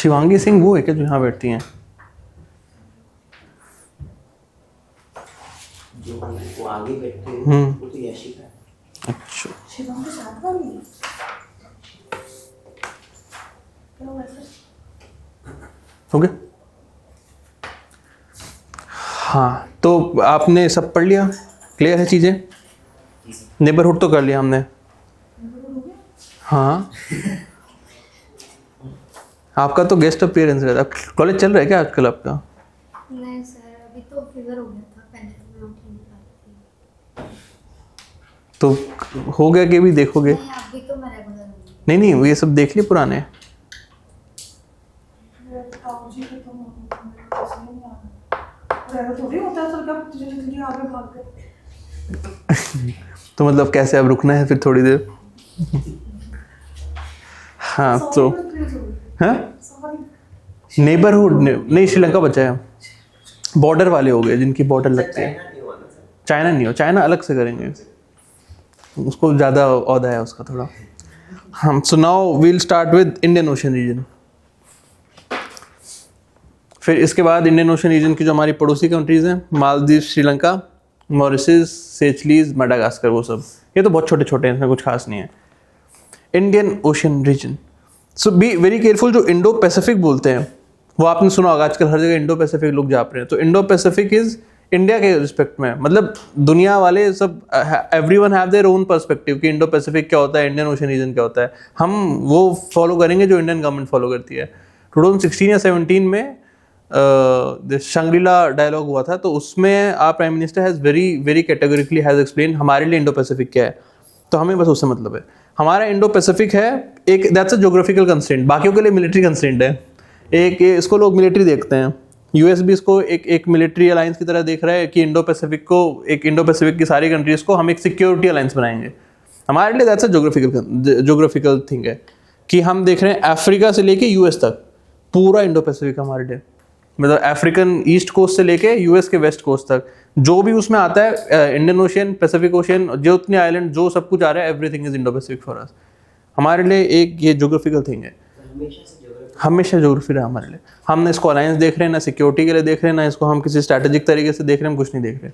शिवांगी सिंह वो है क्या जो यहाँ बैठती हैं? जो वो आगे बैठते हैं वो तो याशिका है। अच्छा, शिवांगी साथ वाली है? क्या हुआ सर? हो गया। हाँ, तो आपने सब पढ़ लिया, क्लियर है चीज़ें? नेबरहुड तो कर लिया हमने। हाँ, आपका तो गेस्ट अपीयरेंस रहता है। कॉलेज चल रहा है क्या आजकल आपका? नहीं सर, अभी तो फीवर हो गया था, पहले तो मैं उठ नहीं पाती थी। तो हो गया कि भी देखोगे? नहीं, अभी तो मैं रेगुलर हूँ। नहीं नहीं, ये सब देख लिए पुराने। ताऊ जी को तो मेरे को समझ नहीं आ रहा। वो थोड़ी होता है सर, कब जल्दी आगे भाग गए। तो मतलब कैसे अब रुकना है फिर थोड़ी देर? हाँ तो हाँ, नेबरहुड नहीं, श्रीलंका बचा है। बॉर्डर वाले हो गए जिनकी बॉर्डर लगती है। चाइना नहीं हुआ ना सर? चाइना नहीं हो, चाइना अलग से करेंगे, उसको ज़्यादा औहदा है उसका थोड़ा। हम so now we'll start with Indian ocean region. फिर इसके बाद इंडियन ओशन रीजन की जो हमारी पड़ोसी कंट्रीज़ हैं, मालदीव, श्रीलंका, मॉरिशस, सेचलीज, मडागास्कर, वो सब ये तो बहुत छोटे छोटे हैं, इसमें कुछ खास नहीं है। Indian ocean region, so be very careful. जो इंडो पैसिफिक बोलते हैं वो आपने सुना होगा, आजकल हर जगह इंडो पैसिफिक लोग जा रहे हैं। तो इंडो पैसिफिक इज इंडिया के रिस्पेक्ट में, मतलब दुनिया वाले सब, everyone have their own perspective कि इंडो पैसिफिक क्या होता है, इंडियन ओशन रीजन क्या होता है। हम वो फॉलो करेंगे जो इंडियन गवर्नमेंट फॉलो करती है। 2016 या 17 में शंग्रीला डायलॉग हुआ था, तो उसमें our prime minister has very very categorically has explain हमारे लिए इंडो पैसिफिक क्या है। तो हमें बस उससे मतलब है, हमारा इंडो पैसिफिक है एक, दैट्स अ ज्योग्राफिकल कंस्ट्रेंट, बाकियों के लिए मिलिट्री कंस्ट्रेंट है। एक इसको लोग मिलिट्री देखते हैं, यूएस भी इसको एक मिलिट्री अलायंस की तरह देख रहा है कि इंडो पैसिफिक को, एक इंडो पैसिफिक की सारी कंट्रीज को हम एक सिक्योरिटी अलायंस बनाएंगे। हमारे लिए दैट्स अ ज्योग्राफिकल थिंग है कि हम देख रहे हैं अफ्रीका से लेके यूएस तक पूरा इंडो पैसिफिक हमारे लिए, मतलब अफ्रीकन ईस्ट कोस्ट से लेके यूएस के वेस्ट कोस्ट तक जो भी उसमें आता है, इंडियन ओशन, पैसिफिक ओशन, जो उतने आइलैंड, जो सब कुछ आ रहा है, everything is Indo Pacific for us. हमारे लिए एक ये ज्योग्राफिकल थिंग है, हमेशा ज्योग्राफी रहा हमारे लिए। हम ना इसको अलायंस देख रहे हैं, ना सिक्योरिटी के लिए देख रहे हैं, ना इसको हम किसी स्ट्रैटेजिक तरीके से देख रहे हैं, हम कुछ नहीं देख रहे।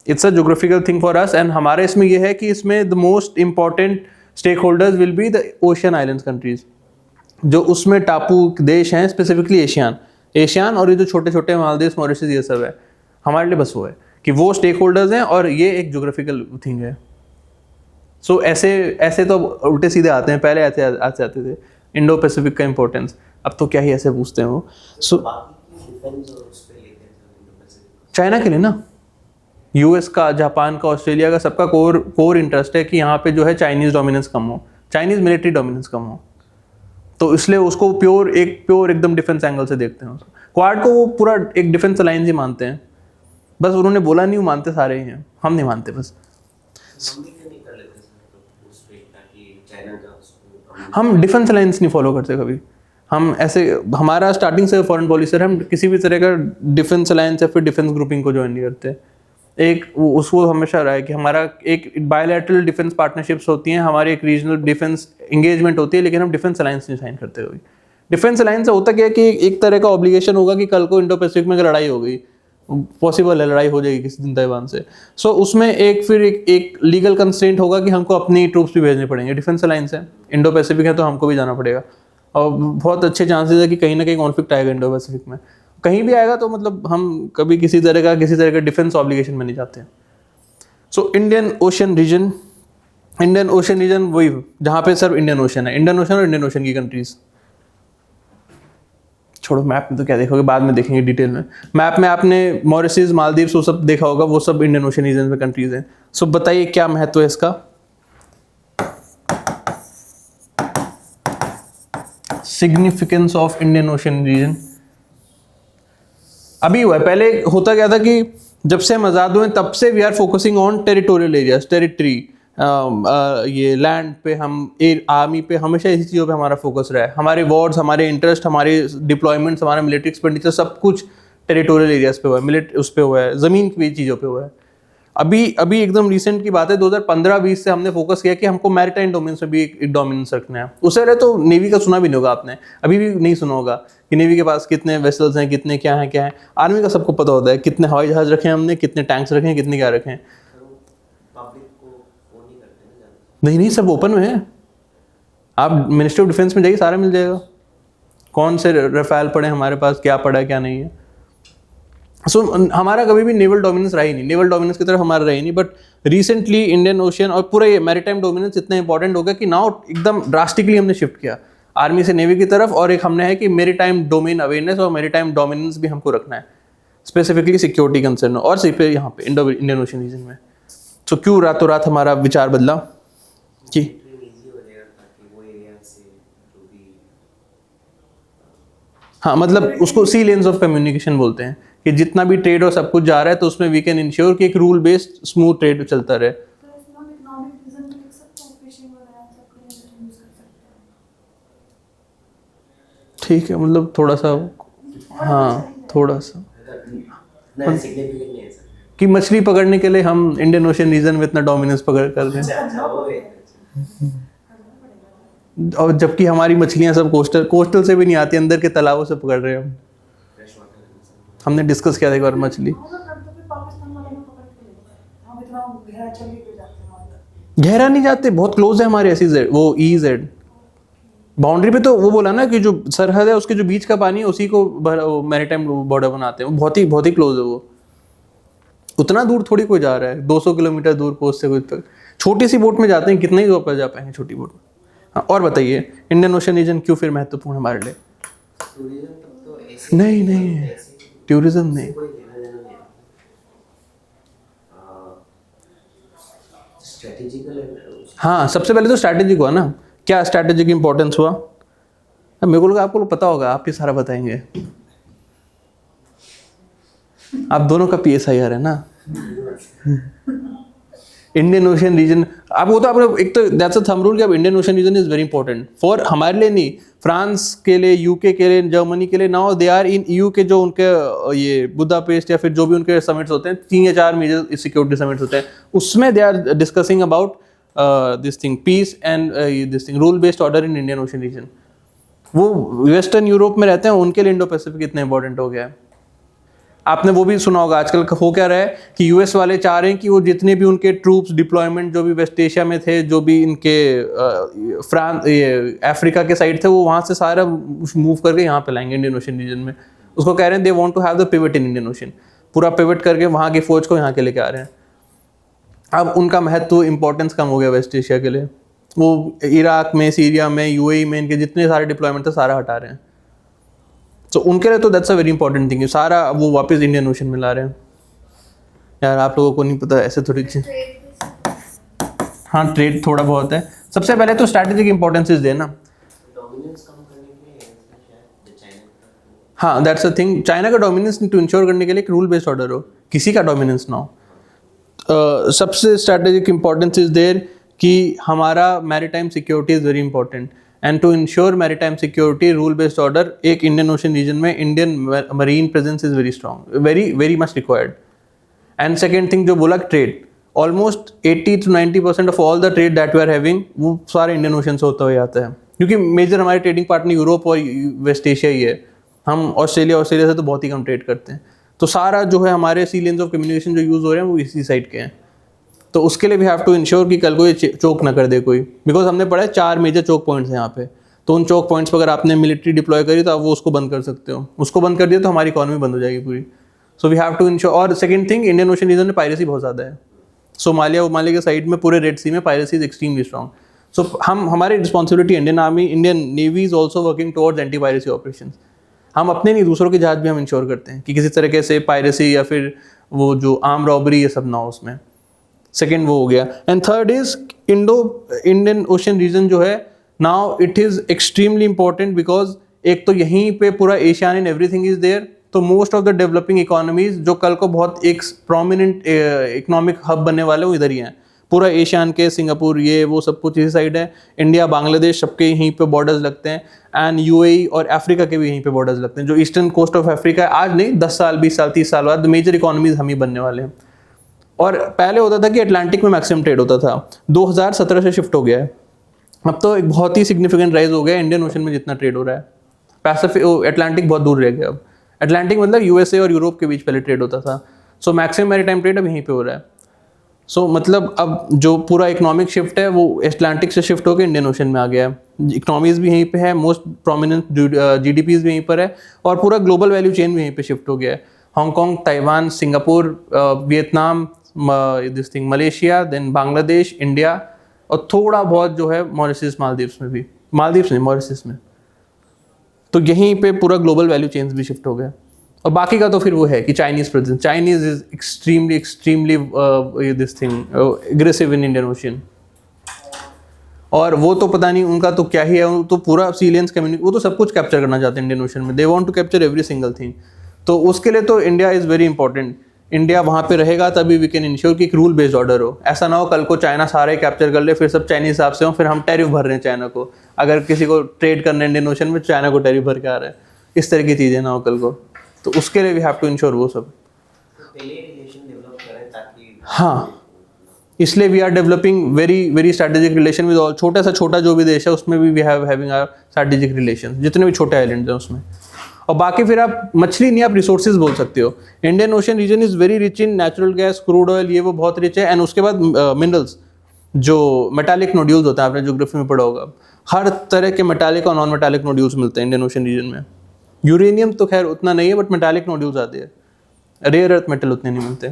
It's a geographical thing for us. And हमारे इसमें ये है कि इसमें the most important stake holders will be the ocean islands countries, जो उसमें टापू देश हैं, स्पेसिफिकली एशियान और ये जो छोटे छोटे मालदीव, मॉरिशस, ये सब है। हमारे लिए बस वो है कि वो स्टेक होल्डर्स हैं और ये एक ज्योग्राफिकल थिंग है। सो ऐसे तो उल्टे सीधे आते हैं, पहले ऐसे आते थे इंडो पैसिफिक का इंपॉर्टेंस, अब तो क्या ही ऐसे पूछते हैं वो। सो चाइना के लिए ना, यूएस का, जापान का, ऑस्ट्रेलिया का, सबका कोर इंटरेस्ट है कि यहाँ पे जो है चाइनीज डोमिनेंस कम हो, चाइनीज मिलिट्री डोमिनेंस कम हो। तो इसलिए उसको प्योर एकदम डिफेंस एंगल से देखते हैं। क्वाड को वो पूरा एक डिफेंस अलायंस ही मानते हैं, बस उन्होंने बोला नहीं, वो मानते सारे ही हैं, हम नहीं मानते बस। हम डिफेंस अलायंस नहीं फॉलो करते कभी, हम ऐसे, हमारा स्टार्टिंग से फॉरेन पॉलिसी है, हम किसी भी तरह का डिफेंस अलायंस या फिर डिफेंस ग्रुपिंग को ज्वाइन नहीं करते। एक उसको हमेशा रहा है कि हमारा एक बायलैटरल डिफेंस पार्टनरशिप्स होती हैं, हमारी एक रीजनल डिफेंस एंगेजमेंट होती है, लेकिन हम डिफेंस अलायंस नहीं साइन करते कभी। डिफेंस अलायंस से होता क्या है कि एक तरह का ऑब्लिगेशन होगा कि कल को इंडो पैसिफिक में अगर लड़ाई हो गई, पॉसिबल है लड़ाई हो जाएगी किसी दिन ताइवान से, सो उसमें एक लीगल कंस्ट्रेंट होगा कि हमको अपनी ट्रूप्स भी भेजने पड़ेंगे। डिफेंस अलायंस है, इंडो पैसिफिक है, तो हमको भी जाना पड़ेगा, और बहुत अच्छे चांसेस है कि कहीं ना कहीं कॉन्फ्लिक्ट आएगा इंडो पैसिफिक में, कहीं भी आएगा, तो मतलब हम कभी किसी तरह का डिफेंस ऑब्लिगेशन में नहीं जाते हैं। सो इंडियन ओशन रीजन वही जहाँ पे सिर्फ इंडियन ओशन है, इंडियन ओशन और इंडियन ओशन की कंट्रीज। छोड़ो, मैप में तो क्या देखोगे, बाद में देखेंगे डिटेल में। मैप में आपने मॉरिशस, मालदीव वो सब देखा होगा, वो सब इंडियन ओशन रीजन में कंट्रीज हैं। सो बताइए क्या महत्व है इसका। Significance of Indian ocean region अभी हुआ है, पहले होता क्या था कि जब से हम आज़ाद हुए तब से we are focusing on territorial areas, territory, ये लैंड पे, हम आर्मी पे, हमेशा इसी चीज़ों पे हमारा फोकस रहा है। हमारे वॉर्ड्स, हमारे इंटरेस्ट, हमारे डिप्लॉयमेंट्स, हमारा मिलिट्री एक्सपेंडिचर, सब कुछ टेरिटोरियल एरियाज पे हुआ है, उस पे हुआ है, ज़मीन की चीज़ों पे हुआ है। अभी एकदम रिसेंट की बात है, 2015-20 से हमने फोकस किया कि हमको मैरिटाइम डोमेन्स में भी एक डोमिनेंस रखना है। उससे पहले तो नेवी का सुना भी नहीं होगा आपने, अभी भी नहीं सुना होगा कि नेवी के पास कितने वेसल्स हैं, कितने क्या हैं। आर्मी का सबको पता होता है कितने हवाई जहाज रखे हैं हमने, कितने टैंक्स रखे हैं, कितने क्या रखे हैं। पब्लिक को वो नहीं करते ना ज़्यादा। नहीं, सब ओपन में है। आप मिनिस्ट्री ऑफ डिफेंस में जाइए, सारा मिल जाएगा, कौन से रफाल पड़े हमारे पास, क्या पड़ा है क्या नहीं है। हमारा कभी भी नेवल डोमिनेंस रहा ही नहीं, नेवल डोमिनेंस की तरफ हमारा रहा ही नहीं। बट रिसेंटली इंडियन ओशियन और पूरा ये मैरीटाइम डोमिनेंस इतना इंपॉर्टेंट हो गया कि नाउ एकदम ड्रास्टिकली हमने शिफ्ट किया आर्मी से नेवी की तरफ। और एक हमने है कि मैरीटाइम डोमेन अवेयरनेस और मैरीटाइम डोमिनेंस भी हमको रखना है, स्पेसिफिकली सिक्योरिटी कंसर्न और सिर्फ यहाँ पे इंडियन ओशन रीजन में। तो क्यों रातों रात हमारा विचार बदला कि ईजी हो जाएगा ताकि वो एरिया से जो भी हाँ, मतलब उसको सी लेन्स ऑफ कम्युनिकेशन बोलते हैं कि जितना भी ट्रेड और सब कुछ जा रहा है तो उसमें वी कैन इंश्योर कि एक रूल बेस्ड स्मूथ ट्रेड चलता रहे। तो इसमें हम इकोनॉमिक रीजन भी लिख सकते हैं, फिशिंग वगैरह सब के लिए यूज कर सकते हैं। ठीक है, मतलब थोड़ा सा, हाँ थोड़ा सा ना सिग्निफिकेंट नहीं है सर। कि मछली पकड़ने के लिए हम इंडियन ओशन रीजन में इतना डोमिनेंस पकड़ कर रहे हैं, अच्छा वो है। और जबकि हमारी मछलियां सब कोस्टल से भी नहीं आती, अंदर के तालाबों से पकड़ रहे हैं हम। फ्रेश वाटर हमने डिस्कस किया था एक बार मछली। हम लोग करते हैं, पाकिस्तान वाले में पकड़ के लेते हैं, हम इतना गहरा चले के जाते हैं वहाँ तक। गहरा नहीं जाते, बहुत क्लोज है हमारे SEZ, वो EZ बाउंड्री पे। तो वो बोला ना कि जो सरहद है उसके जो बीच का पानी है उसी को मैरीटाइम बॉर्डर बनाते हैं। वो बहुत ही क्लोज है। वो उतना दूर थोड़ी कोई जा रहा है, 200 किलोमीटर दूर कोस्ट से कोई छोटी सी बोट में जाते हैं, कितना ही दूर पर जा पाएंगे छोटी बोट में। हाँ, और बताइए इंडियन ओशन रीजन क्यों फिर महत्वपूर्ण हमारे लिए? टूरिज्म तब तो ऐसे नहीं, टूरिज्म नहीं। कोई लेना देना नहीं है। स्ट्रेटेजिकल हाँ, सबसे पहले तो स्ट्रैटेजिक हुआ ना। क्या स्ट्रैटेजिक इंपॉर्टेंस हुआ? मेरे को लगा आपको पता होगा, आप ही सारा बताएंगे। आप दोनों का PSIR है ना। इंडियन ओशन रीजन, आप वो तो आपने एक तो दैट्स अ थंब रूल कि अब Indian ocean region is very important for हमारे लिए नहीं, फ्रांस के लिए, UK के लिए, जर्मनी के लिए। Now they are in EU के जो उनके ये बुदापेस्ट या फिर जो भी उनके समिट्स होते हैं, 3 या 4 मेजर सिक्योरिटी समिट्स होते हैं, उसमें they are discussing about this thing peace and this thing rule based order in Indian ocean region. वो वेस्टर्न यूरोप में रहते हैं, उनके लिए इंडो पैसिफिक इतना इंपॉर्टेंट हो गया है। आपने वो भी सुना होगा आजकल हो क्या रहा है कि US वाले चाह रहे हैं कि वो जितने भी उनके ट्रूप्स डिप्लॉयमेंट जो भी वेस्ट एशिया में थे, जो भी इनके फ्रांस ये अफ्रीका के साइड थे, वो वहाँ से सारा मूव करके यहाँ पे लाएंगे इंडियन ओशन रीजन में। उसको कह रहे हैं they want to have the pivot in Indian Ocean, पूरा पिवट करके वहाँ की फौज को यहाँ के लेके आ रहे हैं। अब उनका महत्व इंपॉर्टेंस कम हो गया वेस्ट एशिया के लिए। वो इराक में, सीरिया में, UAE में इनके जितने सारे डिप्लॉयमेंट थे सारा हटा रहे हैं। तो उनके लिए तो that's a very important thing, सारा वो वापस इंडियन ओशन में ला रहे हैं। यार आप लोगों को नहीं पता ऐसे थोड़ी चीज। हाँ, ट्रेड थोड़ा बहुत है। सबसे पहले तो स्ट्रैटेजिक इंपॉर्टेंसेस देना। डोमिनेंस कम करने के लिए शायद चाइना का। हाँ, दैट्स अ थिंग। चाइना का डोमिनेंस टू इंश्योर करने के लिए एक रूल बेस्ड ऑर्डर हो, किसी का डोमिनेंस ना हो। सबसे स्ट्रैटेजिक इंपॉर्टेंस इज देयर कि हमारा maritime security is very important and to ensure maritime security rule based order एक इंडियन ओशन रीजन में Indian marine presence is very strong, very much required. And second thing जो बोला, trade, almost 80 to 90% of all the trade that we are having वो सारे Indian ocean से होता हुआ आता है, क्योंकि मेजर हमारे ट्रेडिंग पार्टनर यूरोप और वेस्ट एशिया ही है। हम ऑस्ट्रेलिया से तो बहुत ही कम ट्रेड करते हैं। तो सारा जो है हमारे सी लेन्स ऑफ कम्युनिकेशन जो यूज़ हो रहे हैं वो इसी साइड के हैं। तो उसके लिए वी हैव टू इंश्योर कि कल को ये चोक ना कर दे कोई, बिकॉज हमने पढ़ा है 4 मेजर चोक पॉइंट्स हैं यहाँ पे। तो उन चोक पॉइंट्स पर अगर आपने मिलिट्री डिप्लॉय करी तो आप वो उसको बंद कर सकते हो। उसको बंद कर दिया तो हमारी इकॉनमी बंद हो जाएगी पूरी। So we have to ensure. और second thing, Indian ocean region में पायरेसी बहुत ज़्यादा है। सोमालिया के साइड में पूरे रेड सी में पायरेसी इज एक्सट्रीमली स्ट्रॉन्ग। सो हमारी responsibility, Indian army, Indian navy is also working towards anti piracy operation. हम अपने नहीं, दूसरों के जहाज भी हम इंश्योर करते हैं कि किसी तरीके से पायरेसी या फिर वो जो आर्म रॉबरी ये सब ना हो उसमें। सेकेंड वो हो गया। And third is Indian ocean region जो है now it is extremely important because एक तो यहीं पे पूरा Asian and everything is there. तो most of the developing economies जो कल को बहुत एक प्रोमिनेंट इकोनॉमिक हब बनने वाले वो इधर ही हैं। पूरा एशियन के, सिंगापुर, ये वो सब कुछ इसी साइड है। इंडिया, बांग्लादेश सबके यहीं पे बॉर्डर्स लगते हैं। एंड UAE और अफ्रीका के भी यहीं पे बॉर्डर्स लगते हैं। जो ईस्टर्न कोस्ट ऑफ अफ्रीका है, आज नहीं 10 साल, 20 साल, 30 साल बाद मेजर इकोनॉमीज हम ही बनने वाले हैं। और पहले होता था कि अटलांटिक में मैक्सिमम ट्रेड होता था, 2017 से शिफ्ट हो गया है। अब तो एक बहुत ही सिग्निफिकेंट राइज हो गया इंडियन ओशन में जितना ट्रेड हो रहा है। पैसिफिक अटलांटिक बहुत दूर रह गया अब। अटलांटिक मतलब यूएसए और यूरोप के बीच पहले ट्रेड होता था, सो मैक्सिमम मैरीटाइम ट्रेड अब यहीं पे हो रहा है। सो मतलब अब जो पूरा इकोनॉमिक शिफ्ट है वो अटलांटिक से शिफ्ट होकर इंडियन ओशन में आ गया है। इकोनॉमीज भी यहीं पे है, मोस्ट प्रोमिनेंट जीडीपीज भी यहीं पर है, और पूरा ग्लोबल वैल्यू चेन भी यहीं पे शिफ्ट हो गया है। Hong Kong, Taiwan, Singapore, Vietnam, this thing Malaysia, then Bangladesh, India, और थोड़ा बहुत जो है मॉरिशस, मालदीव्स में भी, मालदीव्स नहीं मॉरिशस में। तो यहीं पे पूरा ग्लोबल वैल्यू चेन्स भी शिफ्ट हो गया। और बाकी का तो फिर वो है कि Chinese presence, Chinese is extremely this thing aggressive in Indian ocean. और वो तो पता नहीं उनका तो क्या ही है, वो तो पूरा सीलियंस कम्युनिटी, वो तो सब कुछ कैप्चर करना चाहते हैं इंडियन ओशन में। They want to capture every single thing. तो उसके लिए तो India is very important. India वहाँ पे रहेगा तभी वी कैन इंश्योर कि एक रूल बेस्ड ऑर्डर हो। ऐसा ना हो कल को चाइना सारे कैप्चर कर ले, फिर सब चाइनीज हिसाब से हो, फिर हम टैरिफ भर रहे हैं चाइना को। अगर किसी को ट्रेड करना है इंडियन ओशन में, चाइना को टैरिफ भर के आ रहा है, इस तरह की चीज़ें ना हो कल को। तो उसके लिए वी हैव टू इंश्योर वो सब। तो पहले रिलेशन डेवलप करें ताकि हाँ, इसलिए we are developing very very strategic relation with all. छोटा सा छोटा जो भी देश है उसमें भी we have having our strategic relation, जितने भी छोटे आइलैंड हैं उसमें। और बाकी फिर आप मछली नहीं, आप रिसोर्सेज बोल सकते हो। Indian ocean region is very rich in natural gas, crude oil, ये वो बहुत रिच है। एंड उसके बाद मिनरल्स, जो मेटालिक नोड्यूल्स होता है, आपने ज्योग्राफी में पढ़ा होगा, हर तरह के मेटालिक और नॉन मेटालिक नोड्यूल्स मिलते हैं इंडियन ओशन रीजन में। यूरेनियम तो खैर उतना नहीं है, बट मेटालिक नोड्यूल्स आते हैं। रेयर अर्थ मेटल उतने नहीं मिलते।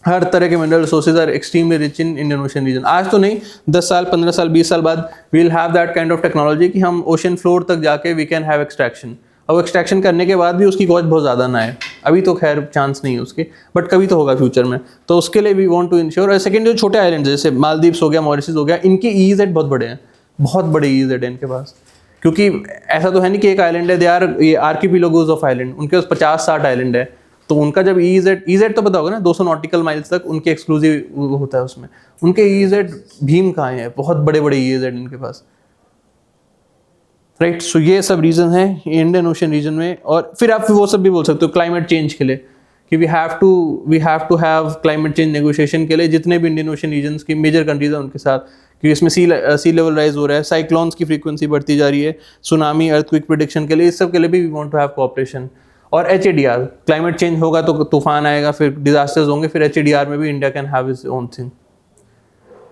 हर तरह के mineral resources are extremely rich in Indian ocean region. आज तो नहीं, 10 साल, 15 साल, 20 साल बाद we will have that kind of technology कि हम ओशन फ्लोर तक जाके वी कैन हैव एक्सट्रैक्शन। और एक्सट्रैक्शन करने के बाद भी उसकी कॉस्ट बहुत ज़्यादा ना है। अभी तो खैर चांस नहीं है उसके, बट कभी तो होगा फ्यूचर में। तो उसके लिए वी वांट टू इंश्योर। और सेकंड, जो छोटे आइलैंड जैसे मालदीव्स हो गया, मॉरिशस हो गया, इनके ईजेड बहुत बड़े हैं, बहुत बड़े ईजेड है इनके पास। क्योंकि ऐसा तो है नहीं कि एक आइलैंड है, दे आर ये आर्किपिलोगोस ऑफ आइलैंड, उनके पास 50-60 आइलैंड है। तो उनका जब ईजेड तो पता होगा ना, 200 नॉटिकल माइल्स तक उनके एक्सक्लूसिव होता है उसमें। उनके ईजेड भीम कहाँ हैं, बहुत बड़े बड़े ईजेड इनके पास, राइट। सो ये सब रीजन है इंडियन ओशन रीजन में। और फिर आप वो सब भी बोल सकते हो क्लाइमेट चेंज के लिए कि we have to have climate change negotiation के लिए जितने भी इंडियन ओशन रीजन की मेजर कंट्रीज हैं उनके साथ, क्योंकि इसमें सी लेवल राइज हो रहा है, साइक्लोन्स की फ्रीक्वेंसी बढ़ती जा रही है, सुनामी, अर्थक्वेक प्रिडिक्शन के लिए, इस सब के लिए भी we want to have cooperation. और HADR, क्लाइमेट चेंज होगा तो तूफान आएगा, फिर डिजास्टर्स होंगे, फिर HADR में भी India can have its own thing.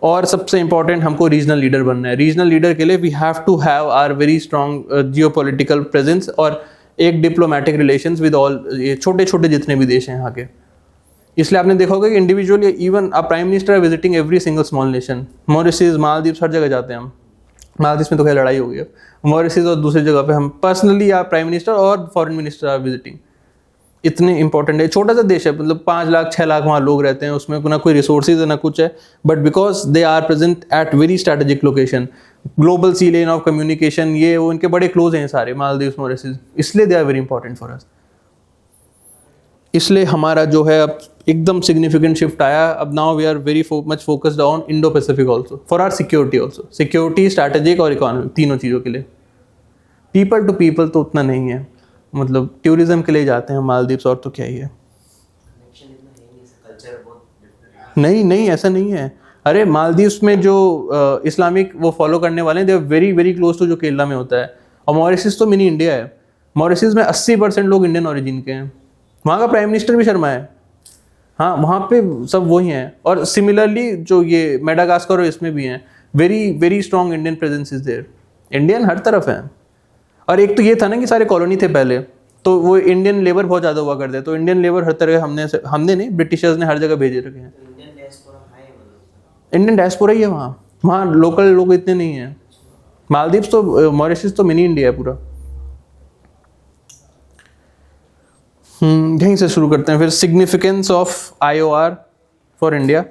और सबसे इंपॉर्टेंट, हमको रीजनल लीडर बनना है। रीजनल लीडर के लिए we have to have our very strong geopolitical presence और एक डिप्लोमेटिक रिलेशंस विद ऑल, ये छोटे छोटे जितने भी देश हैं यहाँ के। इसलिए आपने देखा होगा कि individually even a prime minister are visiting every single small nation. Mauritius, Maldives, हर जगह जाते हैं हम। मालदीव्स में तो खैर लड़ाई हो गई है, मॉरिशस और दूसरी जगह पे हम पर्सनली या प्राइम मिनिस्टर और फॉरेन मिनिस्टर आर विजिटिंग। इतने इंपॉर्टेंट है, छोटा सा देश है, मतलब 5 लाख 6 लाख वहाँ लोग रहते हैं, उसमें ना कोई रिसोर्सेज है ना कुछ है, but because they are present at very strategic location, global sea lane of communication, ये वो इनके बड़े क्लोज हैं सारे मालदीव्स, मॉरिशस, इसलिए they are very important for us. इसलिए हमारा जो है अब एकदम सिग्निफिकेंट शिफ्ट आया। अब now we are very much focused on Indo Pacific also, for our security also, security, strategic और इकोनॉमी, तीनों चीज़ों के लिए। पीपल टू पीपल तो उतना नहीं है, मतलब टूरिज्म के लिए जाते हैं मालदीव्स, और तो क्या ही है। कनेक्शन इतना है नहीं, कल्चर बहुत डिफरेंट है। नहीं, ऐसा नहीं है। अरे मालदीव्स में जो इस्लामिक वो फॉलो करने वाले हैं, they are very very close to जो केरला में होता है। और मॉरिशस तो मिनी इंडिया है। मॉरिशस में 80% लोग इंडियन ओरिजिन के हैं। वहाँ का प्राइम मिनिस्टर भी शर्मा है। हाँ, वहाँ पे सब वही हैं। और सिमिलरली जो ये मेडागास्कर और इसमें भी हैं, very very strong Indian presence is there. Indian हर तरफ है। और एक तो ये था ना कि सारे कॉलोनी थे पहले, तो वो इंडियन लेबर बहुत ज़्यादा हुआ करते, तो इंडियन लेबर हर तरह हमने नहीं, ब्रिटिशर्स ने हर जगह भेजे रखे हैं। तो इंडियन डायस्पोरा है मतलब। इंडियन डायस्पोरा ही है वहाँ लोकल लोग इतने नहीं हैं। मालदीव्स तो, मॉरिशस तो मिनी इंडिया है पूरा। यहीं से शुरू करते हैं फिर। Significance of IOR for India.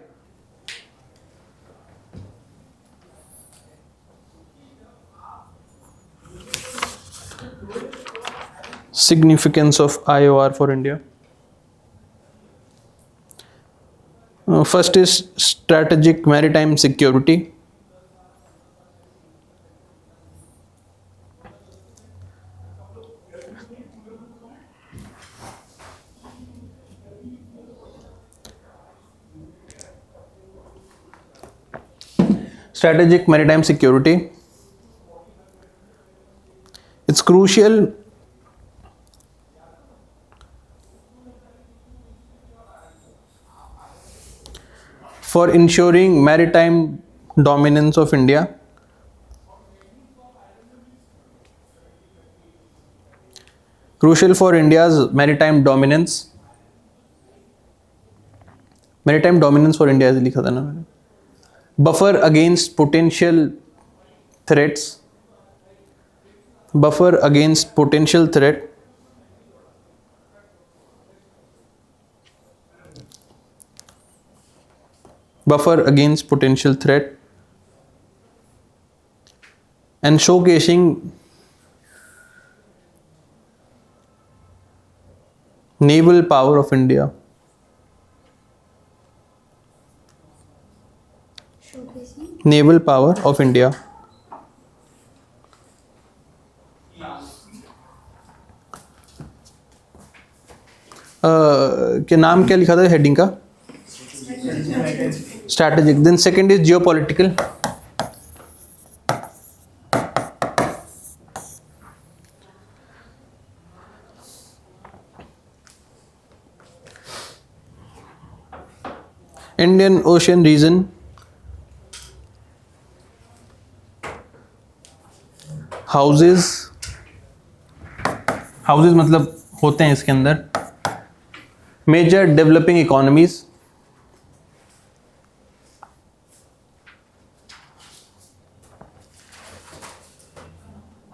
Significance of IOR for India. First is strategic maritime security. strategic maritime security. It's crucial for ensuring maritime dominance of India. Crucial for India's maritime dominance. Maritime dominance for India ऐसे लिखा था ना मैंने. Buffer against potential threats. Buffer against potential threat. Buffer against potential threat. And showcasing naval power of India. showcasing Naval power of India. के नाम क्या लिखा था हेडिंग का? Strategic. Then second is geopolitical. Indian ocean region. Houses. Houses मतलब होते हैं इसके अंदर major developing economies.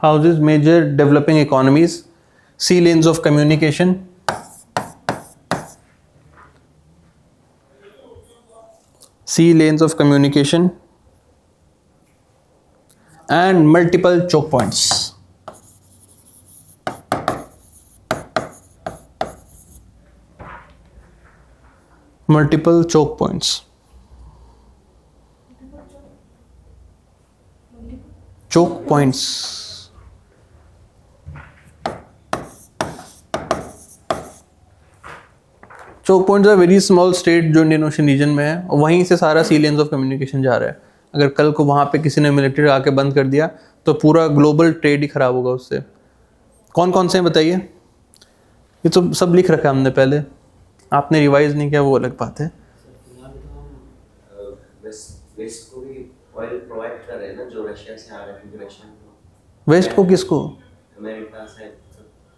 Houses major developing economies. Sea lanes of communication. Sea lanes of communication. And multiple choke points. Multiple choke points. Choke points. Choke points are very small state जो Indian ocean region में है और वहीं से सारा सी lens of communication जा रहा है. अगर कल को वहाँ पे किसी ने मिलिट्री आके बंद कर दिया तो पूरा ग्लोबल ट्रेड ही खराब होगा उससे. कौन कौन से हैं बताइए? ये तो सब लिख रखा है हमने पहले, आपने रिवाइज नहीं किया वो अलग बात है. फिलहाल तो हम वेस्ट को भी ऑयल प्रोवाइड कर रहे हैं ना, जो रशिया से आ रहा है. क्योंकि रशिया को वेस्ट को किसको? अमेरिका से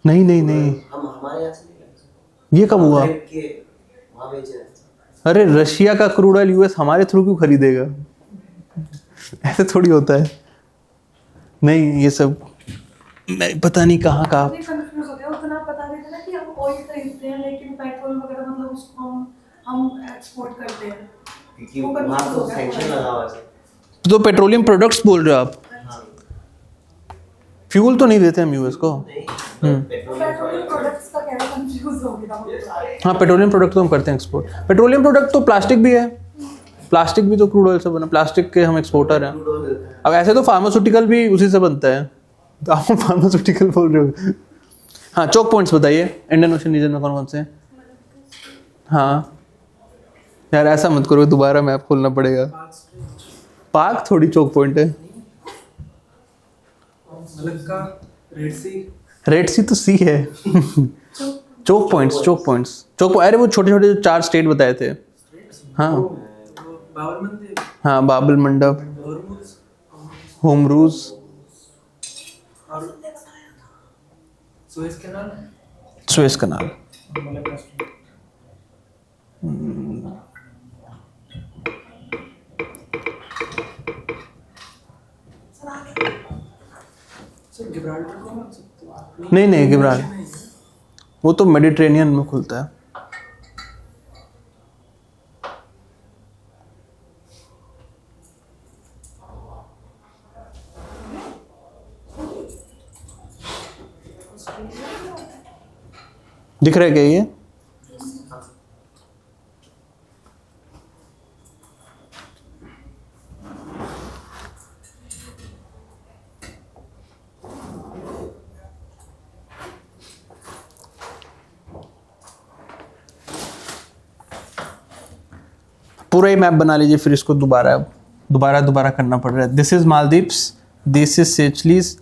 नहीं नहीं नहीं, हम हमारे यहाँ से नहीं ला सकते. ये कब हुआ? के वहाँ बेच रहे हैं. अरे रशिया का क्रूड ऑयल यूएस हमारे थ्रू क्यों खरीदेगा? ऐसे थोड़ी होता है. नहीं ये सब नहीं, पता नहीं कहाँ का. कंफ्यूज हो गया. उतना बता देते ना कि हम ऑयल खरीदते हैं लेकिन पेट्रोल वगैरह मतलब उसको हम एक्सपोर्ट करते हैं. क्योंकि वहाँ तो सैंक्शन लगा हुआ है. तो पेट्रोलियम प्रोडक्ट्स बोल रहे हो आप? फ्यूल तो नहीं देते हम यूएस को. पेट्रोलियम प्रोडक्ट्स का कहना कंफ्यूज हो गया. हाँ पेट्रोलियम प्रोडक्ट तो हम करते हैं एक्सपोर्ट. पेट्रोलियम प्रोडक्ट तो प्लास्टिक भी है. प्लास्टिक भी तो क्रूड ऑयल से बना. प्लास्टिक के हम एक्सपोर्टर हैं. अब ऐसे तो फार्मास्यूटिकल भी उसी से बनता है. तो आप फार्मास्यूटिकल बोल रहे हो. हाँ चोक पॉइंट्स बताइए इंडियन ओशन रीजन में कौन कौन से हैं? हाँ यार ऐसा मत करो, दोबारा मैप खोलना पड़ेगा. पाक थोड़ी चोक पॉइंट है. रेड सी तो सी है. चोक पॉइंट्स चोक. अरे वो छोटे छोटे जो 4 स्टेट बताए थे. हाँ हाँ बाबल मंडप, होमरूज, सुएज कनाल. नहीं नहीं गिब्राल्टर वो तो मेडिटेरेनियन में खुलता है. दिख रहा है क्या ये? पूरा ही मैप बना लीजिए फिर इसको दोबारा दोबारा करना पड़ रहा है। This is Maldives, this is Seychelles,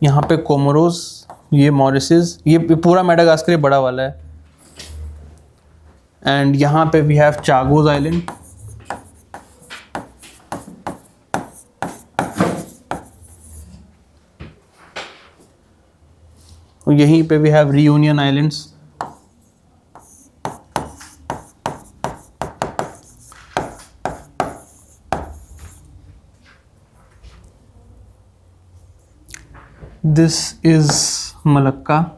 यहाँ पे कोमोरोस, ये मॉरिशस, ये पूरा मेडागास्कर ये बड़ा वाला है। एंड यहाँ पे वी हैव चागोज आइलैंड, और यहीं पे we have Reunion islands. This is Malacca.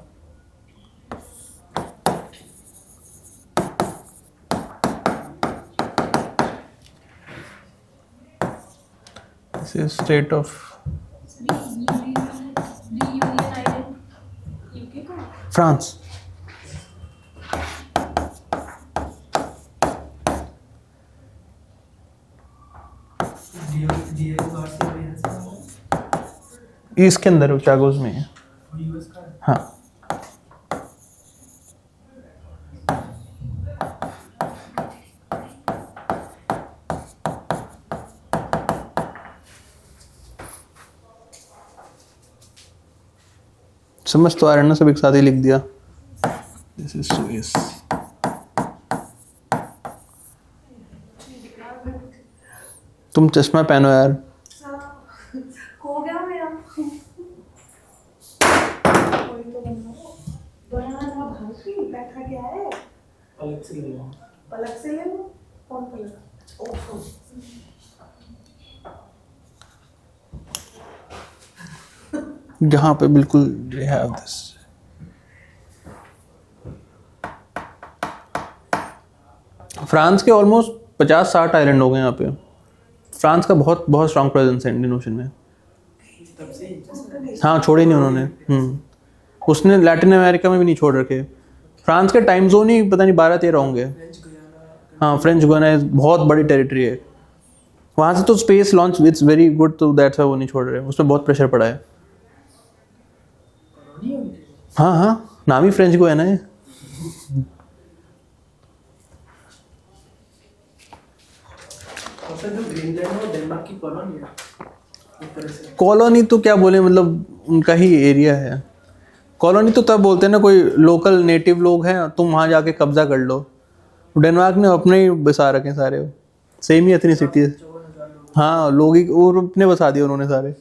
This is state of Reunion island UK का। France. इसके अंदर चागोज में है। हाँ, समझ तो आ रहा है ना, सब एक साथ ही लिख दिया। This is Suez. तुम चश्मा पहनो यार। हो गया मेरा। कोई तो बनाना जरा भाई बैठा क्या है? पलक से ले लो। पलक से ले लो? कौन पलक? ओह यहाँ पे बिल्कुल you have this। फ्रांस के ऑलमोस्ट 50-60 आइलैंड हो गए यहाँ पे। फ्रांस का बहुत बहुत स्ट्रॉन्ग प्रेजेंस है इंडियन ओशन में। हाँ, छोड़े नहीं उन्होंने। उसने लैटिन अमेरिका में भी नहीं छोड़ रखे। फ्रांस के टाइम जोन ही पता नहीं 12-13 होंगे। हाँ, फ्रेंच गुयाना बहुत बड़ी टेरिटरी है। वहाँ से तो space launch its very good, तो दैट्स व्हाई वो नहीं छोड़ रहे। उसमें बहुत प्रेशर पड़ा है। हाँ हाँ, नाम ही फ्रेंच गुयाना है। कॉलोनी तो क्या बोले, मतलब उनका ही एरिया है। कॉलोनी तो तब बोलते हैं ना, कोई लोकल नेटिव लोग हैं, तुम वहाँ जाके कब्जा कर लो। डेनमार्क ने अपने ही बसा रखे सारे, सेम ही एथनिसिटी है। हाँ, लोग ही और अपने बसा दिए उन्होंने सारे।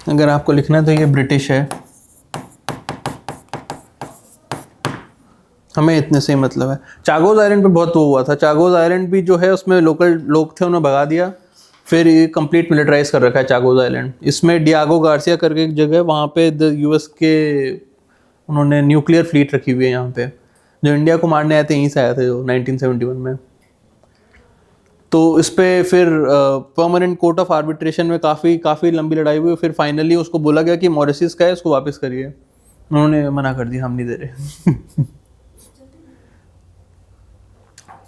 अगर आपको लिखना है तो ये ब्रिटिश है, हमें इतने से ही मतलब है। चागोज आइलैंड पे बहुत वो हुआ था। चागोज आइलैंड भी जो है उसमें लोकल लोग थे, उन्हें भगा दिया, फिर ये कंप्लीट मिलिटराइज कर रखा है चागोज आइलैंड। इसमें डियागो गार्सिया करके एक जगह है, वहाँ पे यूएस के उन्होंने न्यूक्लियर फ्लीट रखी हुई है यहाँ पे, जो इंडिया को मारने आए थे, यहीं से आए थे जो 1971 में। तो इस पर फिर परमानेंट कोर्ट ऑफ आर्बिट्रेशन में काफ़ी लंबी लड़ाई हुई। फिर फाइनली उसको बोला गया कि मॉरिशस का है, इसको वापस करिए। उन्होंने मना कर दिया, हम नहीं दे रहे।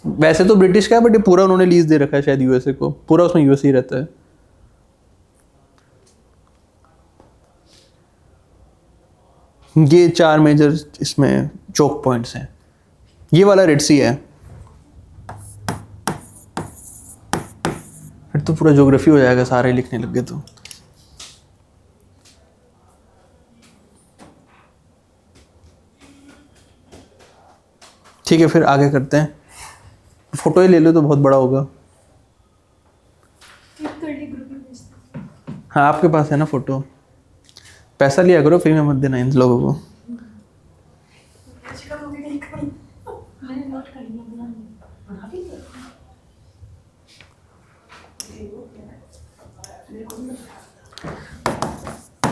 वैसे तो ब्रिटिश का है, बट ये पूरा उन्होंने लीज दे रखा है शायद यूएसए को, पूरा उसमें यूएसए ही रहता है। ये 4 मेजर इसमें चोक पॉइंट्स हैं। ये वाला रेड सी है। फिर तो पूरा ज्योग्राफी हो जाएगा, सारे लिखने लग गए तो। ठीक है, फिर आगे करते हैं। फोटो ही ले लो तो बहुत बड़ा होगा। हाँ, आपके पास है ना फोटो, पैसा लिया करो, फ्री में मत देना इन लोगों को।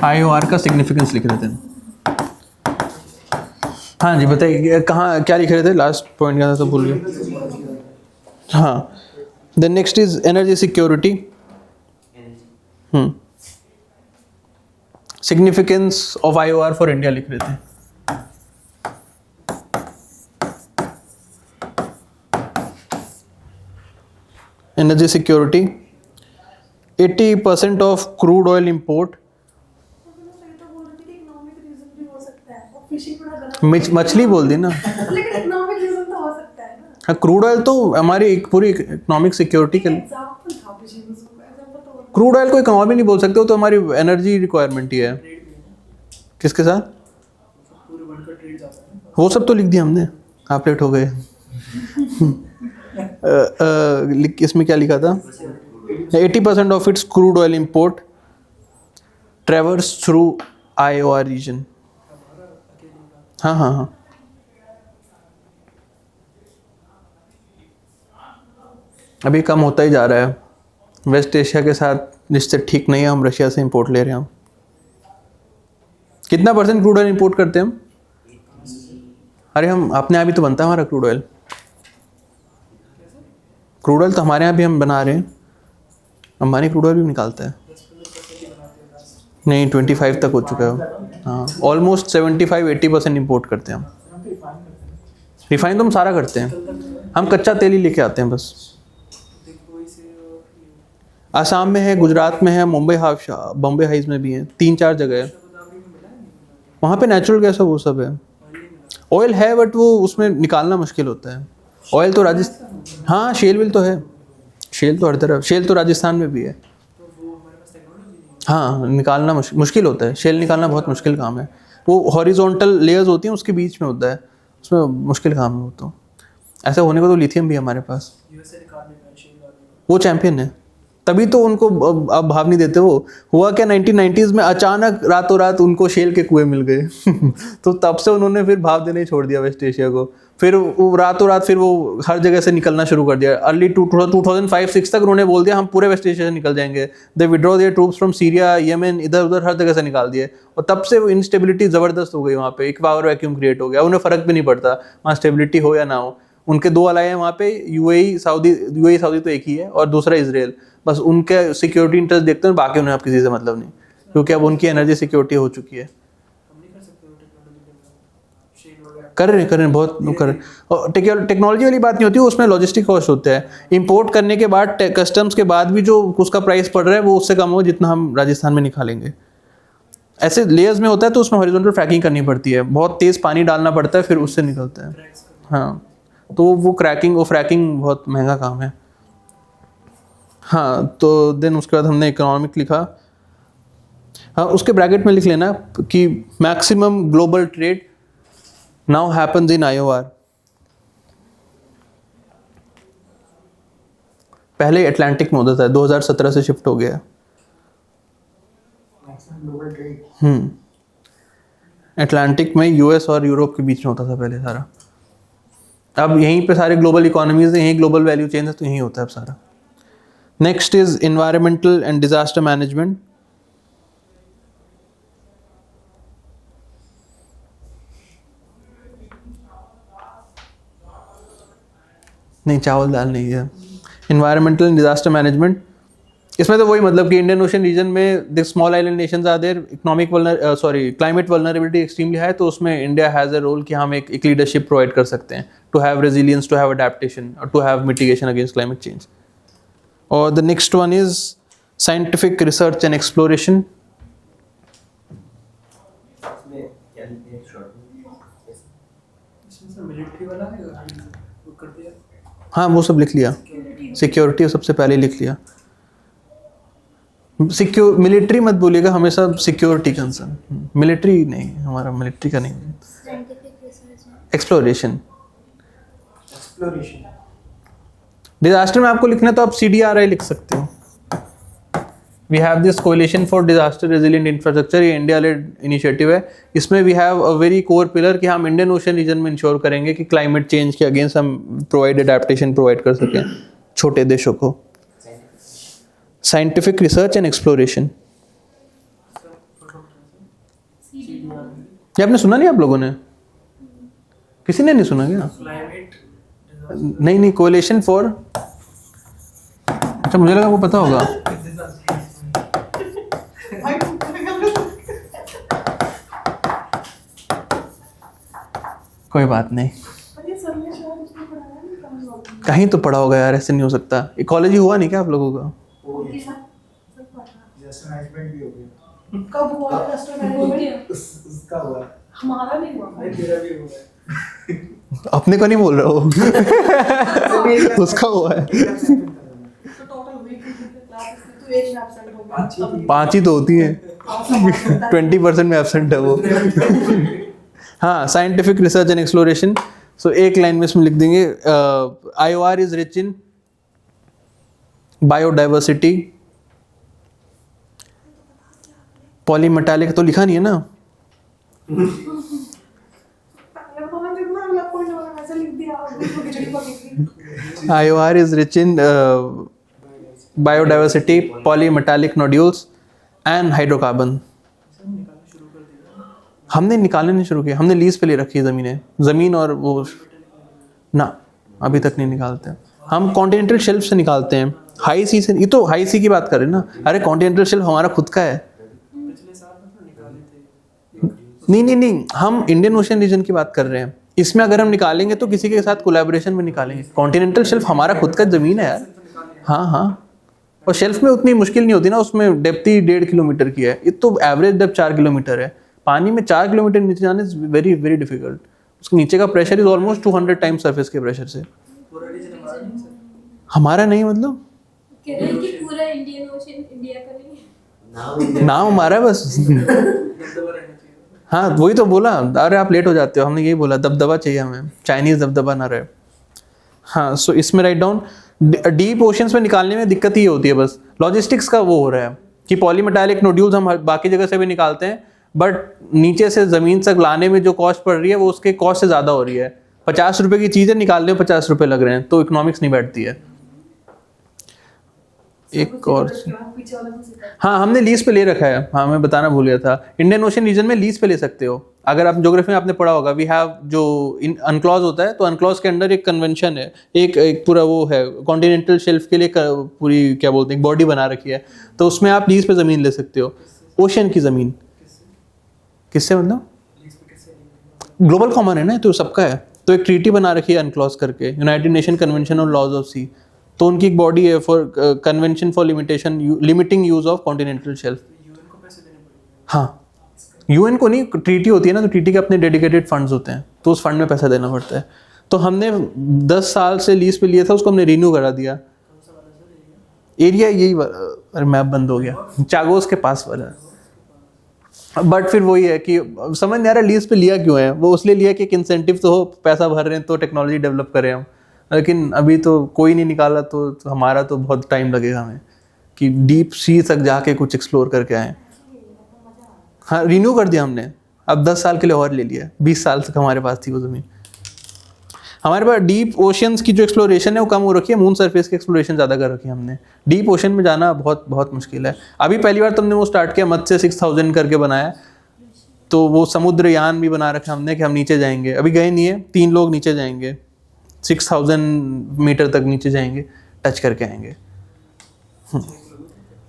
IOR का सिग्निफिकेंस लिख रहे थे। हाँ जी, बताइए कहाँ क्या लिख रहे थे, लास्ट पॉइंट क्या था तो भूल गया। हाँ, the next is energy security. Significance of IOR for India लिख रहे थे। Energy security, 80% of crude oil import. मछली बोल दी ना। लेकिन इकोनॉमिक रीजन तो हो सकता है ना। हाँ, क्रूड ऑयल तो हमारी एक पूरी इकोनॉमिक सिक्योरिटी के लिए। एग्जांपल था पिछले एग्जांपल तो क्रूड ऑयल को इकोनॉमी नहीं बोल सकते, वो तो हमारी एनर्जी रिक्वायरमेंट ही है। किसके साथ? पूरे वर्ल्ड का ट्रेड जाता है ना। वो सब तो लिख दिया हमने, आप लेट हो गए। इसमें क्या लिखा था? 80% of its crude oil import traverse through IOR region. हाँ हाँ हाँ, अभी कम होता ही जा रहा है। वेस्ट एशिया के साथ रिश्ते ठीक नहीं है, हम रशिया से इंपोर्ट ले रहे हैं। हम कितना % क्रूड ऑयल इंपोर्ट करते हैं हम? अरे हम अपने यहाँ भी तो बनता है हमारा क्रूड ऑयल। क्रूड ऑयल तो हमारे यहाँ भी हम बना रहे हैं, अंबानी क्रूड ऑयल भी निकालता है। नहीं, 25 तक हो चुका है। हाँ, ऑलमोस्ट 75-80% इंपोर्ट करते हैं हम। रिफाइन तो हम सारा करते हैं, हम कच्चा तेल ही लेके आते हैं बस। आसाम में है, गुजरात में है, मुंबई बॉम्बे हाइज में भी है, 3-4 जगह है। वहाँ पे नेचुरल गैस है, वो सब है। ऑयल है बट वो उसमें निकालना मुश्किल होता है। ऑयल तो राजस्थान, हाँ शेल विल तो है, शेल तो हर तरफ, शेल तो राजस्थान में भी है। हाँ, निकालना मुश्किल होता है, शेल निकालना बहुत मुश्किल काम है। वो हॉरिजॉन्टल लेयर्स होती हैं, उसके बीच में होता है, उसमें मुश्किल काम है वो तो। ऐसा होने को तो लिथियम भी है हमारे पास, वो चैंपियन है, तभी तो उनको अब भाव नहीं देते। वो हुआ क्या 1990s में अचानक रातों रात उनको शेल के कुएं मिल गए तो तब से उन्होंने फिर भाव देना ही छोड़ दिया वेस्ट एशिया को। फिर वो रातों रात फिर वो हर जगह से निकलना शुरू कर दिया। अर्ली 2005-6 तक उन्होंने बोल दिया हम पूरे वेस्ट एशिया से निकल जाएंगे। They withdraw their troops from Syria, Yemen, इधर उधर हर जगह से निकाल दिए। और तब से वो इंस्टेबिलिटी ज़बरदस्त हो गई वहाँ पे, एक पावर वैक्यूम क्रिएट हो गया। उन्हें फ़र्क भी नहीं पड़ता वहाँ स्टेबिलिटी हो या ना हो। उनके 2 अलाय हैं वहाँ पे, यूएई सऊदी तो एक ही है, और दूसरा इजराइल। बस उनके सिक्योरिटी इंटरेस्ट देखते हैं, बाकी उन्हें अब किसी से मतलब नहीं, क्योंकि अब उनकी एनर्जी सिक्योरिटी हो चुकी है। कर रहे हैं बहुत कर रहे हैं। और टेक्नोलॉजी वाली बात नहीं होती, उसमें लॉजिस्टिक कॉस्ट होता है। इंपोर्ट करने के बाद कस्टम्स के बाद भी जो उसका प्राइस पड़ रहा है वो उससे कम हो जितना हम राजस्थान में निकालेंगे। ऐसे लेयर्स में होता है तो उसमें हॉरिजॉन्टल फ्रैकिंग करनी पड़ती है, बहुत तेज़ पानी डालना पड़ता है, फिर उससे निकलता है। हाँ, तो वो फ्रैकिंग बहुत महंगा काम है। हाँ, तो देन उसके बाद हमने इकोनॉमिक लिखा। हाँ, उसके ब्रैकेट में लिख लेना कि maximum global trade now happens in IOR। पहले अटलांटिक में होता था, 2017 से शिफ्ट हो गया। अटलांटिक में US और यूरोप के बीच में होता था पहले सारा। अब यहीं पे सारे ग्लोबल इकोनॉमीज हैं, यहीं ग्लोबल वैल्यू चेन है, तो यहीं होता है अब सारा। Next is environmental and disaster management. नहीं, चावल दाल नहीं है। एनवायरमेंटल एंड डिजास्टर मैनेजमेंट, इसमें तो वही मतलब कि इंडियन ओशन रीजन में the small island nations are there, climate vulnerability extremely high, तो उसमें इंडिया हैज़ अ रोल कि हम एक लीडरशिप प्रोवाइड कर सकते हैं to have resilience, to have adaptation और to have mitigation against climate change. और the next one is scientific research and exploration. Military वाला है वो कर दिया। हाँ, वो सब लिख लिया। सिक्योरिटी सबसे पहले लिख लिया। मिलिट्री मत बोलिएगा हमेशा, सिक्योरिटी कंसर्न, मिलिट्री नहीं, हमारा मिलिट्री का नहीं। एक्सप्लोरेशन। डिजास्टर में आपको लिखना तो आप CDRI लिख सकते हो। We have this coalition for disaster resilient infrastructure, ये इंडिया लेड इनिशिएटिव है। इसमें we have a very core pillar कि हम इंडियन ओशन रीजन में इंश्योर करेंगे कि क्लाइमेट चेंज के अगेंस्ट हम अडेप्टेशन प्रोवाइड कर सकें छोटे देशों को। साइंटिफिक रिसर्च एंड एक्सप्लोरेशन, ये आपने सुना नहीं? आप लोगों ने, किसी ने नहीं सुना क्या? नहीं, कोलिशन फॉर, अच्छा मुझे लगा वो पता होगा। कोई बात नहीं, कहीं तो पढ़ा होगा यार, ऐसे नहीं हो सकता। इकोलॉजी हुआ नहीं क्या आप लोगों का? कब हुआ? उसका हुआ। हमारा नहीं हुआ। भाई तेरा भी हुआ है। अपने को नहीं बोल रहा हो उसका हुआ है। तो टोटल वीक क्लास तू एक में एब्सेंट हो गया। 5 ही तो होती हैं, 20% में एब्सेंट है वो। हाँ, साइंटिफिक रिसर्च एंड एक्सप्लोरेशन। सो एक लाइन में इसमें लिख देंगे, IOR is rich in biodiversity, polymetallic तो लिखा नहीं है ना, पहले तो मैंने जितना अगला पॉइंट वाला वैसे लिख दिया और उसको खिचड़ी पक गई। IOR is rich in biodiversity, polymetallic nodules and hydrocarbon. हमने निकालने नहीं शुरू किया, हमने लीज पे ले रखी है ज़मीनें, ज़मीन और वो ना अभी तक नहीं निकालते। हम कॉन्टिनेंटल शेल्फ से निकालते हैं, हाई सी से। ये तो हाई सी की बात कर रहे हैं ना, अरे कॉन्टिनेंटल शेल्फ हमारा खुद का है। पिछले साल में तो निकाले थे। नहीं, हम इंडियन ओशन रीजन की बात कर रहे हैं। इसमें अगर हम निकालेंगे तो किसी के साथ कोलैबोरेशन में निकालेंगे। कॉन्टिनेंटल शेल्फ हमारा खुद का ज़मीन है यार। हाँ, और शेल्फ में उतनी मुश्किल नहीं होती ना, उसमें डेप्थ ही 1.5 किलोमीटर की है, ये तो एवरेज डेप्थ 4 किलोमीटर है। पानी में 4 किलोमीटर नीचे जाने इज वेरी वेरी डिफिकल्ट। उसके नीचे का pressure is almost 200 times surface के प्रेशर से। पूरा रीजन हमारा नहीं सर। हमारा नहीं मतलब कह रहे हैं कि पूरा इंडियन ओशन इंडिया का नहीं है। नाम हमारा है बस। दबदबा रहना चाहिए। हाँ, वही तो बोला। अरे आप लेट हो जाते हो, हमने यही बोला दबदबा चाहिए हमें, चाइनीज दबदबा ना रहे। हाँ, सो इसमें राइट डाउन, डीप ओशंस में निकालने में दिक्कत ही होती है, बस लॉजिस्टिक्स का वो हो रहा है कि पॉलीमेटालिक नोड्यूल्स हम बाकी जगह से भी निकालते हैं, बट नीचे से ज़मीन तक लाने में जो कॉस्ट पड़ रही है वो उसके कॉस्ट से ज़्यादा हो रही है। 50 रुपये की चीज़ें निकालने में 50 रुपये लग रहे हैं, तो इकोनॉमिक्स नहीं बैठती है। एक और, पीछे वाला कुछ सिखा। हाँ, हमने लीज पे ले रखा है। हाँ, मैं बताना भूल गया था, इंडियन ओशन रीजन में लीज पे ले सकते हो। अगर आप ज्योग्राफी में आपने पढ़ा होगा, वी हैव जो अनक्लॉज होता है, तो अनक्लॉज के अंदर एक कन्वेंशन है, एक पूरा वो है कॉन्टिनेंटल शेल्फ के लिए पूरी क्या बोलते हैं बॉडी बना रखी है, तो उसमें आप लीज पे ज़मीन ले सकते हो, ओशन की ज़मीन। किससे मतलब? ग्लोबल कॉमन है ना, तो सबका है। तो एक ट्रीटी बना रखी है अनक्लॉज करके, United Nation Convention on Laws of Sea, तो उनकी एक बॉडी है for convention for limiting use of continental shelf. UN को पैसे देने पड़ेंगे। हाँ, यूएन को नहीं, ट्रीटी होती है ना, तो ट्रीटी के अपने डेडिकेटेड फंड्स होते हैं, तो उस फंड में पैसा देना पड़ता है। तो हमने 10 साल से लीज पे लिया था, उसको हमने रिन्यू करा दिया। एरिया यही अरे मैप बंद हो गया, चागोस के पास वाला। बट फिर वही है कि समझ नहीं आ रहा लीज पे लिया क्यों है। वो उसलिए लिया कि एक इंसेंटिव तो हो, पैसा भर रहे हैं तो टेक्नोलॉजी डेवलप करें हम, लेकिन अभी तो कोई नहीं निकाला, तो हमारा तो बहुत टाइम लगेगा हमें कि डीप सी तक जाके कुछ एक्सप्लोर करके आए। हाँ, रिन्यू कर दिया हमने, अब 10 साल के लिए और ले लिया। 20 साल तक हमारे पास थी वो ज़मीन। हमारे पास डीप ओशंस की जो एक्सप्लोरेशन है वो कम हो रखी है, मून सरफेस की एक्सप्लोरेशन ज़्यादा कर रखी है हमने। डीप ओशन में जाना बहुत बहुत मुश्किल है। अभी पहली बार तुमने वो स्टार्ट किया, मत्स्य 6000 करके बनाया, तो वो समुद्रयान भी बना रखा हमने कि हम नीचे जाएंगे। अभी गए नहीं है, 3 लोग नीचे जाएंगे, 6000 मीटर तक नीचे जाएंगे, टच करके आएंगे।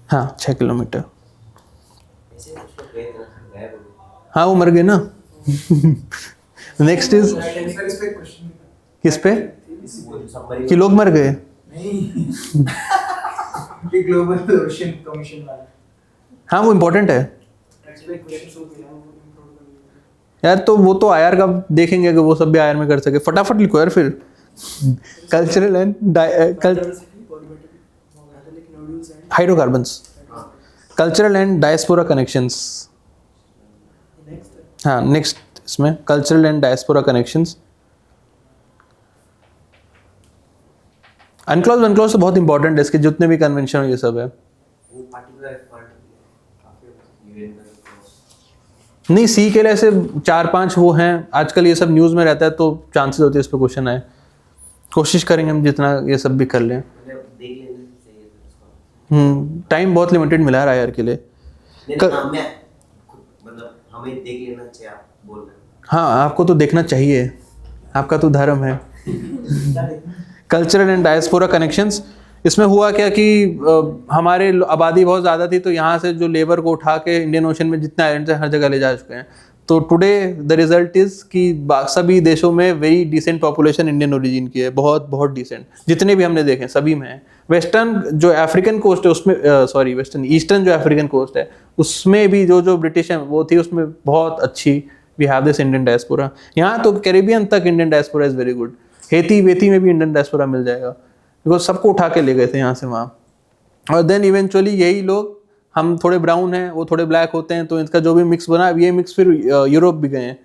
हाँ, 6 किलोमीटर। हाँ, वो मर गए ना। नेक्स्ट इज सर इस पे क्वेश्चन किस पे कि लोग मर गए। नहीं ये ग्लोबल ओशन कमीशन वाला हाँ, वो इम्पोर्टेंट है इस पे क्वेश्चन हो गया वो इंक्लूड कर दिया। यार। तो वो तो आयर का देखेंगे कि वो सब भी आयर में कर सके। फटाफट लिखो यार फिर। Cultural and hydrocarbons, cultural and diaspora connections. हाँ, नेक्स्ट इसमें कल्चरल एंड डायस्पोरा कनेक्शंस। अनक्लॉज अनक्लॉज तो बहुत इंपॉर्टेंट है, इसके जितने भी कन्वेंशन ये सब है। वो पार्टिकुलर पार्ट काफी यूएन का नहीं, सी के लिए ऐसे 4-5 वो हैं आजकल, ये सब न्यूज़ में रहता है, तो चांसेस होते हैं इस पर क्वेश्चन आए। कोशिश करेंगे हम जितना ये सब भी कर लें। मतलब देख लेना चाहिए फिर उसको। टाइम बहुत लिमिटेड मिला है आयर के लिए। नहीं, कर- हमें मतलब हमें देख लेना चाहिए, आप बोल रहे हैं। हाँ, आपको तो देखना चाहिए, आपका तो धर्म है। Cultural and diaspora connections. इसमें हुआ क्या कि हमारे आबादी बहुत ज़्यादा थी, तो यहाँ से जो लेबर को उठा के इंडियन ओशन में जितने आइलैंड्स हैं हर जगह ले जा चुके हैं। तो टुडे द रिजल्ट इज़ कि सभी देशों में very decent population Indian origin की है, बहुत बहुत डिसेंट। जितने भी हमने देखे सभी में है। वेस्टर्न जो अफ्रीकन कोस्ट है उसमें, ईस्टर्न जो अफ्रीकन कोस्ट है उसमें भी जो ब्रिटिश है वो थी, उसमें बहुत अच्छी we have this Indian diaspora. यहाँ तो कैरेबियन तक Indian diaspora is very good. Haiti वेती में भी इंडियन डायस्पोरा मिल जाएगा, बिकॉज सबको उठा के ले गए थे यहाँ से वहाँ। और देन इवेंचुअली यही लोग, हम थोड़े ब्राउन हैं, वो थोड़े ब्लैक होते हैं, तो इनका जो भी मिक्स बना, ये मिक्स फिर यूरोप भी गए हैं।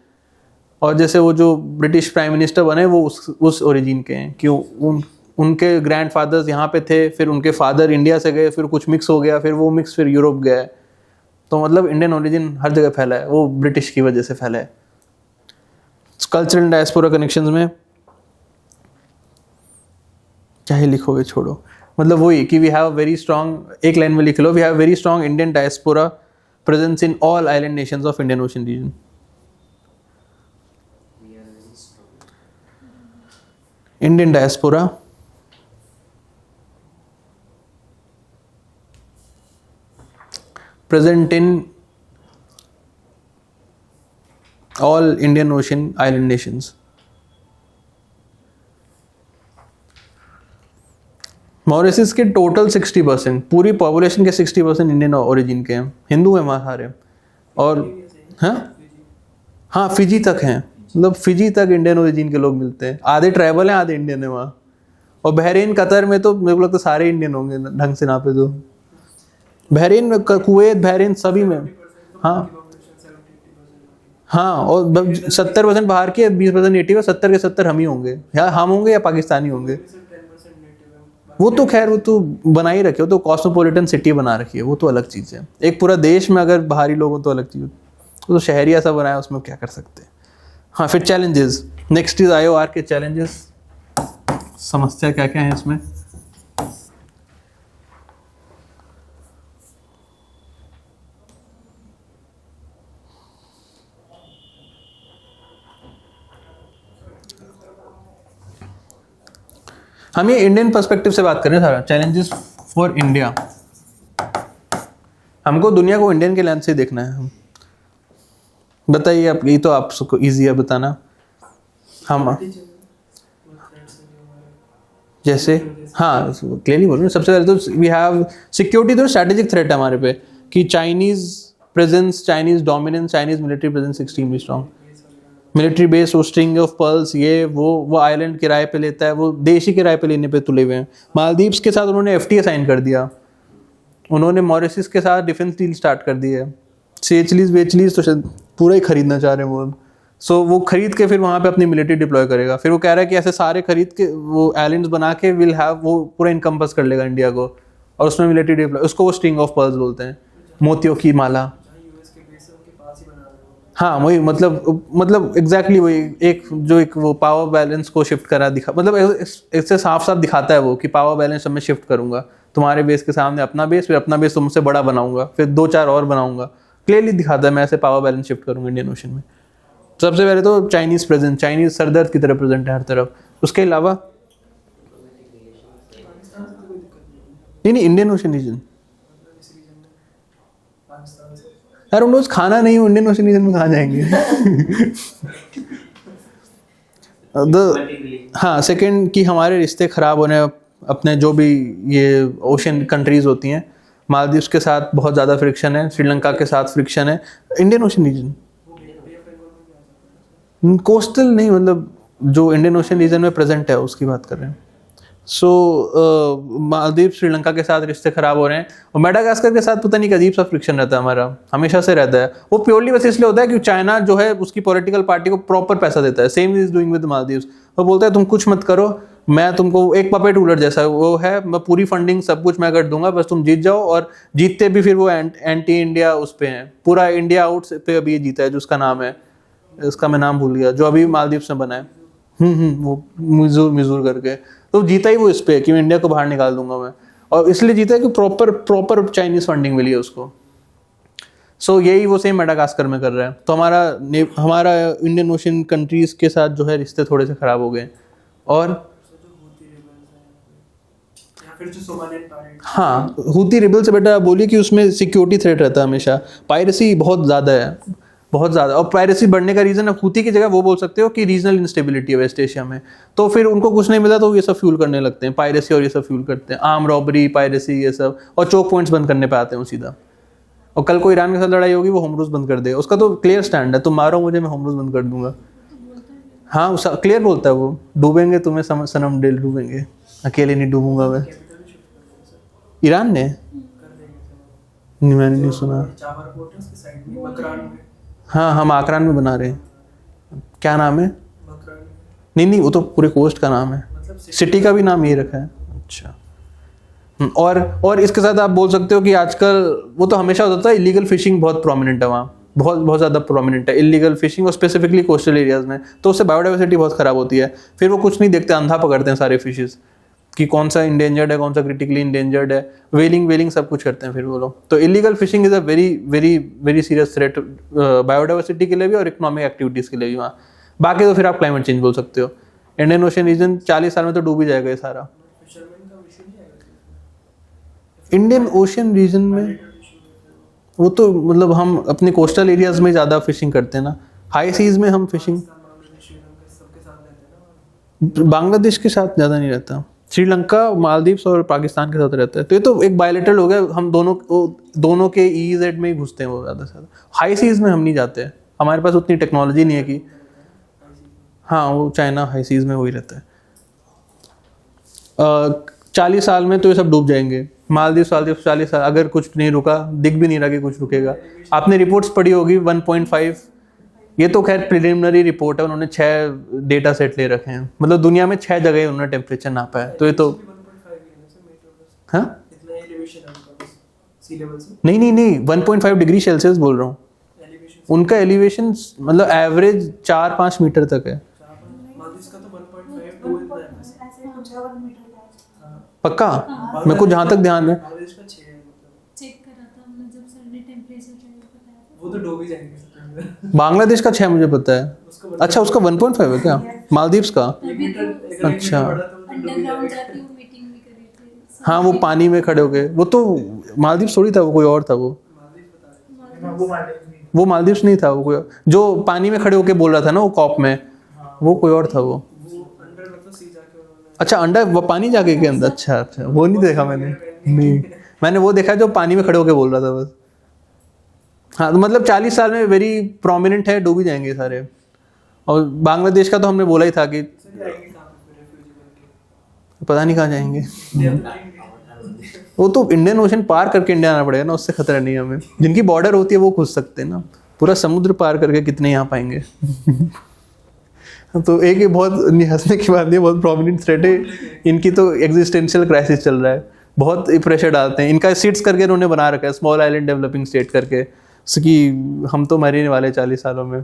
और जैसे वो जो ब्रिटिश प्राइम मिनिस्टर बने वो उस ओरिजिन के हैं, क्यों उनके ग्रैंडफादर्स यहाँ पे थे, फिर उनके फादर इंडिया से गए, फिर कुछ मिक्स हो गया, फिर वो मिक्स फिर यूरोप गया है। तो मतलब इंडियन ओरिजिन हर जगह फैला है, वो ब्रिटिश की वजह से फैला है। कल्चरल डायस्पोरा कनेक्शंस में क्या ही लिखोगे, छोड़ो। मतलब वही कि वी हैव वेरी स्ट्रॉन्ग, एक लाइन में लिख लो, we have very strong Indian diaspora presence in all island nations of Indian ocean region. We are very strong. Indian diaspora present in all Indian Ocean island nations. Mauritius के total 60%, पूरी population के 60% Indian origin के हैं, हिंदू हैं वहाँ सारे। और हाँ फिजी तक हैं, मतलब फिजी तक इंडियन ओरिजिन के लोग मिलते हैं, आधे ट्राइबल हैं आधे इंडियन है वहाँ। और बहरीन कतर में तो मेरे को लगता है सारे इंडियन होंगे ढंग से नापे तो। बहरीन में, कुवैत, बहरीन सभी में। हाँ हाँ, और 70% बाहर के, 20% नेटिव है, 70 के 70 हम ही होंगे, या हम होंगे या पाकिस्तानी होंगे। वो तो खैर वो तो बना ही रखे हो, तो कॉस्मोपॉलिटन सिटी बना रखी है, वो तो अलग चीज़ है। एक पूरा देश में अगर बाहरी लोग हो तो अलग चीज़, वो तो शहरी ऐसा बनाया, उसमें क्या कर सकते हैं। हाँ, फिर चैलेंजेस, नेक्स्ट इज IOR के चैलेंजेस। समस्या क्या क्या है इसमें? हम ये इंडियन पर्सपेक्टिव से बात कर रहे हैं सारा। चैलेंजेस फॉर इंडिया, हमको दुनिया को इंडियन के लेंस से देखना है। हम बताइए आप, ये तो आपको इजी है बताना। हम जैसे हाँ क्लियरली बोल रहे हैं। सबसे पहले तो वी हैव सिक्योरिटी, तो स्ट्रैटेजिक थ्रेट है हमारे पे कि Chinese presence, Chinese dominance, Chinese military presence extremely strong. Military base, वो स्ट्रिंग ऑफ पर्ल्स, ये वो आइलैंड किराए पे लेता है, वो देश ही किराए पे लेने पे तुले हुए हैं। मालदीव्स के साथ उन्होंने FTA साइन कर दिया, उन्होंने मॉरिशस के साथ डिफेंस डील स्टार्ट कर दी है। सेचलीज वेचलीज तो शायद पूरा ही खरीदना चाह रहे हैं वो। सो वो खरीद के फिर वहाँ पे अपनी मिलिट्री डिप्लॉय करेगा। फिर वो कह रहा है कि ऐसे सारे खरीद के वो आइलैंड्स बना के विल हैव, वो पूरा इनकम्पस कर लेगा इंडिया को, और उसमें मिलिट्री डिप्लॉय, उसको वो स्ट्रिंग ऑफ पर्ल्स बोलते हैं, मोतियों की माला। हाँ वही, मतलब एग्जैक्टली वही, एक वो पावर बैलेंस को शिफ्ट करा दिखा, मतलब इससे साफ साफ दिखाता है वो कि पावर बैलेंस मैं शिफ्ट करूंगा, तुम्हारे बेस के सामने अपना बेस, फिर अपना बेस तुमसे बड़ा बनाऊंगा, फिर 2-4 और बनाऊंगा। क्लियरली दिखाता है मैं ऐसे पावर बैलेंस शिफ्ट करूंगा इंडियन ओशन में। सबसे पहले तो चाइनीज प्रेजेंस, चाइनीज सरदर्द की तरह प्रेजेंट है हर तरफ। उसके अलावा नहीं इंडियन ओशन रीजन, यार उन रोज खाना नहीं हो, इंडियन ओशन रीजन में कहाँ जाएंगे? हाँ, सेकंड कि हमारे रिश्ते ख़राब होने, अपने जो भी ये ओशन कंट्रीज़ होती हैं, मालदीव्स के साथ बहुत ज़्यादा फ्रिक्शन है, श्रीलंका के साथ फ्रिक्शन है। इंडियन ओशन रीजन कोस्टल नहीं, मतलब जो इंडियन ओशन रीजन में प्रेजेंट है उसकी बात कर रहे हैं। सो मालदीव, श्रीलंका के साथ रिश्ते खराब हो रहे हैं, और मेडागास्कर के साथ पता नहीं अजीब सा फ्रिक्शन रहता है हमारा, हमेशा से रहता है। वो प्योरली बस इसलिए होता है कि चाइना जो है उसकी पॉलिटिकल पार्टी को प्रॉपर पैसा देता है। Same is doing with Maldives. वो बोलता है तुम कुछ मत करो, मैं तुमको एक पपेट रूलर जैसा वो है, मैं पूरी फंडिंग सब कुछ मैं कर दूंगा, बस तुम जीत जाओ। और जीतते भी फिर वो एंटी इंडिया उस पे हैं, पूरा इंडिया आउट पे अभी जीता है, जो उसका नाम है, उसका मैं नाम भूल गया, जो अभी मालदीव्स में बना है, वो मिजूर करके, तो जीता ही वो इस पे कि मैं इंडिया को बाहर निकाल दूंगा मैं। और इसलिए जीता है कि प्रॉपर चाइनीज फंडिंग मिली है उसको। सो यही वो सेम मेडागास्कर में कर रहा है। तो हमारा इंडियन ओशन कंट्रीज के साथ जो है रिश्ते थोड़े से खराब हो गए। और हाँ, हूती रिबल से बेटा बोलिए कि उसमें सिक्योरिटी थ्रेट रहता है हमेशा, पायरेसी बहुत ज़्यादा है, बहुत ज़्यादा। और पायरेसी बढ़ने का रीज़न, हूती की जगह वो बोल सकते हो कि रीजनल इंस्टेबिलिटी है वेस्ट एशिया में, तो फिर उनको कुछ नहीं मिला तो ये सब फ्यूल करने लगते हैं, पायरेसी और ये सब फ्यूल करते हैं, आर्म रॉबरी, पायरेसी, ये सब, और चोक पॉइंट्स बंद करने पे आते हैं सीधा। और कल को ईरान के साथ लड़ाई होगी वो होमरूज बंद कर देगा, उसका तो क्लियर स्टैंड है, तुम मारो मुझे मैं होमरूज बंद कर दूंगा। हाँ उस क्लियर बोलता है वो, डूबेंगे तुम्हें सनम डेल डूबेंगे, अकेले नहीं डूबूंगा मैं। ईरान ने नहीं, मैंने नहीं सुना। चाबर पोर्ट है उसके साइड में, मकरान में। हाँ हम आकरान में बना रहे हैं, क्या नाम है? मकरान में नहीं वो तो पूरे कोस्ट का नाम है, मतलब सिटी का भी नाम यही रखा है। अच्छा और इसके साथ आप बोल सकते हो कि आजकल वो तो हमेशा होता था, इलीगल फिशिंग बहुत प्रोमिनेंट है वहाँ, बहुत बहुत ज़्यादा प्रोमिनेंट है इलीगल फिशिंग, और स्पेसिफिकली कोस्टल एरियाज़ में, तो उससे बायोडाइवर्सिटी बहुत ख़राब होती है। फिर वो कुछ नहीं देखते, अंधा पकड़ते हैं सारे फिशेज़ कि कौन सा इंडेंजर्ड है, कौन सा क्रिटिकली इंडेंजर्ड है, वेलिंग सब कुछ करते हैं फिर वो लोग। तो illegal fishing is a very very very serious threat biodiversity के लिए भी और इकोनॉमिक एक्टिविटीज़ के लिए भी वहाँ। बाकी तो फिर आप क्लाइमेट चेंज बोल सकते हो। इंडियन ओशन रीजन 40 साल में तो डूब ही जाएगा ये सारा। फिशरमैन का इशू नहीं आएगा इंडियन ओशन रीजन में वो तो मतलब हम अपने कोस्टल एरियाज में ज़्यादा फिशिंग करते हैं ना, हाई सीज में हम फिशिंग बांग्लादेश श्रीलंका सबके साथ रहते हैं ना। बांग्लादेश के साथ ज़्यादा नहीं रहता, श्रीलंका मालदीव्स और पाकिस्तान के साथ रहता है। तो ये तो एक बायलेटरल हो गया, हम दोनों के EEZ में ही घुसते हैं वो ज़्यादा से ज़्यादा। हाई सीज में हम नहीं जाते, हमारे पास उतनी टेक्नोलॉजी नहीं है कि, हाँ वो चाइना हाई सीज में वही रहता है। 40 साल में तो ये सब डूब जाएंगे, मालदीव 40 साल अगर कुछ नहीं रुका, दिख भी नहीं रहा कि कुछ रुकेगा। आपने रिपोर्ट्स पढ़ी होगी 1.5, ये तो खैर प्रिलिमिनरी रिपोर्ट है, उन्होंने 6 डेटा सेट ले रखे हैं, मतलब दुनिया में 6 जगह उन्होंने टेम्परेचर नापा है। तो ये तो 1.5 हाँ इतना एलिवेशन है उनका सी लेवल से। नहीं 1.5 डिग्री सेल्सियस बोल रहा हूँ, एलिवेशन उनका एलिवेशन मतलब एवरेज 4-5 मीटर तक है। मालदीव का तो 1.5 2 इतना है। ऐसे कुछ और मीटर का हाँ पक्का मेरे को जहाँ तक ध्यान है, बांग्लादेश का 6 है मतलब। चेक करा था हमने जब सर ने टेम्परेचर बताया था। वो तो डूब ही जाएंगे सबके अंदर। बांग्लादेश का 6 मुझे पता है। अच्छा उसका 1.5 है क्या मालदीव्स का? अच्छा। अंडरग्राउंड जाती हूँ मीटिंग भी करी थी। हाँ वो पानी में खड़े हो गए, वो तो मालदीव थोड़ी था, वो कोई और था। वो मालदीव्स नहीं था, वो कोई जो पानी में खड़े होके बोल रहा था ना वो कॉप में, वो कोई और था वो। अंडर मतलब सी जाके उन्होंने अच्छा अंडर वो पानी जाके के अंदर, अच्छा वो नहीं देखा मैंने, नहीं मैंने वो देखा जो पानी में खड़े होके बोल रहा था बस। हाँ तो मतलब 40 साल में वेरी प्रोमिनेंट है, डूब ही जाएंगे सारे। और बांग्लादेश का तो हमने बोला ही था कि सर आएंगे कहाँ पे रेफ्यूजी बन पता नहीं कहाँ जाएंगे, के। वो तो इंडियन ओशन पार करके इंडिया आना पड़ेगा ना, उससे खतरा नहीं है हमें। जिनकी बॉर्डर होती है वो घुस सकते हैं ना, पूरा समुद्र पार करके कितने यहाँ पाएंगे। तो एक ये बहुत हंसने की बात नहीं है, बहुत प्रोमिनेंट थ्रेट है इनकी, तो एग्जिस्टेंशियल क्राइसिस चल रहा है, बहुत प्रेशर डालते हैं इनका। सीट्स करके उन्होंने बना रखा है स्मॉल आइलैंड डेवलपिंग स्टेट करके, कि हम तो मरने वाले 40 सालों में।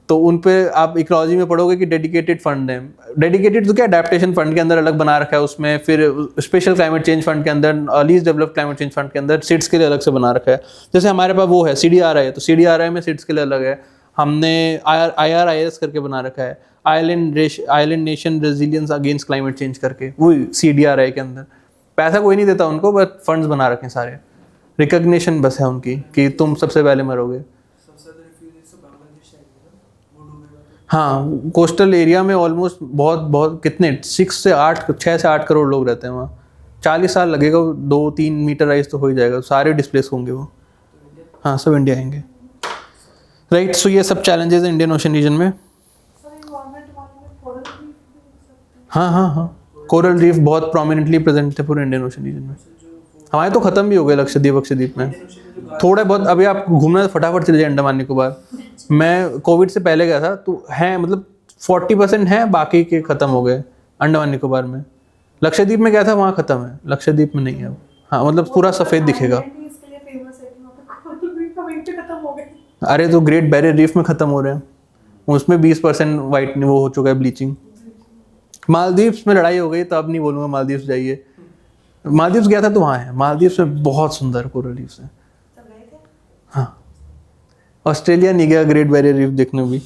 तो उन पे आप इकोलॉजी में पढ़ोगे कि डेडिकेटेड फंड है, डेडिकेटेड तो क्या अडेप्टेशन फंड के अंदर अलग बना रखा है उसमें, फिर स्पेशल क्लाइमेट चेंज फंड के अंदर, least developed climate change fund के अंदर सीट्स के लिए अलग से बना रखा है। जैसे हमारे पास वो है CDRI है, तो CDRI में सीट्स के लिए अलग है। हमने IRIS करके बना रखा है, island nation resilience against climate change करके, वो CDRI के अंदर। पैसा कोई नहीं देता उनको, बस फंड्स बना रखे हैं सारे, रिकग्निशन बस है उनकी कि तुम सबसे पहले मरोगे। सबसे ज्यादा रेफ्यूजीज तो बांग्लादेश से आएंगे ना, वो डूबेगा तो। हाँ कोस्टल एरिया में ऑलमोस्ट बहुत कितने 6 से 8 करोड़ लोग रहते हैं वहाँ। 40 साल लगेगा, 2-3 मीटर राइज तो हो ही जाएगा, सारे डिस्प्लेस होंगे वो। हाँ सब इंडिया आएंगे, राइट। सो ये सब चैलेंजेस हैं इंडियन ओशन रीजन में। सर एनवायरनमेंट वाले में कोरल रीफ भी देख सकते हैं। हाँ कोरल रीफ बहुत प्रोमिनेंटली प्रेजेंट थे पूरे इंडियन ओशन रीजन में। हमारे तो खत्म भी हो गए लक्षद्वीप में थोड़े बहुत। अभी आप घूमना फटाफट चले जाए अंडमान निकोबार। मैं कोविड से पहले गया था तो है मतलब 40% है, बाकी के खत्म हो गए अंडमान निकोबार में। लक्षद्वीप में गया था, वहाँ खत्म है, लक्षद्वीप में नहीं है। हाँ मतलब पूरा सफ़ेद दिखेगा। आइलैंड ही इसके लिए फेमस है कि वहाँ पे कोरल रीफ कभी पे खत्म हो गए। अरे तो ग्रेट बैरियर रीफ में ख़त्म हो रहे हैं, उसमें 20% वाइट वो हो चुका है ब्लीचिंग। मालदीव्स में लड़ाई हो गई तो अब नहीं बोलूँगा मालदीव्स जाइए। मालदीव्स गया था तो वहाँ है, मालदीव्स में बहुत सुंदर कोरल रीफ्स हैं। सब गए थे। हाँ ऑस्ट्रेलिया नहीं गया ग्रेट बैरियर रीफ देखने भी।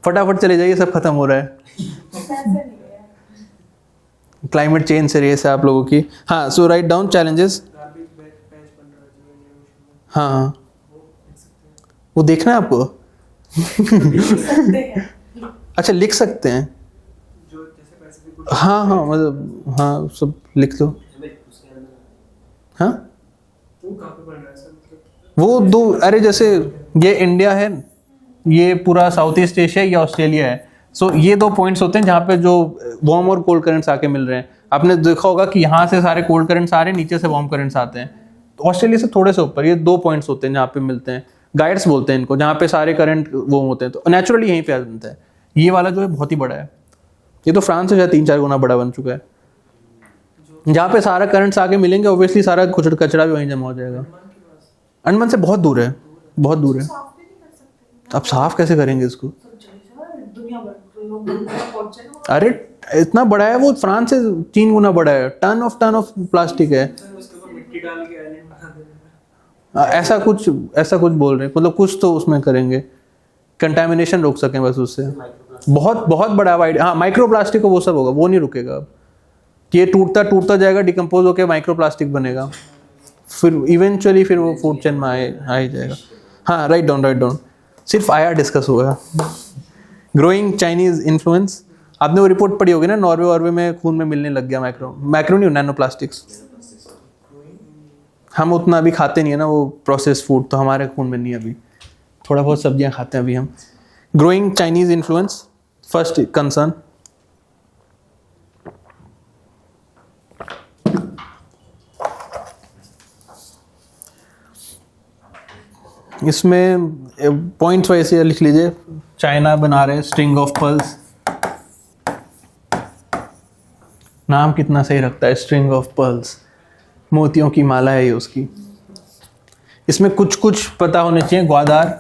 फटाफट चले जाइए, सब खत्म हो रहा है। पैसे नहीं गए। क्लाइमेट चेंज से रेस है आप लोगों की। हाँ so write down challenges. Garbage patch बन रहा है जो इंडियन ओशन में, हाँ वो देख सकते हैं। वो देखना है आपको। सकते हैं। अच्छा लिख सकते हैं। जो जैसे पैसिफिक हाँ मतलब हाँ सब लिख लो। उसके अंदर हाँ वो कहाँ पे पड़ रहा है सर मतलब? वो दो, अरे जैसे ये इंडिया है, ये पूरा साउथ ईस्ट एशिया, ये ऑस्ट्रेलिया है। सो ये दो पॉइंट्स होते हैं जहाँ पे जो वार्म और कोल्ड करंट्स आके मिल रहे हैं। आपने देखा होगा कि यहाँ से सारे कोल्ड करंट्स आ रहे हैं, नीचे से वार्म करंट्स आते हैं। तो ऑस्ट्रेलिया से थोड़े से ऊपर ये दो पॉइंट्स होते हैं जहाँ पे मिलते हैं, गाइड्स बोलते हैं इनको, जहाँ पे सारे करंट वो होते हैं। तो नेचुरली यहीं पे आ बनता है। ये वाला जो है बहुत ही बड़ा है, ये तो फ्रांस से शायद 3-4 गुना बड़ा बन चुका है। जहाँ पे सारा करंट्स आके मिलेंगे, ऑब्वियसली सारा कचरा भी वहीं जमा हो जाएगा। अंडमान से बहुत दूर है, बहुत दूर है। साफ भी नहीं कर सकते। अब साफ कैसे करेंगे इसको? दुनिया भर के लोग पहुंचे ना। अरे इतना बड़ा है वो, फ्रांस से 3 गुना बड़ा है। टन ऑफ प्लास्टिक है। सर उसके ऊपर मिट्टी डाल के आइलैंड बना देना। ऐसा कुछ बोल रहे हैं, मतलब कुछ तो उसमें करेंगे, कंटामिनेशन रोक सकें बस उससे। बहुत बहुत बड़ा वाइड, हाँ माइक्रो प्लास्टिक को वो सब होगा, वो नहीं रुकेगा अब। ये टूटता जाएगा, डिकम्पोज होकर माइक्रो प्लास्टिक बनेगा, फिर इवेंचुअली फिर वो फूड चेन में आ ही जाएगा। हाँ राइट डाउन, सिर्फ आया डिस्कस हुआ। ग्रोइंग चाइनीज इन्फ्लुएंस, आपने वो रिपोर्ट पढ़ी होगी ना, नॉर्वे में खून में मिलने लग गया माइक्रो नहीं, नैनो प्लास्टिक्स। हम उतना अभी खाते नहीं है ना वो प्रोसेस फूड, तो हमारे खून में नहीं अभी, थोड़ा बहुत सब्जियां खाते हैं अभी हम। Growing Chinese influence, first concern. इसमें पॉइंट्स वैसे लिख लीजिए। चाइना बना रहे स्ट्रिंग ऑफ पर्ल्स, नाम कितना सही रखता है, स्ट्रिंग ऑफ पर्ल्स, मोतियों की माला है ये उसकी। इसमें कुछ पता होने चाहिए। ग्वादार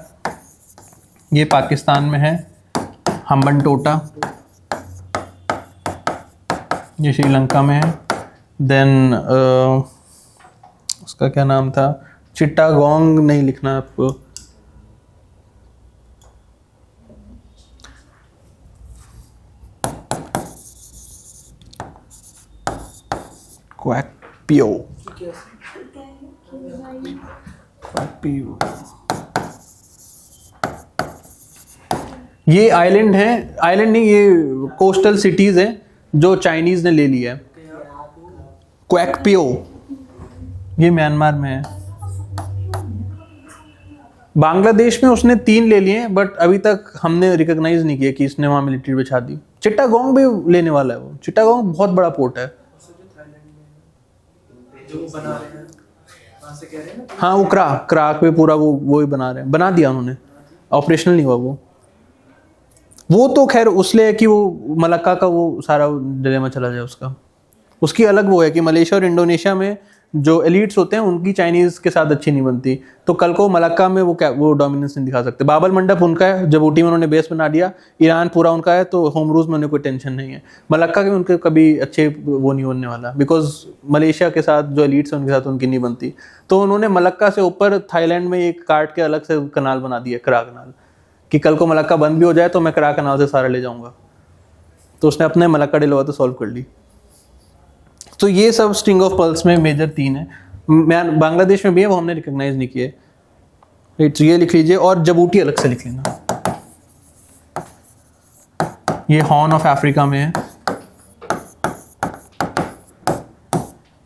ये पाकिस्तान में है, हम्बनटोटा ये श्रीलंका में है, देन उसका क्या नाम था, चिट्टागोंग नहीं लिखना आपको, क्वैकपियो, क्वैकपियो। ये आइलैंड है, आइलैंड नहीं, ये कोस्टल सिटीज हैं जो चाइनीज ने ले लिया है। क्वैकपियो ये म्यांमार में है। बांग्लादेश में उसने 3 ले लिए, बट अभी तक हमने रिकॉग्नाइज नहीं किया कि इसने वहां मिलिट्री बिछा दी। चिट्टागोंग भी लेने वाला है वो, चिट्टागोंग बहुत बड़ा पोर्ट है। जो बना रहे हैं वहाँ से कह रहे हैं ना। हाँ वो क्राक पे पूरा वो ही बना रहे हैं, बना दिया उन्होंने, ऑपरेशनल नहीं हुआ वो तो खैर उसलिए है कि वो मलक्का का वो सारा डिलेमा चला जाए उसका। उसकी अलग वो है कि मलेशिया और इंडोनेशिया में जो एलिट्स होते हैं उनकी चाइनीज़ के साथ अच्छी नहीं बनती, तो कल को मलक्का में वो डोमिनेंस नहीं दिखा सकते। बाबल मंडप उनका है, जिबूटी में उन्होंने बेस बना दिया, ईरान पूरा उनका है, तो होमरूज में उन्हें कोई टेंशन नहीं है। मलक्का के उनके कभी अच्छे वो नहीं होने वाला, बिकॉज मलेशिया के साथ जो एलिट्स हैं उनके साथ उनकी नहीं बनती। तो उन्होंने मलक्का से ऊपर थाईलैंड में एक काट के अलग से कनाल बना दिया, करा कनाल, कि कल को मलक्का बंद भी हो जाए तो मैं करा कनाल से सारा ले जाऊँगा। तो उसने अपने मलक्का डिलवा तो सॉल्व कर ली। तो ये सब स्ट्रिंग ऑफ पर्ल्स में मेजर 3 है। बांग्लादेश में भी है, वो हमने रिकॉग्नाइज नहीं किए। राइट, ये लिख लीजिए, और जिबूटी अलग से लिख लेना। ये हॉर्न ऑफ अफ्रीका में है।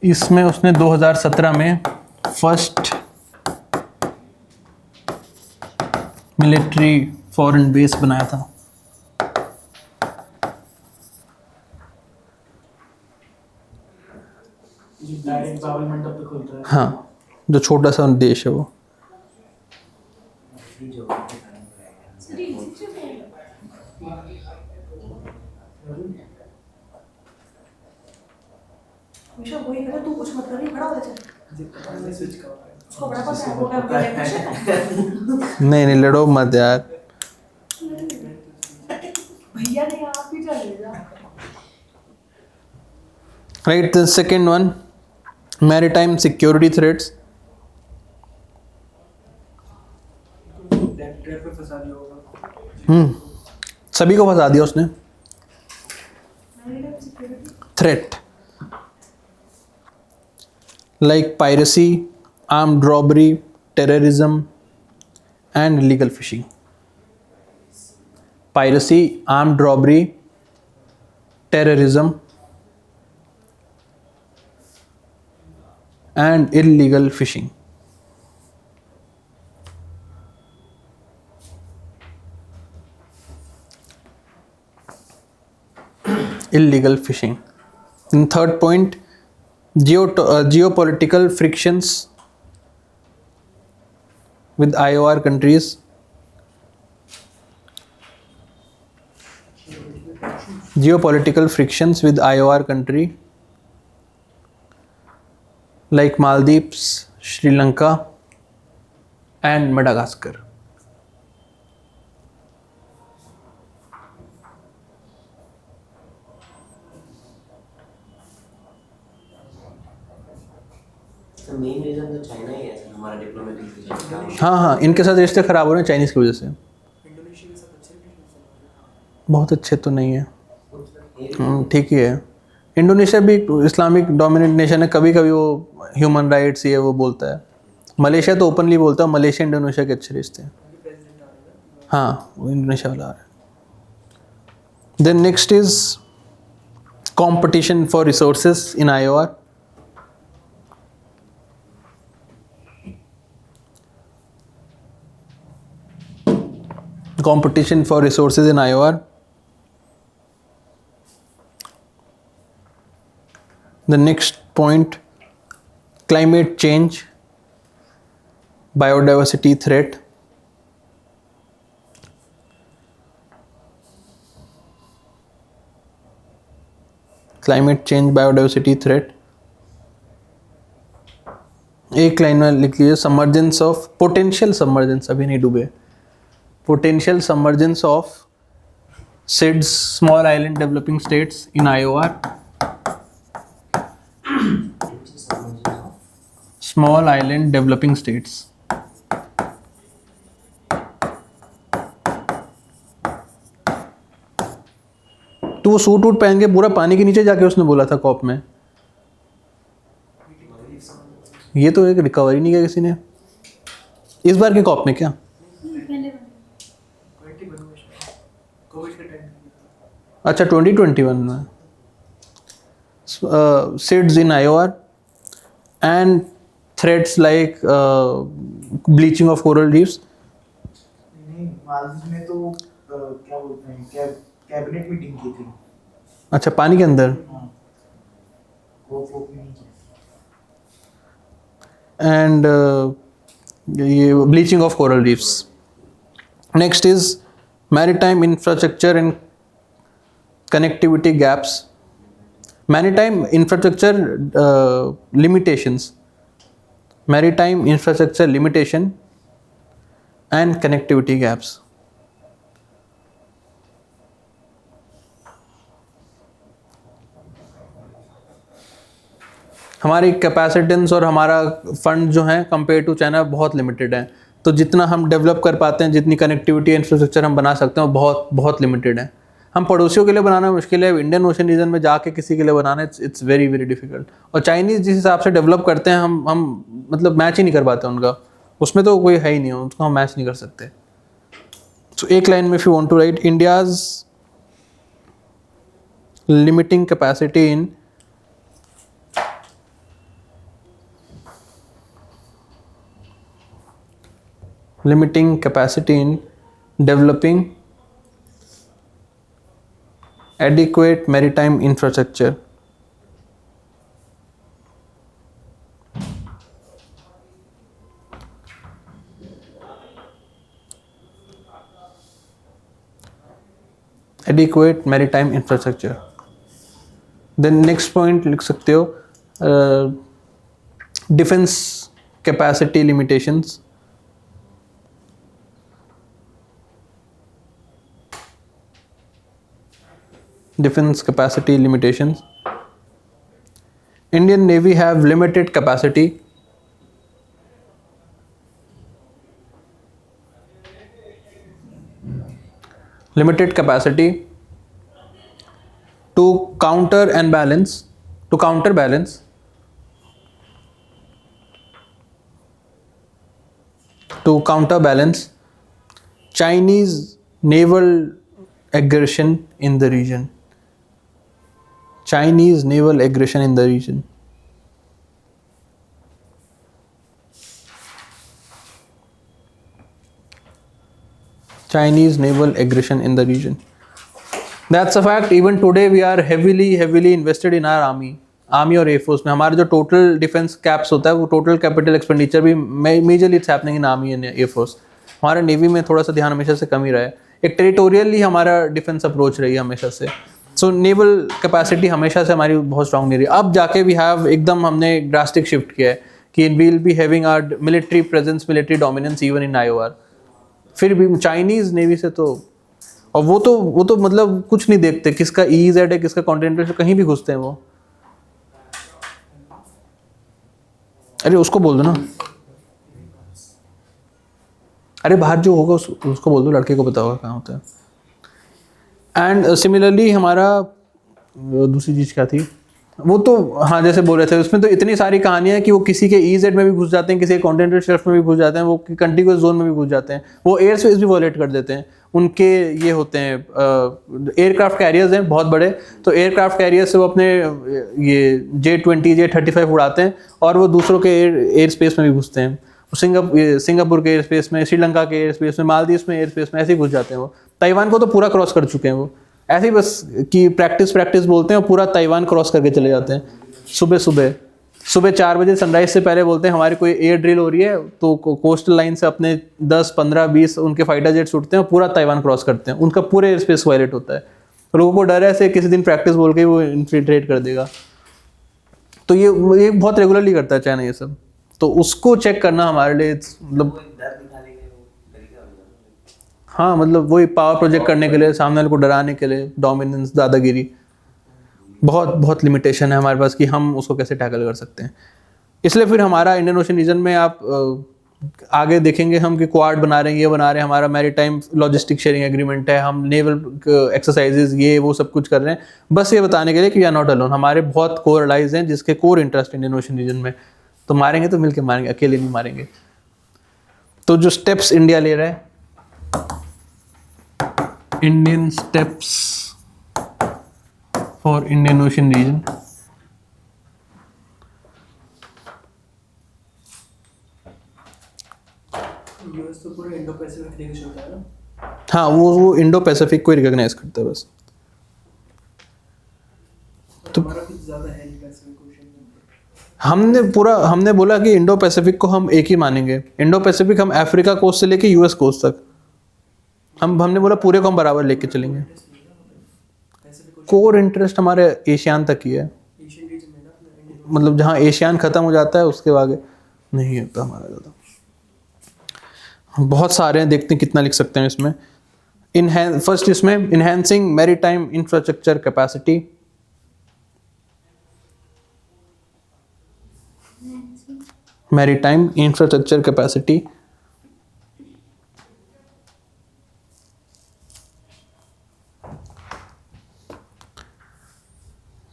इसमें उसने 2017 में फर्स्ट मिलिट्री फॉरेन बेस बनाया था। जो डायरेक्ट बाबल मंडप पे खुलता है। हाँ, जो छोटा सा देश है वो। हमेशा वही करे, तू कुछ मत कर, खड़ा हो जा। स्विच का होता है। उसको बड़ा पता है, वो क्या क्वेश्चन है। नहीं लड़ो मत यार। भैया ने आप ही चले जा। Right, the second one, maritime security threats. Trap पे फंसा दिया होगा। सभी को फंसा दिया उसने। Threat like piracy, armed robbery, terrorism, and illegal fishing. Piracy, armed robbery, terrorism, and illegal fishing. illegal fishing. And third point, geopolitical frictions with IOR countries. Geopolitical frictions with IOR country like Maldives, Sri Lanka and Madagascar. तो main reason तो China ही है sir, हमारा diplomatic relation. हाँ, इनके साथ रिश्ते खराब हो रहे हैं चाइनीज़ की वजह से। इंडोनेशिया के साथ अच्छे रिलेशन चल बहुत अच्छे तो नहीं है, ठीक ही है। इंडोनेशिया भी इस्लामिक डोमिनेंट नेशन है, कभी कभी वो ह्यूमन राइट्स ये वो बोलता है। मलेशिया तो ओपनली बोलता है, मलेशिया इंडोनेशिया के अच्छे रिश्ते हैं। रहे हैं। प्रेसिडेंट आ रहे हैं। हाँ, वो इंडोनेशिया वाला आ रहा है। Then next is competition for resources in IOR. Competition for resources in IOR. The next point, climate change, biodiversity threat. Climate change, biodiversity threat. एक लाइन में लिख लीजिए, submergence of potential submergence, अभी नहीं डूबे, potential submergence of SIDS, small island developing states in IOR. Small island developing states. तो वो suit वूट पहन के पूरा पानी के नीचे जाके उसने बोला था कॉप में। ये तो एक रिकवरी नहीं किया किसी ने इस बार के कॉप में। क्या पहले 2021 में कोविड के टाइम पे। अच्छा 2021 में SIDS in IOR and threats like bleaching of coral reefs. नहीं, मालदीव में तो क्या बोलते हैं, कैबिनेट मीटिंग की थी। अच्छा, पानी के अंदर। हाँ, वो नहीं की। एंड ये bleaching of coral reefs. Next is maritime infrastructure and connectivity gaps. Maritime infrastructure limitations, maritime infrastructure limitation and connectivity gaps. हमारी कैपेसिटेंस और हमारा फंड जो है कंपेयर टू चाइना बहुत लिमिटेड है। तो जितना हम डेवलप कर पाते हैं, जितनी कनेक्टिविटी इंफ्रास्ट्रक्चर हम बना सकते हैं वो बहुत बहुत लिमिटेड है। हम पड़ोसियों के लिए बनाना मुश्किल है, इंडियन ओशन रीजन में जाके किसी के लिए बनाना इट्स वेरी वेरी डिफिकल्ट। और चाइनीज़ जिस हिसाब से डेवलप करते हैं हम मतलब मैच ही नहीं कर पाते उनका, उसमें तो कोई है ही नहीं, उसको हम मैच नहीं कर सकते। सो एक लाइन में if you want to write India's limiting capacity in limiting capacity in developing adequate maritime infrastructure. Adequate maritime infrastructure. Then next point लिख सकते हो defense capacity limitations. Defense capacity limitations. Indian Navy have limited capacity to counterbalance Chinese naval aggression in the region. Chinese naval aggression in the region. Chinese naval aggression in the region. That's a fact. Even today we are heavily invested in our army और air force में. हमारा जो total defence caps होता है वो total capital expenditure भी majorly it's happening in army and air force. हमारा navy में थोड़ा सा ध्यान हमेशा से कम ही रहा है. एक टेरिटोरियली हमारा डिफेंस अप्रोच रही है हमेशा से. सो नेवल कैपेसिटी हमेशा से हमारी बहुत स्ट्रांग नहीं रही. अब जाके वी हैव एकदम हमने ड्रास्टिक शिफ्ट किया है कि we will be having our military presence, military dominance even in IOR. फिर भी चाइनीज नेवी से तो, और वो तो मतलब कुछ नहीं देखते किसका EEZ है किसका कॉन्टिनेंटल, कहीं भी घुसते हैं वो. अरे उसको बोल दो ना, अरे बाहर जो होगा उसको बोल दो, लड़के को पता होगा कहाँ होता है. एंड सिमिलरली हमारा दूसरी चीज़ क्या थी वो तो हाँ जैसे बोल रहे थे उसमें तो इतनी सारी कहानियां हैं कि वो किसी के EEZ में भी घुस जाते हैं, किसी के कॉन्टिनेंटल शेल्फ में भी घुस जाते हैं, वो कंटिगुअस जोन में भी घुस जाते हैं, वो एयर स्पेस भी वॉलेट कर देते हैं. उनके ये होते हैं एयरक्राफ्ट कैरियर्स हैं बहुत बड़े, तो एयरक्राफ्ट कैरियर से वो अपने ये J-20 J-35 उड़ाते हैं और वो दूसरों के एयर स्पेस में भी घुसते हैं. सिंगापुर के एयर स्पेस में, श्रीलंका के एयर स्पेस में, मालदीव्स में एयर स्पेस में ऐसे ही घुस जाते हैं. वो ताइवान को तो पूरा क्रॉस कर चुके हैं. वो ऐसे ही बस कि प्रैक्टिस बोलते हैं और पूरा ताइवान क्रॉस करके चले जाते हैं. सुबह 4 बजे सनराइज से पहले बोलते हैं हमारी कोई एयर ड्रिल हो रही है, तो कोस्टल लाइन से अपने 10, 15, 20 उनके फाइटर जेट्स उठते हैं और पूरा ताइवान क्रॉस करते हैं. उनका पूरे एयर स्पेस वायलेट होता है. लोगों को डर है से किसी दिन प्रैक्टिस बोल के वो इन्फिल्ट्रेट कर देगा. तो ये बहुत रेगुलरली करता है चाइना ये सब. तो उसको चेक करना हमारे लिए मतलब हाँ मतलब वही पावर प्रोजेक्ट करने के लिए, सामने वाले को डराने के लिए, डोमिनेंस, दादागिरी. बहुत लिमिटेशन है हमारे पास कि हम उसको कैसे टैकल कर सकते हैं. इसलिए फिर हमारा इंडियन ओशन रीजन में आप आगे देखेंगे हम कि क्वाड बना रहे हैं, ये बना रहे हैं, हमारा मैरीटाइम लॉजिस्टिक शेयरिंग एग्रीमेंट है, हम नेवल एक्सरसाइजेज ये वो सब कुछ कर रहे हैं. बस ये बताने के लिए कि वी आर नॉट अलोन. हमारे बहुत कोर अलाइज हैं जिसके core interest Indian ocean region में. तो मारेंगे तो मिलके मारेंगे, अकेले नहीं मारेंगे. तो जो स्टेप्स इंडिया ले रहा है, Indian steps for Indian ocean region, US तो पूरा इंडो पैसिफिक देश होता है ना. हाँ वो इंडो पैसिफिक को रिकॉग्नाइज करता है बस. तो हमारा कुछ ज़्यादा है नहीं पैसिफिक ओशन में. हमने बोला कि इंडो पैसिफिक को हम एक ही मानेंगे. इंडो पैसिफिक हम अफ्रीका कोस्ट से लेके US कोस्ट तक, हमने बोला पूरे को हम बराबर लेके चलेंगे. कोर इंटरेस्ट हमारे एशियान तक ही है, एशियन रीजन में ना, मतलब जहाँ एशियान खत्म हो जाता है उसके आगे नहीं होता हमारा ज़्यादा. बहुत सारे हैं, देखते हैं कितना लिख सकते हैं इसमें. फर्स्ट इसमें enhancing maritime infrastructure capacity. Maritime infrastructure capacity.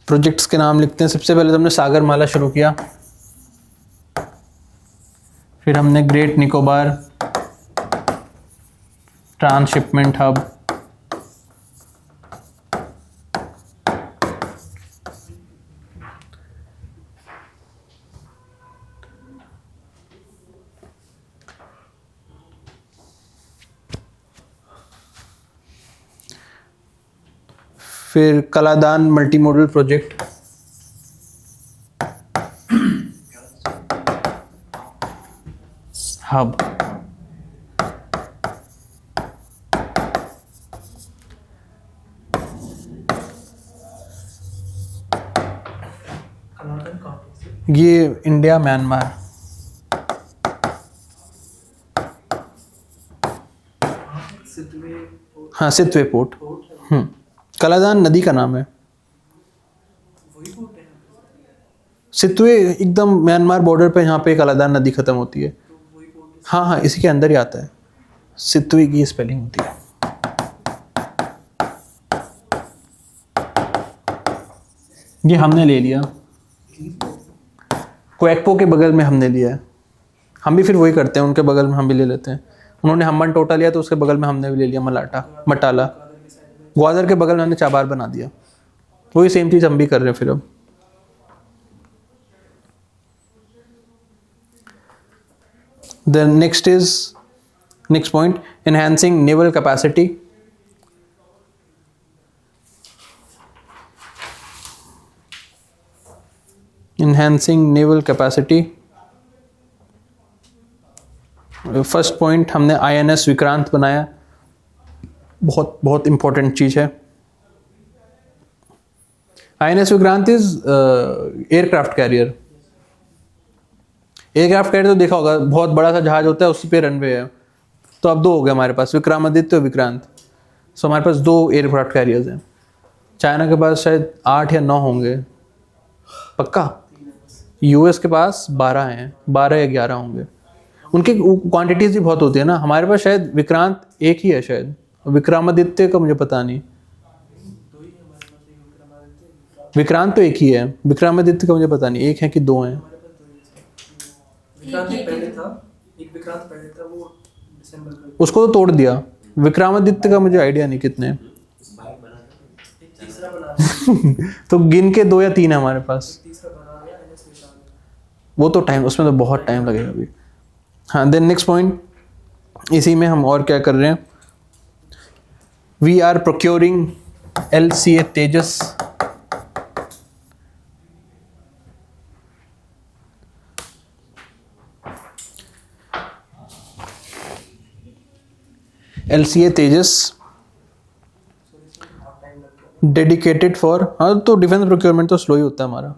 Projects के नाम लिखते हैं. सबसे पहले तो हमने सागरमाला शुरू किया, फिर हमने ग्रेट निकोबार ट्रांसशिपमेंट हब, फिर Kaladan multimodal project, hub, Canada कहाँ पे? ये इंडिया म्यांमार. सितवे हाँ सितवे पोर्ट. पोर्ट है. कलादान नदी का नाम है. वही पोर्ट है. सितवे एकदम म्यांमार बॉर्डर पे यहाँ पे कलादान नदी खत्म होती है. तो वही पोर्ट है. हाँ इसी के अंदर ही आता है. सितवे की स्पेलिंग होती है. ये हमने ले लिया, क्वेक्पो के बगल में हमने लिया है. हम भी फिर वही करते हैं, उनके बगल में हम भी ले लेते हैं. उन्होंने हम्बन टोटा लिया तो उसके बगल में हमने भी ले लिया मटाला. ग्वादर के बगल में हमने चाबार बना दिया. वही सेम चीज़ हम भी कर रहे हैं फिर अब. The next point, enhancing naval capacity. Enhancing naval capacity. First point हमने INS विक्रांत बनाया, बहुत बहुत इंपॉर्टेंट चीज़ है। INS Vikrant is aircraft carrier. Aircraft carrier तो देखा होगा, बहुत बड़ा सा जहाज होता है, उसी पे रनवे है। तो अब 2 हो गए हमारे पास, विक्रमादित्य और विक्रांत। सो हमारे पास 2 एयरक्राफ्ट कैरियर्स हैं। चाइना के पास शायद 8 या 9 होंगे पक्का। US के पास 12 हैं, 12 या 11 होंगे। उनकी क्वांटिटीज भी बहुत होती है ना। हमारे पास शायद विक्रांत एक ही है शायद, विक्रमादित्य का मुझे पता नहीं। विक्रांत तो एक ही है, विक्रमादित्य का मुझे पता नहीं, एक है कि 2 हैं। विक्रांत एक पहले था, एक विक्रांत पहले था, वो दिसंबर में। उसको तो तोड़ दिया। विक्रमादित्य का मुझे आइडिया नहीं कितने हैं। एक तीसरा बना तो गिन के 2 या 3 है हमारे पास। तीसरा बना गया NS विक्रांत। वो तो टाइम, उसमें तो बहुत टाइम लगेगा अभी। हाँ, देन नेक्स्ट पॉइंट, इसी में हम और क्या कर रहे हैं। We are procuring LCA Tejas. LCA Tejas dedicated for, हाँ तो डिफेंस प्रोक्योरमेंट तो स्लो ही होता है हमारा।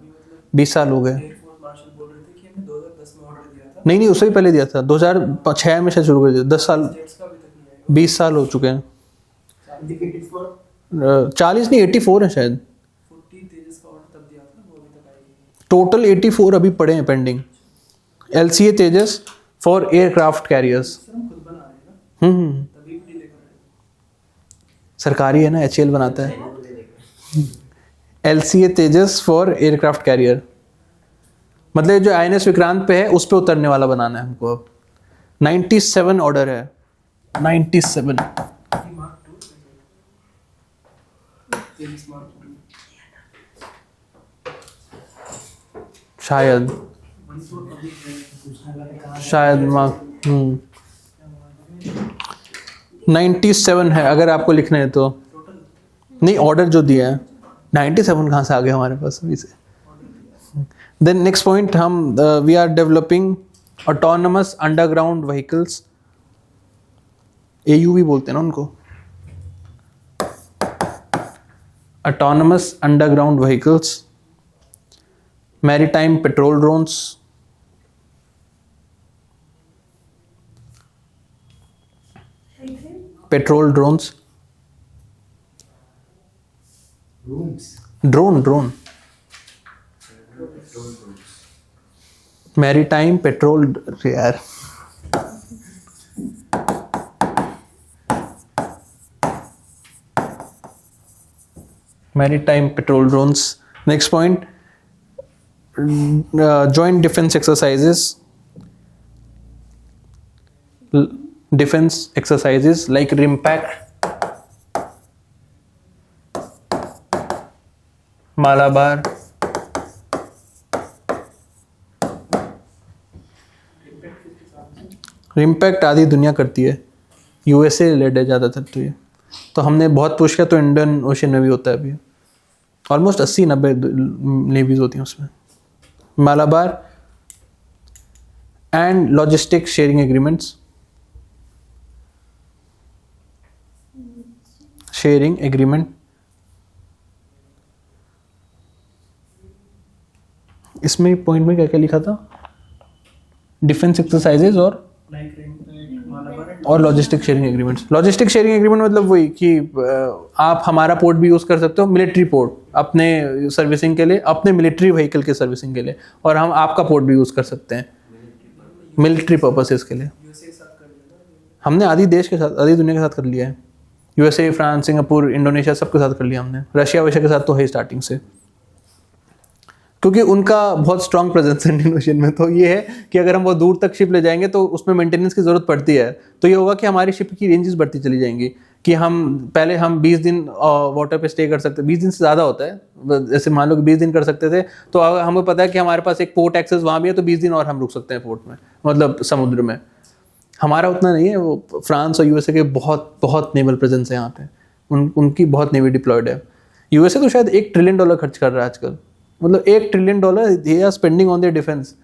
20 साल हो गए। एयरफोर्स मार्शल बोल रहे थे कि हमने 2010 में ऑर्डर दिया था, नहीं, उससे भी पहले दिया था, 2006 में शायद शुरू कर दिया। 10 साल, जेट्स का अभी तक नहीं आएगा। 20 साल हो चुके हैं। Dedicated for 40 नहीं, 84 है शायद। 40 तेजस का ऑर्डर तब दिया था, वो अभी तक आएगी। टोटल 84 अभी पड़े हैं pending. LCA Tejas for aircraft carriers. Sir हम खुद बना रहे हैं ना, तभी भी डिले कर रहे हैं। सरकारी है ना, HAL बनाता है। LCA Tejas for aircraft carrier, मतलब जो INS विक्रांत पे है उस पे उतरने वाला बनाना है हमको। अब 97 ऑर्डर है, 97। मार्क 2 तेजस मार्क 2 शायद मार्क 97 है अगर आपको लिखना है तो। नहीं, ऑर्डर जो दिया है 97 कहाँ से आ गया हमारे पास अभी से। देन नेक्स्ट पॉइंट, हम we are developing autonomous underground vehicles, AUV बोलते हैं ना उनको, autonomous underground vehicles, maritime patrol drones, patrol drones, drone maritime patrol, यार maritime patrol drones. Next point, joint defense exercises like RIMPAC, Malabar, RIMPAC आधी दुनिया करती है, USA लेड है ज़्यादातर। तो ये तो हमने बहुत पुश किया, तो इंडियन ओशन में भी होता है अभी। ऑलमोस्ट 80-90 नेवीज होती हैं उसमें। Malabar and logistic sharing agreements, sharing agreement, इसमें पॉइंट में क्या क्या लिखा था, डिफेंस एक्सरसाइजेज और logistic sharing agreements. Logistic sharing agreement मतलब वही कि आप हमारा पोर्ट भी यूज़ कर सकते हो, मिलिट्री पोर्ट अपने सर्विसिंग के लिए, अपने मिलिट्री व्हीकल के सर्विसिंग के लिए, और हम आपका पोर्ट भी यूज़ कर सकते हैं मिलिट्री पर्पसेस के लिए। हमने आधी देश के साथ, आधी दुनिया के साथ कर लिया है। USA, फ्रांस, सिंगापुर, इंडोनेशिया सबके साथ कर लिया हमने। रशिया के साथ तो है स्टार्टिंग से, क्योंकि उनका बहुत स्ट्रॉन्ग प्रेजेंस है इंडियन ओशन में। तो ये है कि अगर हम बहुत दूर तक शिप ले जाएंगे तो उसमें मेंटेनेंस की ज़रूरत पड़ती है। तो ये होगा कि हमारी शिप की रेंजेस बढ़ती चली जाएंगी, कि हम पहले हम 20 दिन वाटर पे स्टे कर सकते, 20 दिन से ज़्यादा होता है, जैसे मान लो कि 20 दिन कर सकते थे, तो हमें पता है कि हमारे पास एक पोर्ट एक्सेस वहाँ भी है, तो 20 दिन और हम रुक सकते हैं पोर्ट में, मतलब समुद्र में। हमारा उतना नहीं है। वो फ्रांस और USA के बहुत बहुत नेवल प्रेजेंस है यहाँ पे, उनकी बहुत नेवी डिप्लॉयड है। USA तो शायद $1 ट्रिलियन खर्च कर रहा है आजकल मतलब $1 trillion they are spending on their defence.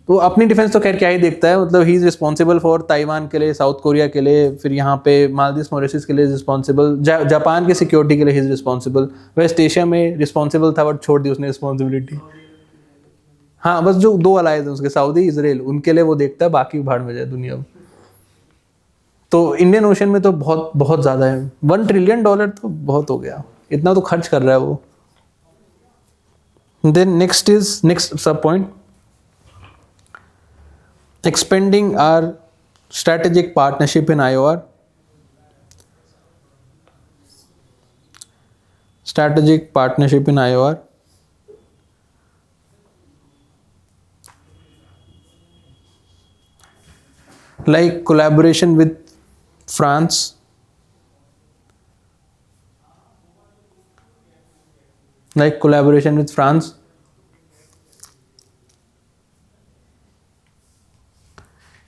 तो अपनी डिफेंस तो खैर क्या ही देखता है, मतलब ही इज़ रिस्पॉन्सिबल फॉर ताइवान के लिए, साउथ कोरिया के लिए, फिर यहाँ पे मालदीव मॉरिशस के लिए रिस्पॉन्सिबल, जापान की सिक्योरिटी के लिए he is responsible, West Asia में रिस्पॉन्सिबल था बट छोड़ दी उसने रिस्पॉन्सिबिलिटी। हाँ बस जो 2 अलाइज हैं उसके, सऊदी इसराइल, उनके लिए वो देखता है, बाकी भाड़ में जाए दुनिया में। तो इंडियन ओशन में तो बहुत बहुत ज़्यादा है, $1 ट्रिलियन तो बहुत हो गया, इतना तो खर्च कर रहा है वो। देन नेक्स्ट सब point, expanding our strategic partnership in IOR. Strategic partnership in IOR. Like collaboration with France,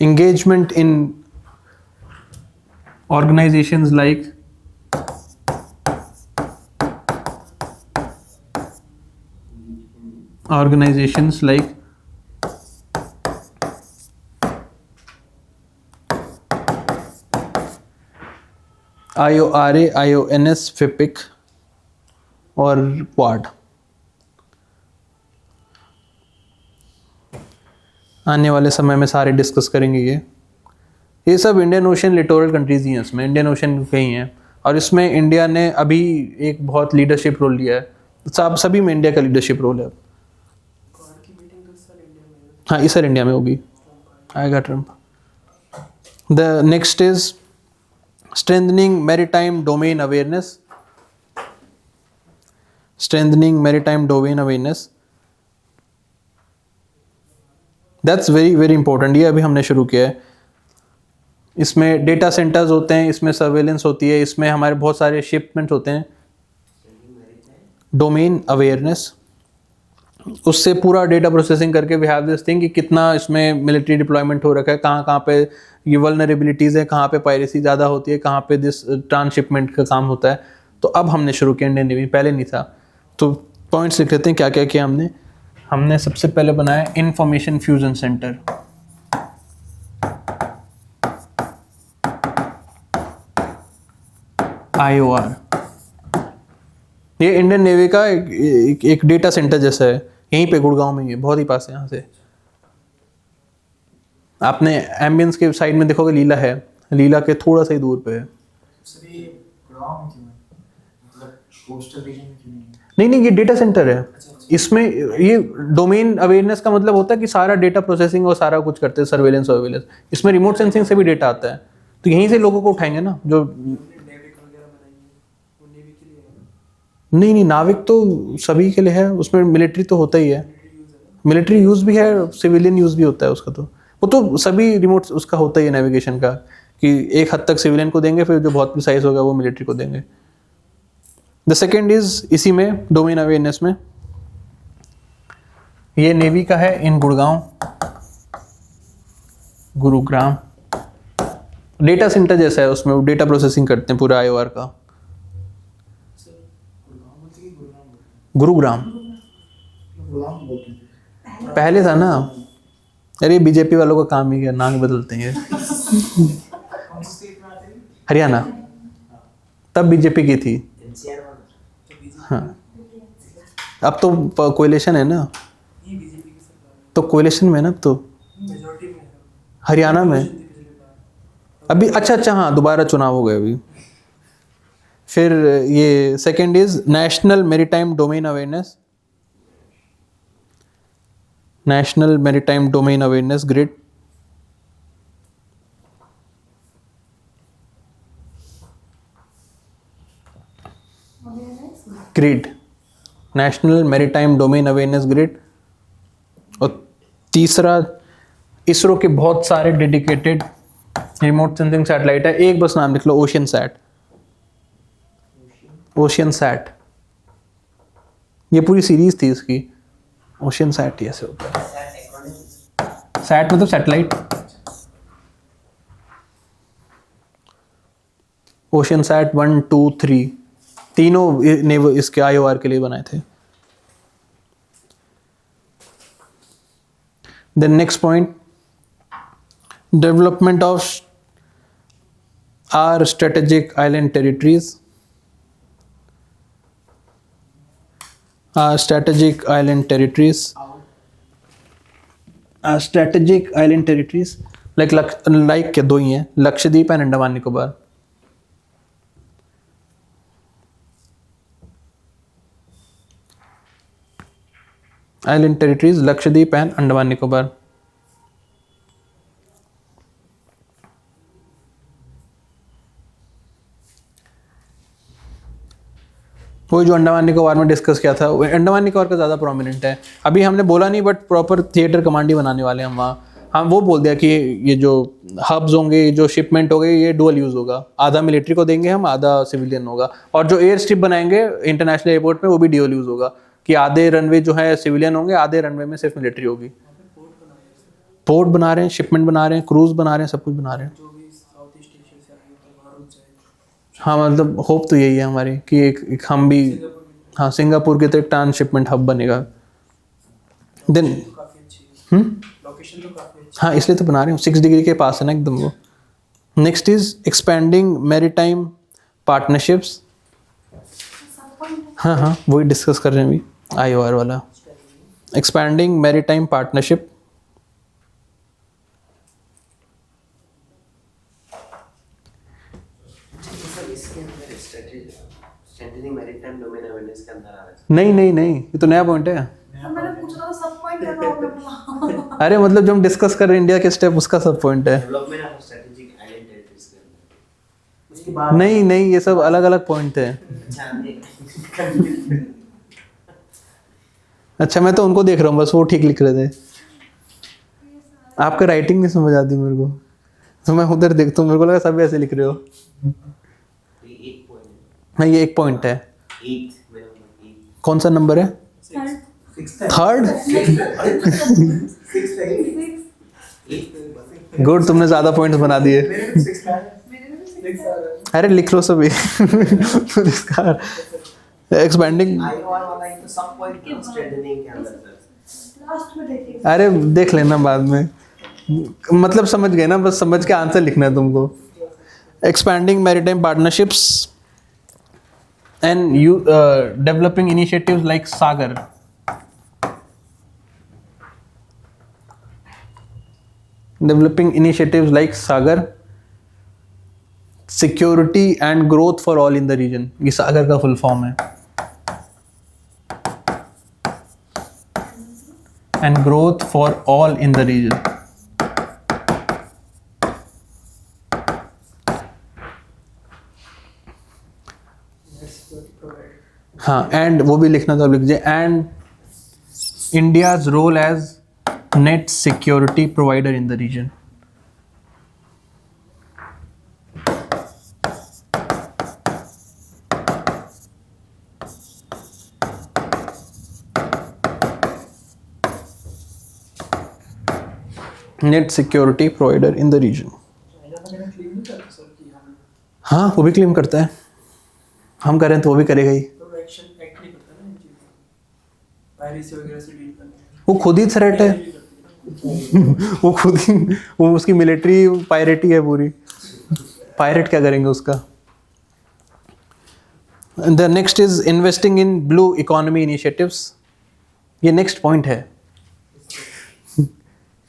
engagement in organizations like IORA, IONS, FIPIC और क्वाड। आने वाले समय में सारे डिस्कस करेंगे ये सब इंडियन ओशन लिटोरल कंट्रीज ही हैं, इसमें इंडियन ओशन कहीं हैं, और इसमें इंडिया ने अभी एक बहुत लीडरशिप रोल लिया है, सभी में इंडिया का लीडरशिप रोल है। हाँ इस साल इंडिया में होगी, आएगा Trump. The next is strengthening maritime domain awareness, that's very very important. ये अभी हमने शुरू किया है। इसमें डेटा सेंटर्स होते हैं, इसमें सर्वेलेंस होती है, इसमें हमारे बहुत सारे शिपमेंट होते हैं। डोमेन अवेयरनेस, उससे पूरा डेटा प्रोसेसिंग करके वी हैव दिस थिंग कि कितना इसमें मिलिट्री डिप्लॉयमेंट हो रखा है, कहाँ कहाँ पे ये वल्नरेबिलिटीज़ है, कहाँ पे पायरेसी ज़्यादा होती है, कहाँ पे दिस ट्रांसशिपमेंट का काम होता है। तो अब हमने शुरू किया इंडियन नेवी, पहले नहीं था। तो पॉइंट्स लिख लेते हैं क्या क्या किया हमने सबसे पहले बनाया इंफॉर्मेशन फ्यूजन सेंटर। IOR, ये इंडियन नेवी का एक डेटा सेंटर जैसा है, यहीं पे गुड़गांव में, ये बहुत ही पास है यहाँ से। आपने एम्बियंस के साइड में देखोगे लीला है, लीला के थोड़ा सा ही दूर पे है। सर ये गुड़गांव में क्यों है, मतलब कोस्टल रीजन में क्यों नहीं है? नहीं ये डेटा सेंटर है। इसमें ये डोमेन अवेयरनेस का मतलब होता है कि सारा डेटा प्रोसेसिंग और सारा कुछ करते हैं, सर्वेलेंस सर्वेलेंस। इसमें रिमोट सेंसिंग से भी डेटा आता है, तो यहीं से लोगों को उठाएंगे ना। जो नहीं नाविक तो सभी के लिए है, उसमें मिलिट्री तो होता ही है, मिलिट्री यूज़ भी है, सिविलियन यूज़ भी होता है उसका। तो वो तो सभी रिमोट उसका होता ही है नेविगेशन का, कि एक हद तक सिविलियन को देंगे, फिर जो बहुत प्रिसाइज होगा वो मिलिट्री को देंगे। द सेकेंड इज इसी में डोमेन अवेयरनेस में, ये नेवी का है इन गुरुग्राम। डेटा सेंटर जैसा है, उसमें वो डेटा प्रोसेसिंग करते हैं पूरा IOR का। गुरुग्राम पहले था ना, अरे बीजेपी वालों का काम ही है, नाम बदलते हैं। हरियाणा तब बीजेपी की थी। हाँ अब तो कोएलिशन है ना, तो कोएलिशन में ना, अब तो हरियाणा में अभी अच्छा हाँ दोबारा चुनाव हो गए अभी। फिर ये second is national maritime domain awareness, grid. National maritime domain awareness grid. और तीसरा इसरो के बहुत सारे डेडिकेटेड रिमोट सेंसिंग सैटेलाइट है, एक बस नाम लिख लो, ओशियन सैट। ये पूरी सीरीज थी इसकी, ओशियन सैट ही ऐसे होता है। सैट मतलब सैटेलाइट, ओशियन सैट 1, 2, 3 तीनों इसके IOR के लिए बनाए थे। Then next point, development of our strategic island territories. Our strategic island territories. Our strategic island territories. Like क्या दो ही हैं, Lakshadweep and Andaman Nicobar. Island territories, Lakshadweep and Andaman Nicobar. वो जो अंडमान निकोबार में डिस्कस किया था, अंडमान निकोबार का ज़्यादा प्रोमिनेंट है. अभी हमने बोला नहीं, बट प्रॉपर थिएटर कमांड ही बनाने वाले हैं हम वहाँ. हम वो बोल दिया कि ये जो हब्स होंगे, जो शिपमेंट हो गए, ये डुअल यूज़ होगा. आधा मिलिट्री को देंगे हम, आधा सिविलियन होगा. और जो एयर स्ट्रिप बनाएंगे इंटरनेशनल एयरपोर्ट में, वो भी डुअल यूज़ होगा कि आधे रनवे जो है सिविलियन होंगे, आधे रनवे में सिर्फ मिलिट्री होगी. पोर्ट बना रहे हैं, शिपमेंट बना रहे हैं, क्रूज बना रहे हैं, सब कुछ बना रहे हैं. जो भी साउथ ईस्ट एशिया से आए हैं वहाँ रुक जाए. हाँ, मतलब होप तो यही है हमारी कि एक हम भी, हाँ, सिंगापुर की तरह ट्रांसशिपमेंट हब बनेगा. देन काफ़ी अच्छी है. लोकेशन तो काफ़ी अच्छी हाँ, इसलिए तो बना रहे हूँ. 6 डिग्री के पास है ना एकदम वो. Next is expanding maritime partnerships. हाँ हाँ, वही डिस्कस कर रहे हैं अभी, IOR वाला. Expanding maritime partnership. सर इसके अंदर स्ट्रेंथनिंग मैरीटाइम डोमेन अवेयरनेस के अंदर आ रहा है. नहीं नहीं नहीं, ये तो नया पॉइंट है. तो मैंने पूछा था सब पॉइंट करना होगा. अरे मतलब जो हम डिस्कस कर रहे हैं इंडिया के स्टेप, उसका सब पॉइंट है. Development of strategic island territories के अंदर. उसके बाद नहीं नहीं, ये सब अलग अलग पॉइंट है. अच्छा, मैं तो उनको देख रहा हूँ बस, वो ठीक लिख रहे थे. आपका राइटिंग नहीं समझ आती मेरे को, तो मैं उधर देखता हूँ, मेरे को लगा सब ऐसे लिख रहे हो. ये एक पॉइंट है. हाँ, ये एक पॉइंट है. 8 मेरा नंबर 8. कौन सा नंबर है? थर्ड. गुड, तुमने ज्यादा पॉइंट्स बना दिए. अरे लिख लो सभी. एक्सपेंडिंग. IOR वाला ही तो सब पॉइंट स्ट्रेंथनिंग के अंदर सर. लास्ट में देखिए. अरे देख लेना बाद में, मतलब समझ गए ना, बस समझ के आंसर लिखना है तुमको. Expanding maritime partnerships and you developing initiatives like Sagar. Developing initiatives like Sagar. Security and growth for all in the region, ये सागर का फुल फॉर्म है. And growth for all in the region. हाँ, एंड वो भी लिखना था, लिख दीजिए. And India's role as net security provider in the region. Net security provider in the region. China तो मैंने क्लेम नहीं करता सर कि हम हाँ, वो भी क्लेम करता है. हम करें तो वो भी करेगा ही. तो एक्शन एक्ट नहीं करता ना इन चीज़ों में. पायरेसी वगैरह से डील करने में वो खुद ही थ्रेट है. भी करती है ना. वो खुद ही, वो उसकी मिलिट्री पायरेटी है पूरी. पायरेट क्या करेंगे उसका. The next is investing in blue economy initiatives. ये नेक्स्ट पॉइंट है.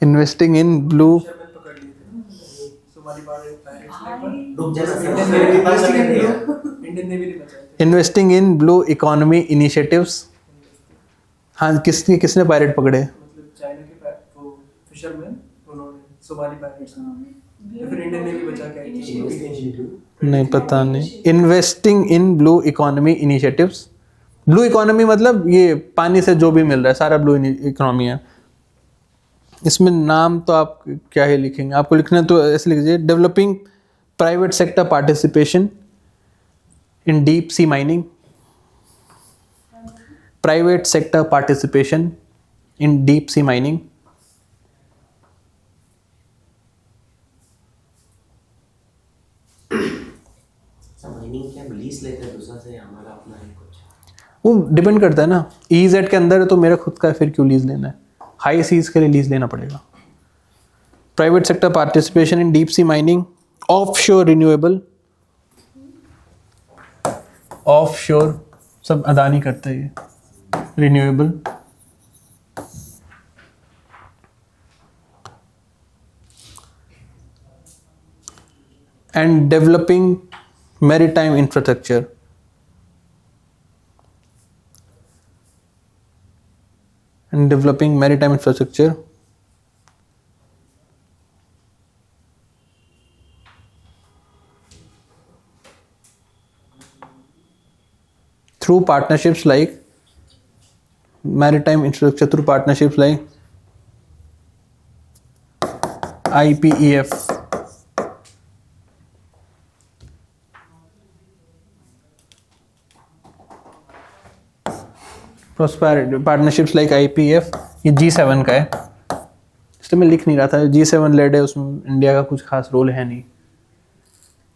Investing in blue. शर्मन पकड़ लिए थे ना सोमाली पायरेट्स ने. रुक जा सर. इंडियन नेवी ने बचाए थे. Investing in blue economy initiatives. हाँ, किसने पायरेट पकड़े? मतलब चाइना के वो फिशरमैन, उन्होंने सोमाली पायरेट्स तो फिर इंडियन नेवी बचा के आई थी. नहीं, पता नहीं. Investing in blue economy initiatives. Blue economy मतलब ये पानी से जो भी मिल रहा है सारा ब्लू इकोनॉमी है. इसमें नाम तो आप क्या ही लिखेंगे, आपको लिखना है तो ऐसे लिख दीजिए. Developing private sector participation in deep sea mining. Private sector participation in deep sea mining. Mining क्या लीज लेते हैं दूसरा से, हमारा अपना है कुछ. वो डिपेंड करता है ना. EZ के अंदर है तो मेरा खुद का है, फिर क्यों लीज लेना है. हाई सीज के लिए लीज लेना पड़ेगा। Private sector participation in deep sea mining, of sure renewable, of sure सब अदानी करते हैं ये, renewable. And developing maritime infrastructure, and developing maritime infrastructure through partnerships like maritime infrastructure through partnerships like IPEF, prosperity partnerships like IPEF, ये G7 का है, इसलिए मैं लिख नहीं रहा था, G7 लेड है, उसमें इंडिया का कुछ खास रोल है नहीं।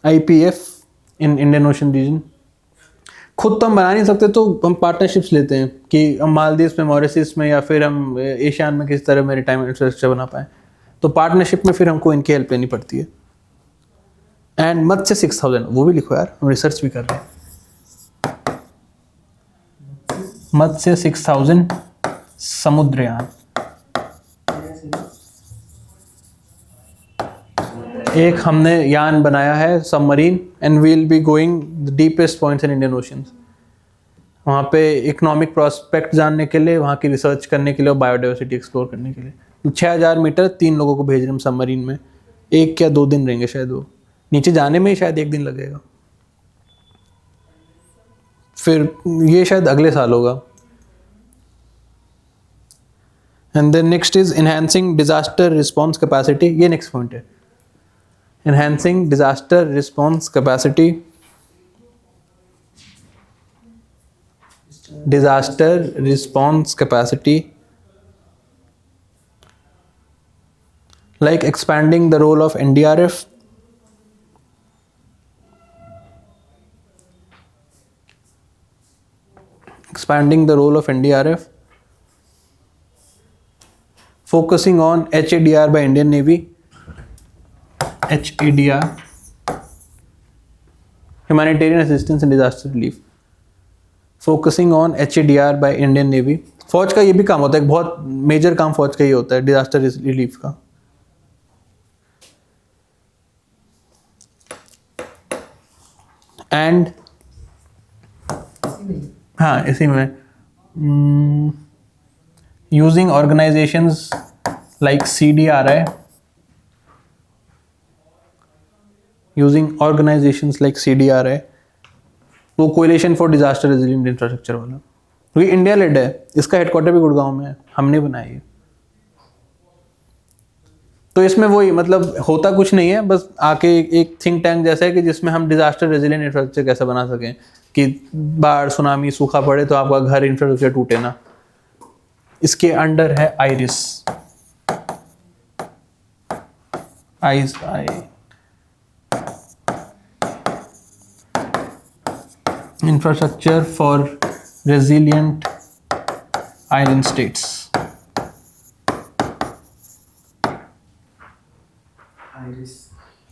IPEF in Indian ocean region, खुद तो हम बना नहीं सकते तो हम पार्टनरशिप्स लेते हैं कि हम मालदीव्स में, मॉरिशस में या फिर हम एशियान में किस तरह मैरीटाइम इंफ्रास्ट्रक्चर बना पाएँ, तो पार्टनरशिप में फिर हमको इनकी हेल्प लेनी पड़ती है। एंड मत्स्य 6000, वो भी लिखो यार, हम रिसर्च भी कर रहे हैं। मत्स्य 6000 समुद्रयान, एक हमने यान बनाया है submarine, and we'll be going the deepest points in Indian oceans, वहाँ पे इकोनॉमिक प्रोस्पेक्ट जानने के लिए, वहाँ की रिसर्च करने के लिए और बायोडाइवर्सिटी एक्सप्लोर करने के लिए। 6000 मीटर 3 लोगों को भेज रहे हैं हम सबमरीन में, 1 या 2 दिन रहेंगे शायद, वो नीचे जाने में ही शायद 1 दिन लगेगा, फिर ये शायद अगले साल होगा। And then next is enhancing disaster response capacity, ये नेक्स्ट पॉइंट है, enhancing disaster response capacity, disaster response capacity like expanding the role of NDRF, expanding the role of NDRF, focusing on HADR by Indian Navy, HADR, humanitarian assistance and disaster relief, focusing on HADR by Indian Navy। फौज का ये भी काम होता है, एक बहुत major काम फौज का ये होता है, डिजास्टर रिलीफ का। एंड हाँ, इसी में using organisations like CDRI, using organisations like CDRI, वो coalition for disaster resilient infrastructure वाला, क्योंकि इंडिया लेड है, इसका हेडक्वार्टर भी गुड़गांव में है, हमने बनाया है। तो इसमें वही मतलब होता कुछ नहीं है, बस आके एक थिंक टैंक जैसा है कि जिसमें हम डिजास्टर रेजिलिएंट इंफ्रास्ट्रक्चर कैसे बना सकें कि बाढ़, सुनामी, सूखा पड़े तो आपका घर, इंफ्रास्ट्रक्चर टूटे ना। इसके अंडर है iris, infrastructure for resilient island states,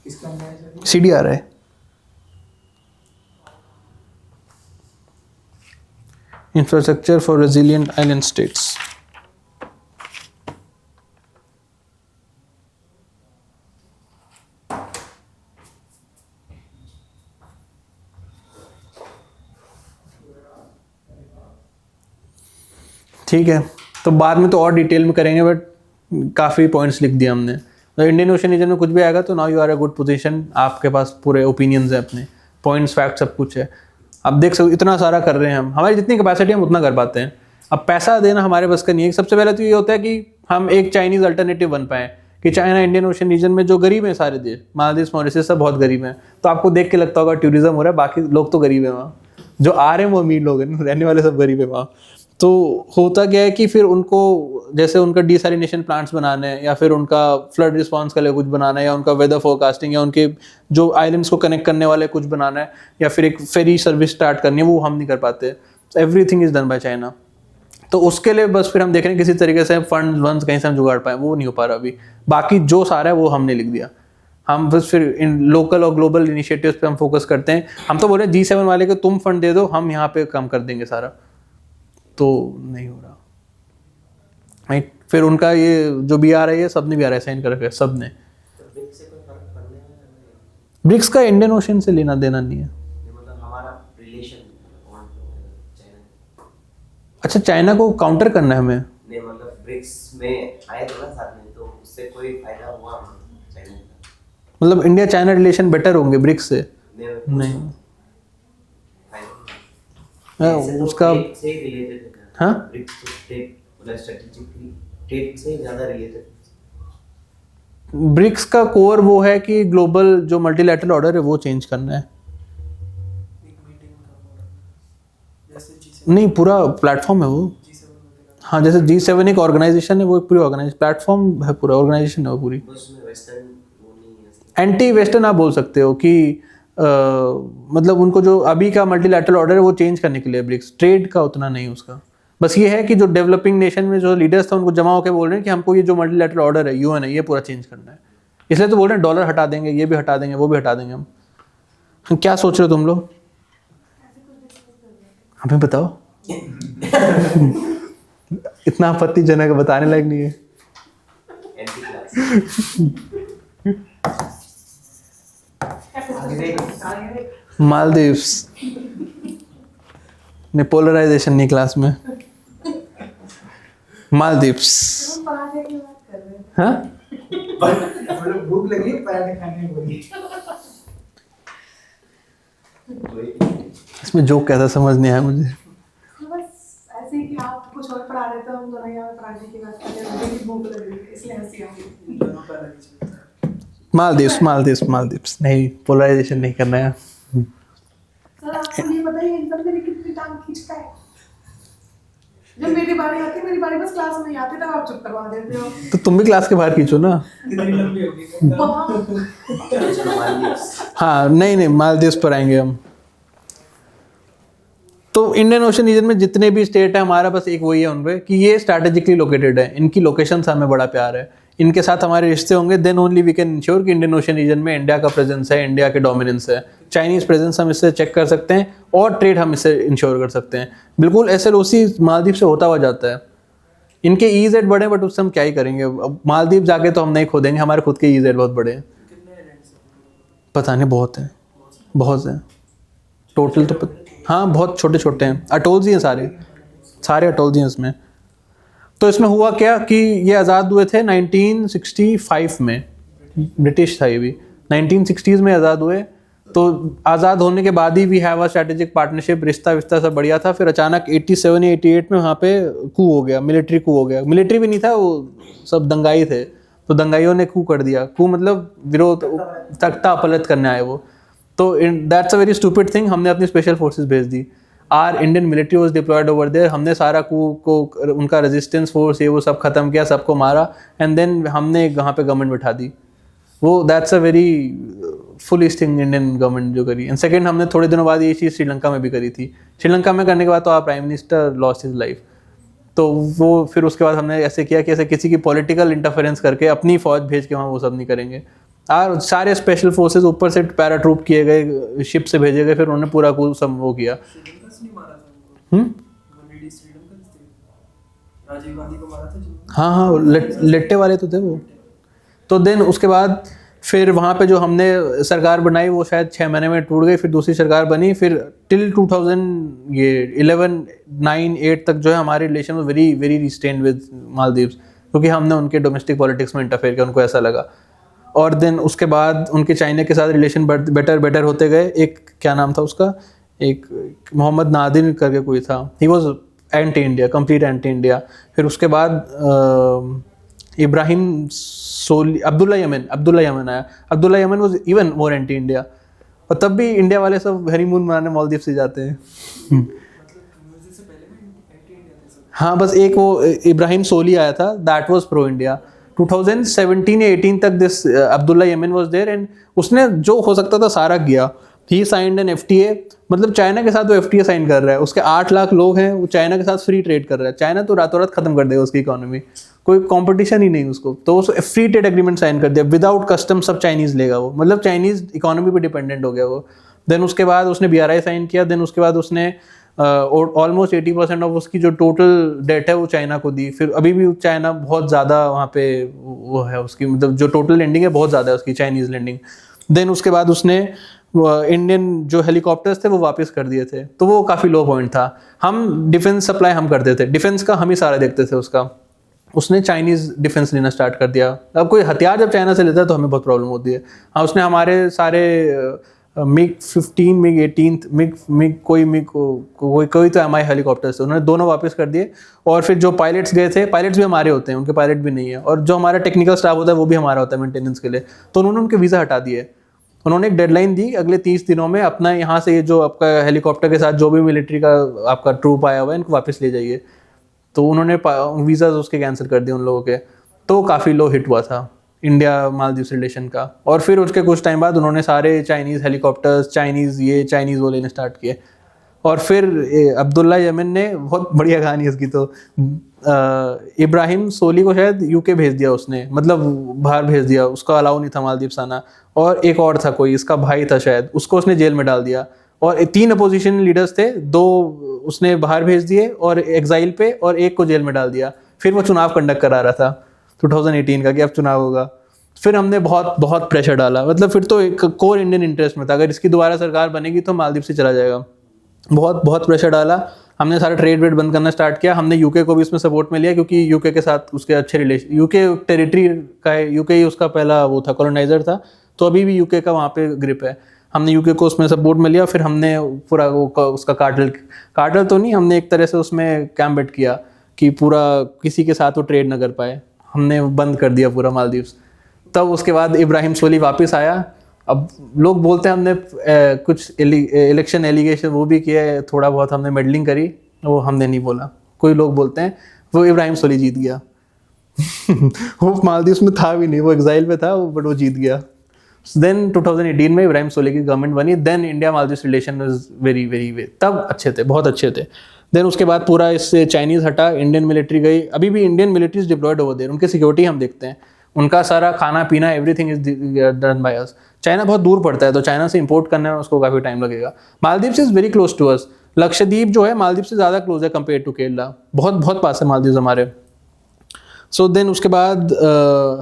किसका नाम है? CDRI, infrastructure for resilient island states. ठीक है, तो बाद में तो और डिटेल में करेंगे, बट काफ़ी पॉइंट्स लिख दिए हमने। तो इंडियन ओशन रीजन में कुछ भी आएगा तो now you are a good position, आपके पास पूरे ओपिनियंस है, अपने पॉइंट्स, फैक्ट सब कुछ है। अब देख सकते इतना सारा कर रहे हैं हम, हमारी जितनी कैपेसिटी हम उतना कर पाते हैं। अब पैसा देना हमारे बस का नहीं है। सबसे पहले तो ये होता है कि हम एक चाइनीज़ अल्टरनेटिव बन पाएँ, कि चाइना इंडियन ओशन रीजन में जो गरीब हैं सारे देश, मालदीव, मॉरिशस सब बहुत गरीब हैं, तो आपको देख के लगता होगा टूरिज्म हो रहा है, बाकी लोग तो गरीब हैं वहाँ, जो आ रहे हैं वो अमीर लोग हैं, रहने वाले सब गरीब है वहाँ। तो होता क्या है कि फिर उनको जैसे उनका डिसैलिनेशन प्लांट्स बनाने हैं, या फिर उनका फ्लड रिस्पांस के लिए कुछ बनाना है, या उनका वेदर फोरकास्टिंग, या उनके जो आइलैंड्स को कनेक्ट करने वाले कुछ बनाना है, या फिर एक फेरी सर्विस स्टार्ट करनी है, वो हम नहीं कर पाते। Everything is done by China. तो उसके लिए बस फिर हम देख रहे हैं किसी तरीके से फंड वंड कहीं से हम जुगाड़ पाए, वो नहीं हो पा रहा अभी। बाकी जो सारा है वो हमने लिख दिया। हम बस फिर इन लोकल और ग्लोबल इनिशिएटिव्स पे हम फोकस करते हैं। हम तो बोले G7 वाले को तुम फंड दे दो, हम यहाँ पे काम कर देंगे सारा, तो नहीं हो रहा। राइट, फिर उनका ये जो भी आ रहा है, ये सब ने भी आ रहा है, साइन कर रखा है सब ने। तो ब्रिक्स से कोई फर्क पड़ने वाला है? ब्रिक्स का इंडियन ओशन से लेना देना नहीं है। मतलब हमारा रिलेशन चाइना, अच्छा, चाइना को काउंटर करना है हमें? नहीं मतलब ब्रिक्स में आए थे ना साथ में, तो उससे कोई फायदा हुआ चाइना का? मतलब इंडिया चाइना रिलेशन बेटर होंगे ब्रिक्स से? नहीं, उसका से रिलेटेड है। हाँ, ब्रिक्स तो ट्रेड मतलब स्ट्रेटेजिकली ट्रेड से ज्यादा रिलेटेड। ब्रिक्स का कोर वो है कि ग्लोबल जो मल्टीलैटरल ऑर्डर है वो चेंज करना है। एक मीटिंग का जैसे G7 नहीं, पूरा प्लेटफॉर्म है वो। G7 होते हैं। हाँ, जैसे G7 एक ऑर्गेनाइजेशन है, वो एक पूरी ऑर्गेनाइज प्लेटफॉर्म है, पूरा ऑर्गेनाइजेशन है वो पूरी। उसमें वेस्टर्न वो नहीं है। एंटी वेस्टर्न आप बोल सकते हो कि मतलब उनको जो अभी का मल्टीलैटरल ऑर्डर है वो चेंज करने के लिए ब्रिक्स, ट्रेड का उतना नहीं उसका। बस ये है कि जो डेवलपिंग नेशन में जो लीडर्स थे उनको जमा होकर बोल रहे हैं कि हमको ये जो मल्टीलैटरल ऑर्डर है, यूएन है, ये पूरा चेंज करना है। इसलिए तो बोल रहे हैं डॉलर हटा देंगे, ये भी हटा देंगे, वो भी हटा देंगे। हम क्या सोच रहे हो तुम लोग, हमें बताओ। इतना आपत्तिजनक बताने लायक नहीं है। Anti class. मालदीव्स ने पोलराइजेशन नहीं क्लास में। मालदीव्स, हम पराठे की बात कर रहे हैं। हाँ, मतलब भूख लगी, पराठे खाने बोली। इसमें जोक क्या था समझ नहीं आया मुझे। बस ऐसे ही कि आप कुछ और पढ़ा रहे थे, हम दोनों यहाँ पराठे की बात कर रहे थे, मुझे भी भूख लग रही थी इसलिए हंसी आ गई। दोनों का अलग ही चलता है। मालदीव्स, मालदीव्स, मालदीव्स नहीं, पोलराइजेशन नहीं करना है। सर आपको ये बताइए एकदम मेरी कितनी टांग खींचता है। जब मेरी बारी आती है, मेरी बारी बस क्लास में ही आती है, तब आप चुप करवा देते हो। तो तुम भी क्लास के बाहर खींचो ना। कितनी लंबी होगी? वहाँ हाँ, नहीं नहीं, मालदीव्स पर आएंगे हम। तो इंडियन ओशन रीजन में जितने भी स्टेट है हमारा बस एक वही है उनपे कि ये स्ट्रैटेजिकली लोकेटेड है, इनकी लोकेशन से हमें बड़ा प्यार है, इनके साथ हमारे रिश्ते होंगे, then only we can ensure कि इंडियन ओशन रीजन में इंडिया का प्रेजेंस है, इंडिया के डोमिनेंस है। चाइनीज प्रेजेंस हम इससे चेक कर सकते हैं और ट्रेड हम इससे इंश्योर कर सकते हैं। बिल्कुल SLOC मालदीव से होता हुआ जाता है। इनके EZ बड़े, बट उससे हम क्या ही करेंगे। अब मालदीव जाके तो हम नहीं खोदेंगे, हमारे खुद के EZ बहुत बड़े हैं। कितने islands हैं? पता नहीं, बहुत हैं, बहुत हैं टोटल तो हाँ, बहुत छोटे छोटे हैं, अटोल्स ही हैं, सारे सारे अटोल्स ही हैं इसमें। तो इसमें हुआ क्या कि ये आज़ाद हुए थे 1965 में, ब्रिटिश था ये भी, 1960s में आज़ाद हुए। तो आज़ाद होने के बाद ही we have a strategic partnership, रिश्ता विश्ता सब बढ़िया था। फिर अचानक 87 या 88 में वहाँ पे कू हो गया, मिलिट्री कू हो गया। मिलिट्री भी नहीं था, वो सब दंगाई थे, तो दंगाइयों ने कू कर दिया। कू मतलब विरोध, तख्ता अपलट करने आए वो। तो that's a very stupid thing. हमने अपनी स्पेशल फोर्सेस भेज दी। Our Indian military was deployed over there. हमने सारा कू को, उनका रेजिस्टेंस फोर्स ये वो सब खत्म किया, सबको मारा, एंड देन हमने वहाँ पे गवर्नमेंट बिठा दी। वो that's a very foolish thing Indian government जो करी। एंड सेकंड, हमने थोड़े दिनों बाद ये चीज़ श्रीलंका में भी करी थी। श्रीलंका में करने के बाद तो आप prime minister lost his life. तो वो फिर उसके बाद हमने ऐसे किया कि ऐसे किसी की पॉलिटिकल इंटरफेरेंस करके अपनी फौज भेज के वहाँ वो सब नहीं करेंगे। और सारे स्पेशल फोर्सेस ऊपर से पैराट्रूप किए गए, शिप से भेजे गए, फिर उन्होंने पूरा कुल सब वो किया। श्रीलंका से नहीं मारा था उनको? लेडी श्रीलंका से थे। राजीव गांधी को मारा था जिन्होंने। हाँ हाँ, लेट्टे वाले तो थे वो। तो देन उसके बाद फिर वहाँ पे जो हमने सरकार बनाई वो शायद 6 महीने में टूट गई। फिर दूसरी सरकार बनी। फिर टिल 2011, 9, 8 तक जो है हमारे रिलेशन में very very restrained with Maldives, क्योंकि हमने उनके डोमेस्टिक पॉलिटिक्स में इंटरफेयर किया, उनको ऐसा लगा। और देन उसके बाद उनके चाइना के साथ रिलेशन बेटर होते गए। एक क्या नाम था उसका, एक मोहम्मद नादिर करके कोई था, he was anti India, complete anti India. फिर उसके बाद इब्राहिम सोली, अब्दुल्ला यमन आया। Abdullah Yemen was even more anti India. और तब भी इंडिया वाले सब हनीमून मनाने मालदीव से जाते हैं। मतलब से पहले भी एंटी इंडिया थे सब। हाँ, बस एक वो इब्राहिम सोली आया था, दैट वाज प्रो इंडिया। 2017 या 18 तक this Abdulla Yameen was there, and उसने जो हो सकता था सारा किया। ही साइंड एन FTA, मतलब चाइना के साथ वो FTA साइन कर रहा है, उसके 8 लाख लोग हैं, वो चाइना के साथ फ्री ट्रेड कर रहा है। चाइना तो रातों रात खत्म कर देगा उसकी इकोनॉमी, कोई कंपटीशन ही नहीं उसको, तो वो फ्री ट्रेड एग्रीमेंट साइन कर दिया, विदाउट कस्टम सब चाइनीज लेगा वो, मतलब चाइनीज इकोनॉमी पे डिपेंडेंट हो गया वो। देन उसके बाद उसने BRI साइन किया, देन उसके बाद उसने ऑलमोस्ट 80% ऑफ उसकी जो टोटल डेट है वो चाइना को दी। फिर अभी भी चाइना बहुत ज़्यादा वहाँ पे वो है उसकी, मतलब जो टोटल लैंडिंग है बहुत ज़्यादा है उसकी, चाइनीज़ लैंडिंग। देन उसके बाद उसने इंडियन जो हेलीकॉप्टर्स थे वो वापस कर दिए थे, तो वो काफ़ी लो पॉइंट था। हम डिफेंस सप्लाई हम करते थे, डिफेंस का हम ही सारा देखते थे उसका, उसने चाइनीज़ डिफेंस लेना स्टार्ट कर दिया। अब कोई हथियार जब चाइना से लेता है तो हमें बहुत प्रॉब्लम होती है। हाँ, उसने हमारे सारे MiG-15, MiG-18, कोई तो MI हेलीकॉप्टर्स थे, उन्होंने दोनों वापस कर दिए। और फिर जो पायलट्स गए थे, पायलट्स भी हमारे होते हैं, उनके पायलट भी नहीं है, और जो हमारा टेक्निकल स्टाफ होता है वो भी हमारा होता है मेंटेनेंस के लिए, तो उन्होंने उनके वीज़ा हटा दिए। उन्होंने एक डेडलाइन दी, अगले 30 दिनों में अपना यहाँ से ये जो आपका हेलीकॉप्टर के साथ जो भी मिलिट्री का आपका ट्रूप आया हुआ है इनको वापस ले जाइए। तो उन्होंने वीज़ा उसके कैंसिल कर दिए उन लोगों के, तो काफ़ी लो हिट हुआ था इंडिया मालदीव्स रिलेशन का। और फिर उसके कुछ टाइम बाद उन्होंने सारे चाइनीज़ हेलीकॉप्टर्स, चाइनीज़ वो लेने स्टार्ट किए। और फिर अब्दुल्ला यमन ने, बहुत बढ़िया कहानी है इसकी, तो इब्राहिम सोली को शायद UK भेज दिया उसने, मतलब बाहर भेज दिया, उसका अलाउ नहीं था मालदीव्स आना। और एक और था कोई, इसका भाई था शायद, उसको उसने जेल में डाल दिया। और 3 अपोजिशन लीडर्स थे, 2 उसने बाहर भेज दिए और एग्जाइल पे, और एक को जेल में डाल दिया। फिर वो चुनाव कंडक्ट करा रहा था 2018 का कि अब चुनाव होगा। फिर हमने बहुत बहुत प्रेशर डाला, मतलब फिर तो एक कोर इंडियन इंटरेस्ट में था, अगर इसकी दोबारा सरकार बनेगी तो मालदीव से चला जाएगा। बहुत बहुत प्रेशर डाला, हमने सारा ट्रेड वेड बंद करना स्टार्ट किया। हमने UK को भी इसमें सपोर्ट में लिया, क्योंकि UK के साथ उसके अच्छे रिलेशन, UK टेरिटरी का है, UK ही उसका पहला वो था, कॉलोनाइजर था, तो अभी भी UK का वहाँ पे ग्रिप है। हमने UK को उसमें सपोर्ट में लिया। फिर हमने पूरा वो उसका कार्टेल तो नहीं, हमने एक तरह से उसमें कैम्बेट किया कि पूरा किसी के साथ वो ट्रेड ना कर पाए, हमने बंद कर दिया पूरा मालदीव्स। तब उसके बाद इब्राहिम सोली वापस आया। अब लोग बोलते हैं हमने कुछ इलेक्शन एलिगेशन वो भी किया है, थोड़ा बहुत हमने मेडलिंग करी, वो हमने नहीं बोला। कोई लोग बोलते हैं वो इब्राहिम सोली जीत गया वो मालदीव्स में था भी नहीं, वो एग्जाइल में था, बट वो जीत गया। देन 2018 में इब्राहिम सोली की गवर्नमेंट बनी। Then India Maldives relation was very तब अच्छे थे, बहुत अच्छे थे। देन उसके बाद पूरा इससे चाइनीज़ हटा, इंडियन मिलिट्री गई। अभी भी Indian military is deployed over there, उनकी सिक्योरिटी हम देखते हैं, उनका सारा खाना पीना everything is done by us. China बहुत दूर पड़ता है, तो चाइना से इंपोर्ट करने में उसको काफ़ी टाइम लगेगा। Maldives is very close to us. Lakshadweep जो है मालदीव से ज़्यादा क्लोज है कंपेयर टू केरला, बहुत बहुत पास है मालदीव्स हमारे। सो देन उसके बाद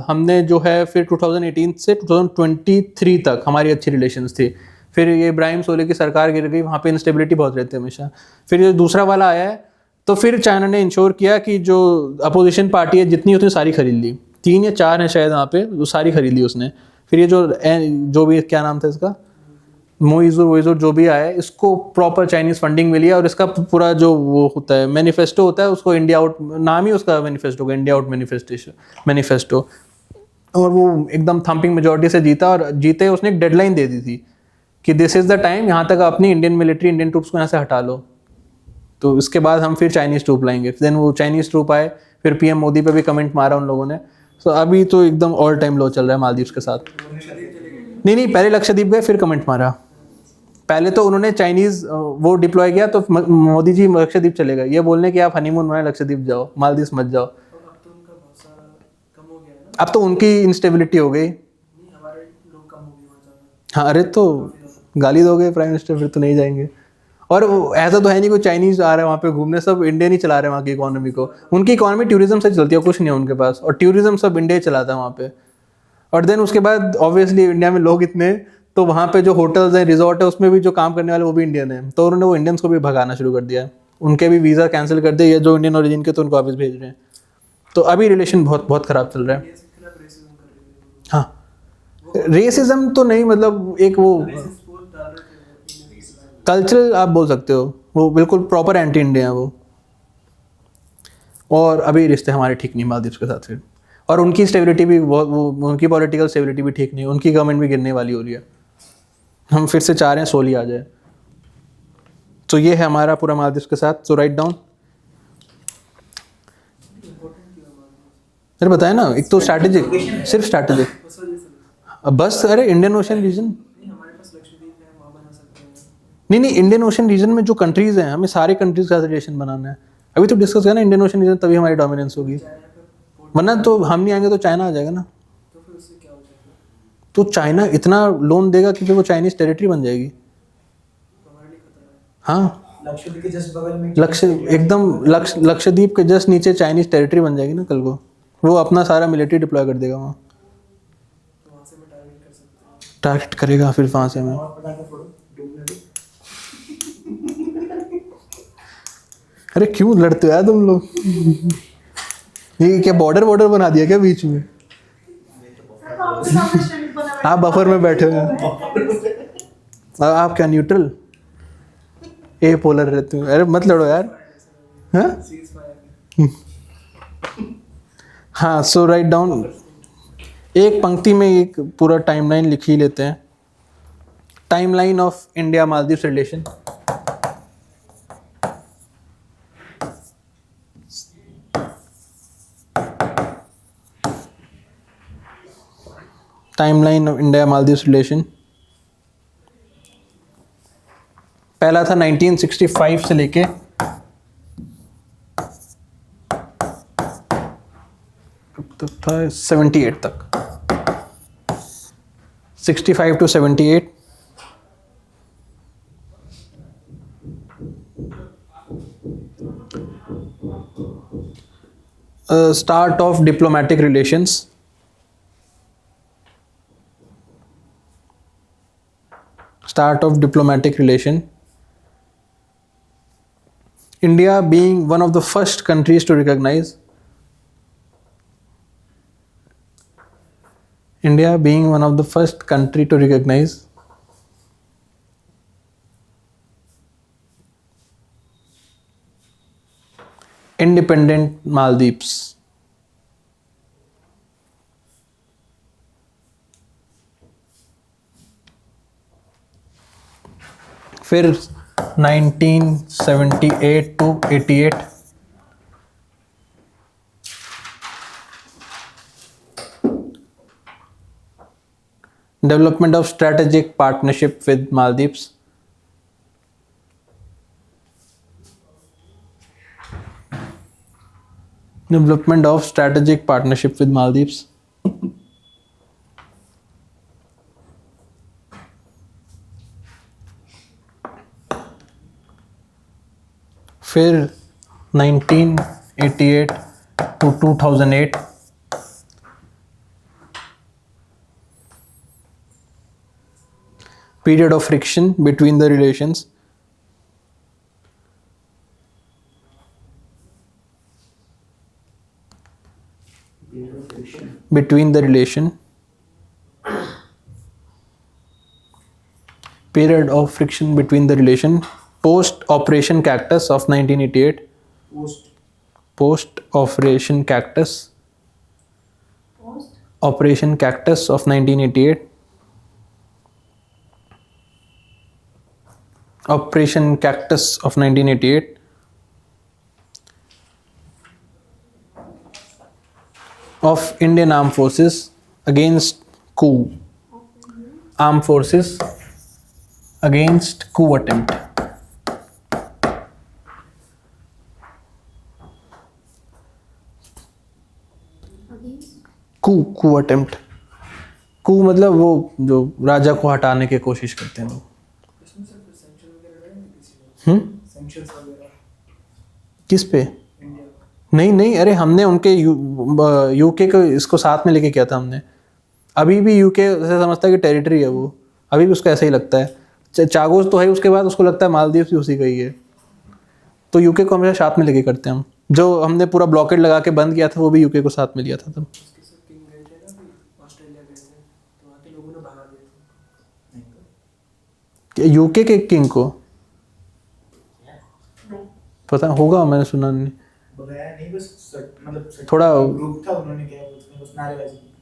हमने जो है फिर 2018 से 2023 तक हमारी अच्छी रिलेशंस थी। फिर ये इब्राहिम सोली की सरकार गिर गई, वहाँ पे इंस्टेबिलिटी बहुत रहती है हमेशा। फिर ये दूसरा वाला आया है, तो फिर चाइना ने इंश्योर किया कि जो अपोजिशन पार्टी है जितनी उतनी सारी खरीद ली, 3 या 4 हैं शायद वहाँ पे, वो सारी खरीद ली उसने। फिर ये जो भी क्या नाम था इसका, मोइजुर जो भी आया, इसको प्रॉपर चाइनीज़ फंडिंग मिली है। और इसका पूरा जो वो होता है मैनिफेस्टो होता है, उसको इंडिया आउट, नाम ही उसका मैनिफेस्टो होगा, इंडिया आउट मैनिफेस्टो। और वो एकदम थम्पिंग मेजॉरिटी से जीता, और जीते उसने एक डेडलाइन दे दी थी कि दिस इज़ द टाइम, यहाँ तक अपनी इंडियन ट्रूप्स को यहाँ से हटा लो, तो इसके बाद हम फिर चाइनीज़ ट्रूप लाएंगे। देन वो चाइनीज़ ट्रूप आए, फिर PM मोदी पे भी कमेंट मारा उन लोगों ने। सो अभी तो एकदम ऑल टाइम लो चल रहा है मालदीव्स के साथ। नहीं, पहले लक्षद्वीप गए फिर कमेंट मारा। पहले तो उन्होंने चाइनीज़ वो डिप्लॉय किया, तो मोदी जी लक्षद्वीप चले गए, ये बोलने कि आप हनीमून मनाए लक्षद्वीप जाओ, मालदीव्स मत जाओ। अब तो उनका भरोसा कम हो गया है ना, अब तो उनकी इंस्टेबिलिटी हो गई। नहीं हमारे लोग कम हो गए वहाँ ज़्यादा। हाँ, अरे तो गाली दोगे प्राइम मिनिस्टर, फिर तो नहीं जाएंगे। और ऐसा तो है नहीं कोई चाइनीज़ आ रहा है वहाँ पे घूमने, सब इंडियन ही चला रहे हैं वहाँ की इकोनॉमी को। उनकी इकोनॉमी टूरिज्म से चलती है, कुछ नहीं है उनके पास, और टूरिज्म सब इंडिया ही चलाता है वहाँ पे। और देन उसके बाद ऑब्वियसली इंडिया में लोग इतने, तो वहाँ पे जो होटल्स हैं, रिजॉर्ट है, उसमें भी जो काम करने वाले वो भी इंडियन हैं, तो उन्होंने वो इंडियंस को भी भगाना शुरू कर दिया है। उनके भी वीज़ा कैंसिल कर दिए, जो इंडियन ओरिजिन के तो उनको वापस भेज रहे हैं। तो अभी रिलेशन बहुत बहुत ख़राब चल रहा है। इसके खिलाफ रेसिज्म कर रहे थे, हाँ, रेसिज्म तो नहीं, मतलब एक वो रेसिस्ट पोस्ट डाल रहे थे कल्चरल आप बोल सकते हो, वो बिल्कुल प्रॉपर एंटी इंडिया है वो। और अभी रिश्ते हमारे ठीक नहीं मालदीव्स के साथ फिर, और उनकी स्टेबिलिटी भी बहुत, वो उनकी पॉलिटिकल स्टेबिलिटी भी ठीक नहीं, उनकी गवर्नमेंट भी गिरने वाली हो रही है। हम फिर से चाह रहे हैं सोली आ जाए। तो ये है हमारा पूरा मालदीव्स के साथ। सो राइट डाउन, अरे बताया ना, एक तो स्ट्रैटेजिक, सिर्फ स्ट्रैटेजिक, उस वजह से बस। अरे इंडियन ओशन रीजन, नहीं, हमारे पास लक्षद्वीप है, वहाँ बना सकते नहीं नहीं, इंडियन ओशन रीजन में जो कंट्रीज हैं, हमें सारे कंट्रीज का रिलेशन बनाना है। अभी तो डिस्कस किया ना इंडियन ओशन रीजन, तभी हमारी डोमिनेंस होगी, वरना तो हम नहीं आएंगे तो चाइना आ जाएगा ना। तो फिर उससे क्या हो जाएगा? तो चाइना इतना लोन देगा कि फिर वो चाइनीज टेरिटरी बन जाएगी। तो हमारे लिए खतरा है। हाँ, लक्षद्वीप के जस्ट बगल में लक्षद्वीप के जस्ट नीचे चाइनीज टेरिटरी बन जाएगी ना कल को, वो अपना सारा मिलिट्री डिप्लॉय कर देगा वहाँ, तो वहाँ से मैं टारगेट कर सकता हूँ। टारगेट करेगा फिर वहाँ से हमें। और पटाखे फोड़ो, डूबने दो। अरे क्यों लड़ते हो यार तुम लोग? ये क्या बॉर्डर बना दिया क्या बीच में? सर, तो आपके सामने स्ट्रेट बना हुआ है। आप बफर में बैठे हुए हैं। आप क्या न्यूट्रल ए पोलर रहते हो? अरे मत लड़ो यार। हाँ सीज फायर। हाँ, सो राइट डाउन, एक पंक्ति में एक पूरा टाइमलाइन लिख ही लेते हैं। Timeline of India Maldives relation. Timeline of India Maldives relation, पहला था 1965 से लेके तक था 78 तक, 65 to 78। Start of diplomatic relations। Start of diplomatic relation, India being one of the first countries to recognize, India being one of the first country to recognize independent Maldives। फिर 1978 to 88 development of strategic partnership with Maldives। Development of strategic partnership with Maldives। फिर 1988 to 2008 period of friction between the relations, between the relation, period of friction between the relation post Operation Cactus of 1988, post Operation Cactus, Post? Operation Cactus of 1988, Operation Cactus of 1988, of Indian Armed Forces against coup, Armed Forces against coup attempt, coup attempt, coup मतलब वो जो राजा को हटाने की कोशिश करते हैं लोग। इसमें सिर्फ सैंक्शन वगैरह रहेंगे किसी में? सैंक्शंस वगैरह किस पे? इंडिया। नहीं, अरे हमने उनके यूके को इसको साथ में लेके किया था हमने। अभी भी यूके ऐसा समझता है कि टेरिटरी है वो, अभी भी उसको ऐसा ही लगता है। चागोस तो है, उसके बाद उसको लगता है मालदीव्स भी उसी का ही है। तो यूके को हमेशा साथ में लेके करते हैं हम। जो हमने पूरा ब्लॉकेट लगा के बंद किया था वो भी यूके को साथ में लिया था तब। उसके साथ किंग गए थे ना, अभी ऑस्ट्रेलिया गए थे, तो वहाँ के लोगों ने भगा दिया था। यूके के किंग को पता होगा, मैंने सुना नहीं। बगाया नहीं, बस मतलब थोड़ा ग्रुप था, उन्होंने क्या उसने बस नारेबाजी की।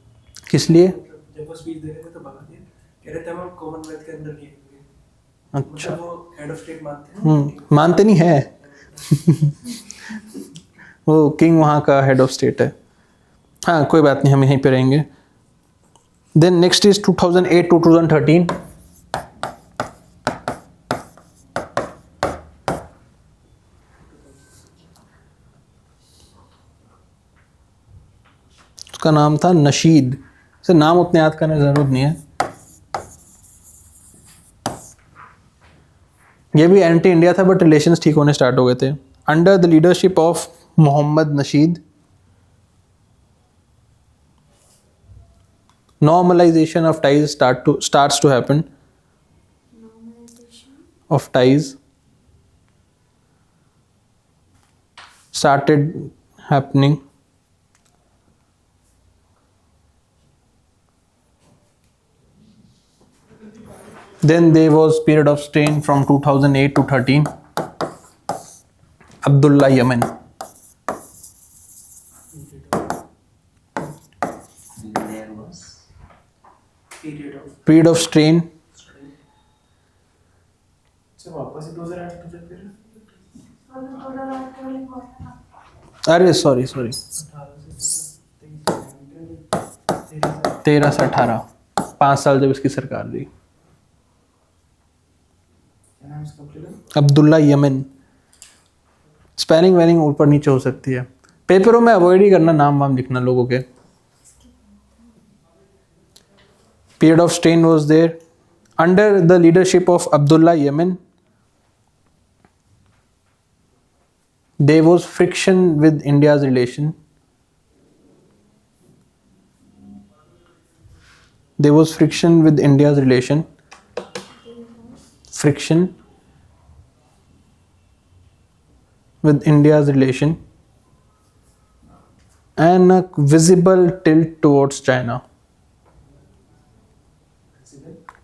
किस लिए? जब वो स्पीच दे रहे थे तो भगा दिया, कह रहे थे हम कॉमनवेल्थ के अंदर नहीं होंगे। अच्छा, मतलब वो हेड ऑफ स्टेट मानते हैं। मानते नहीं है वो किंग वहाँ का हेड ऑफ स्टेट है। हाँ कोई बात नहीं, हम यहीं पे रहेंगे। Then next is 2008 to 2013। उसका नाम था नशीद। से नाम उतने याद करने की ज़रूरत नहीं है। ये भी एंटी इंडिया था बट रिलेशंस ठीक होने स्टार्ट हो गए थे। Under the leadership of Mohamed Nasheed, normalization of ties starts to happen. Normalization. Of ties started happening. Then there was period of strain from 2008 to 13. Abdullah Yemen. There was period of strain. से वापस 2008 to फिर अरे sorry 13 से 18 5 साल जब इसकी सरकार रही। क्या नाम इसका प्लेयर? अब्दुल्ला यमन। स्पेलिंग वेलिंग ऊपर नीचे हो सकती है, पेपरों में अवॉइड ही करना नाम वाम लिखना लोगों के। Period of strain was there under the leadership of Abdulla Yameen. There was friction with India's relation. There was friction with India's relation. Friction with India's relation. And a visible tilt towards China.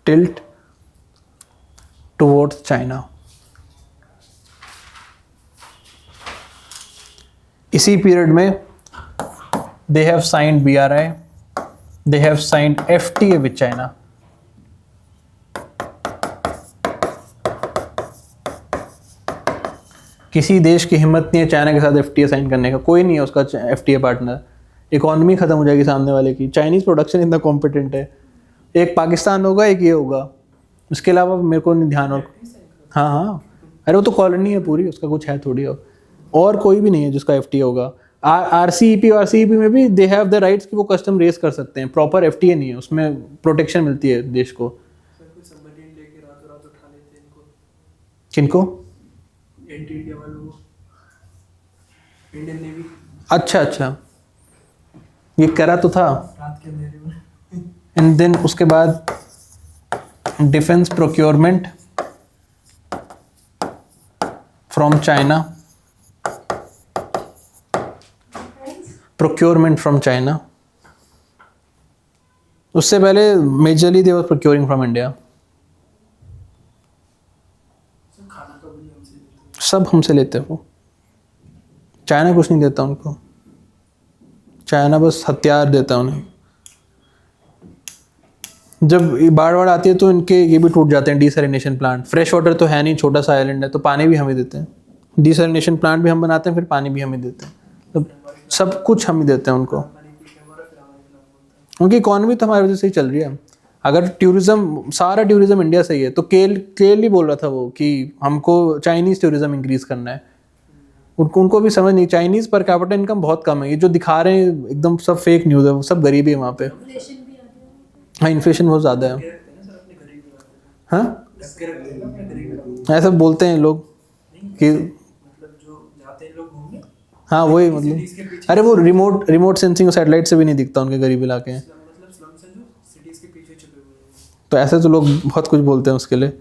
Tilt towards China. इसी period में they have signed BRI, they have signed FTA with China. किसी देश की हिम्मत नहीं है China के साथ FTA साइन करने का, कोई नहीं है उसका FTA पार्टनर। इकोनॉमी खत्म हो जाएगी सामने वाले की। चाइनीज़ प्रोडक्शन इतना कॉम्पिटेंट है, एक पाकिस्तान होगा एक ये होगा, उसके अलावा मेरे को नहीं ध्यान। और हाँ, अरे वो तो कॉलोनी है पूरी, उसका कुछ है थोड़ी। और कोई भी नहीं है जिसका FTA होगा। RCEP में भी दे हैव द राइट्स कि वो कस्टम रेस कर सकते हैं, प्रॉपर FTA नहीं है, उसमें प्रोटेक्शन मिलती है देश को। सबमरीन लेके रातों रात उठा लेते हैं इनको। किनको? एंटी इंडिया वालों को, इंडियन नेवी। अच्छा, ये करा तो था। रात के अंधेरे में। एंड देन उसके बाद defence procurement from China. Procurement from China. उससे पहले majorly they was procuring from India. खाना तो भी हमसे लेते हैं। सब हमसे लेते हैं वो। चाइना कुछ नहीं देता उनको, चाइना बस हथियार देता है उन्हें। जब बाढ़ आती है तो इनके ये भी टूट जाते हैं डिसैलिनेशन प्लांट। फ्रेश वाटर तो है नहीं, छोटा सा आइलैंड है, तो पानी भी हम ही देते हैं। डिसैलिनेशन प्लांट भी हम बनाते हैं, फिर पानी भी हम ही देते हैं, तो सब कुछ हम ही देते हैं उनको। उनकी इकॉनमी तो हमारी वजह से ही चल रही है। अगर टूरिज्म, सारा टूरिज्म इंडिया से ही है, तो केल ही बोल रहा था वो कि हमको चाइनीज़ टूरिज्म इंक्रीज करना है। उनको भी समझ नहीं, चाइनीज़ पर कैपिटा इनकम बहुत कम है। ये जो दिखा रहे हैं एकदम सब फेक न्यूज़ है, वो सब गरीबी है वहाँ पे। हाँ, इन्फ्लेशन बहुत ज़्यादा है। हाँ, ऐसा बोलते हैं लोग कि मतलब जो जाते हैं लोग घूमने, हाँ वही, मतलब अरे वो रिमोट सेंसिंग सैटेलाइट से भी नहीं दिखता उनके गरीब इलाके हैं। मतलब स्लम से जो सिटीज के पीछे छुपे हुए हैं। तो ऐसे तो लोग बहुत कुछ बोलते हैं उसके लिए।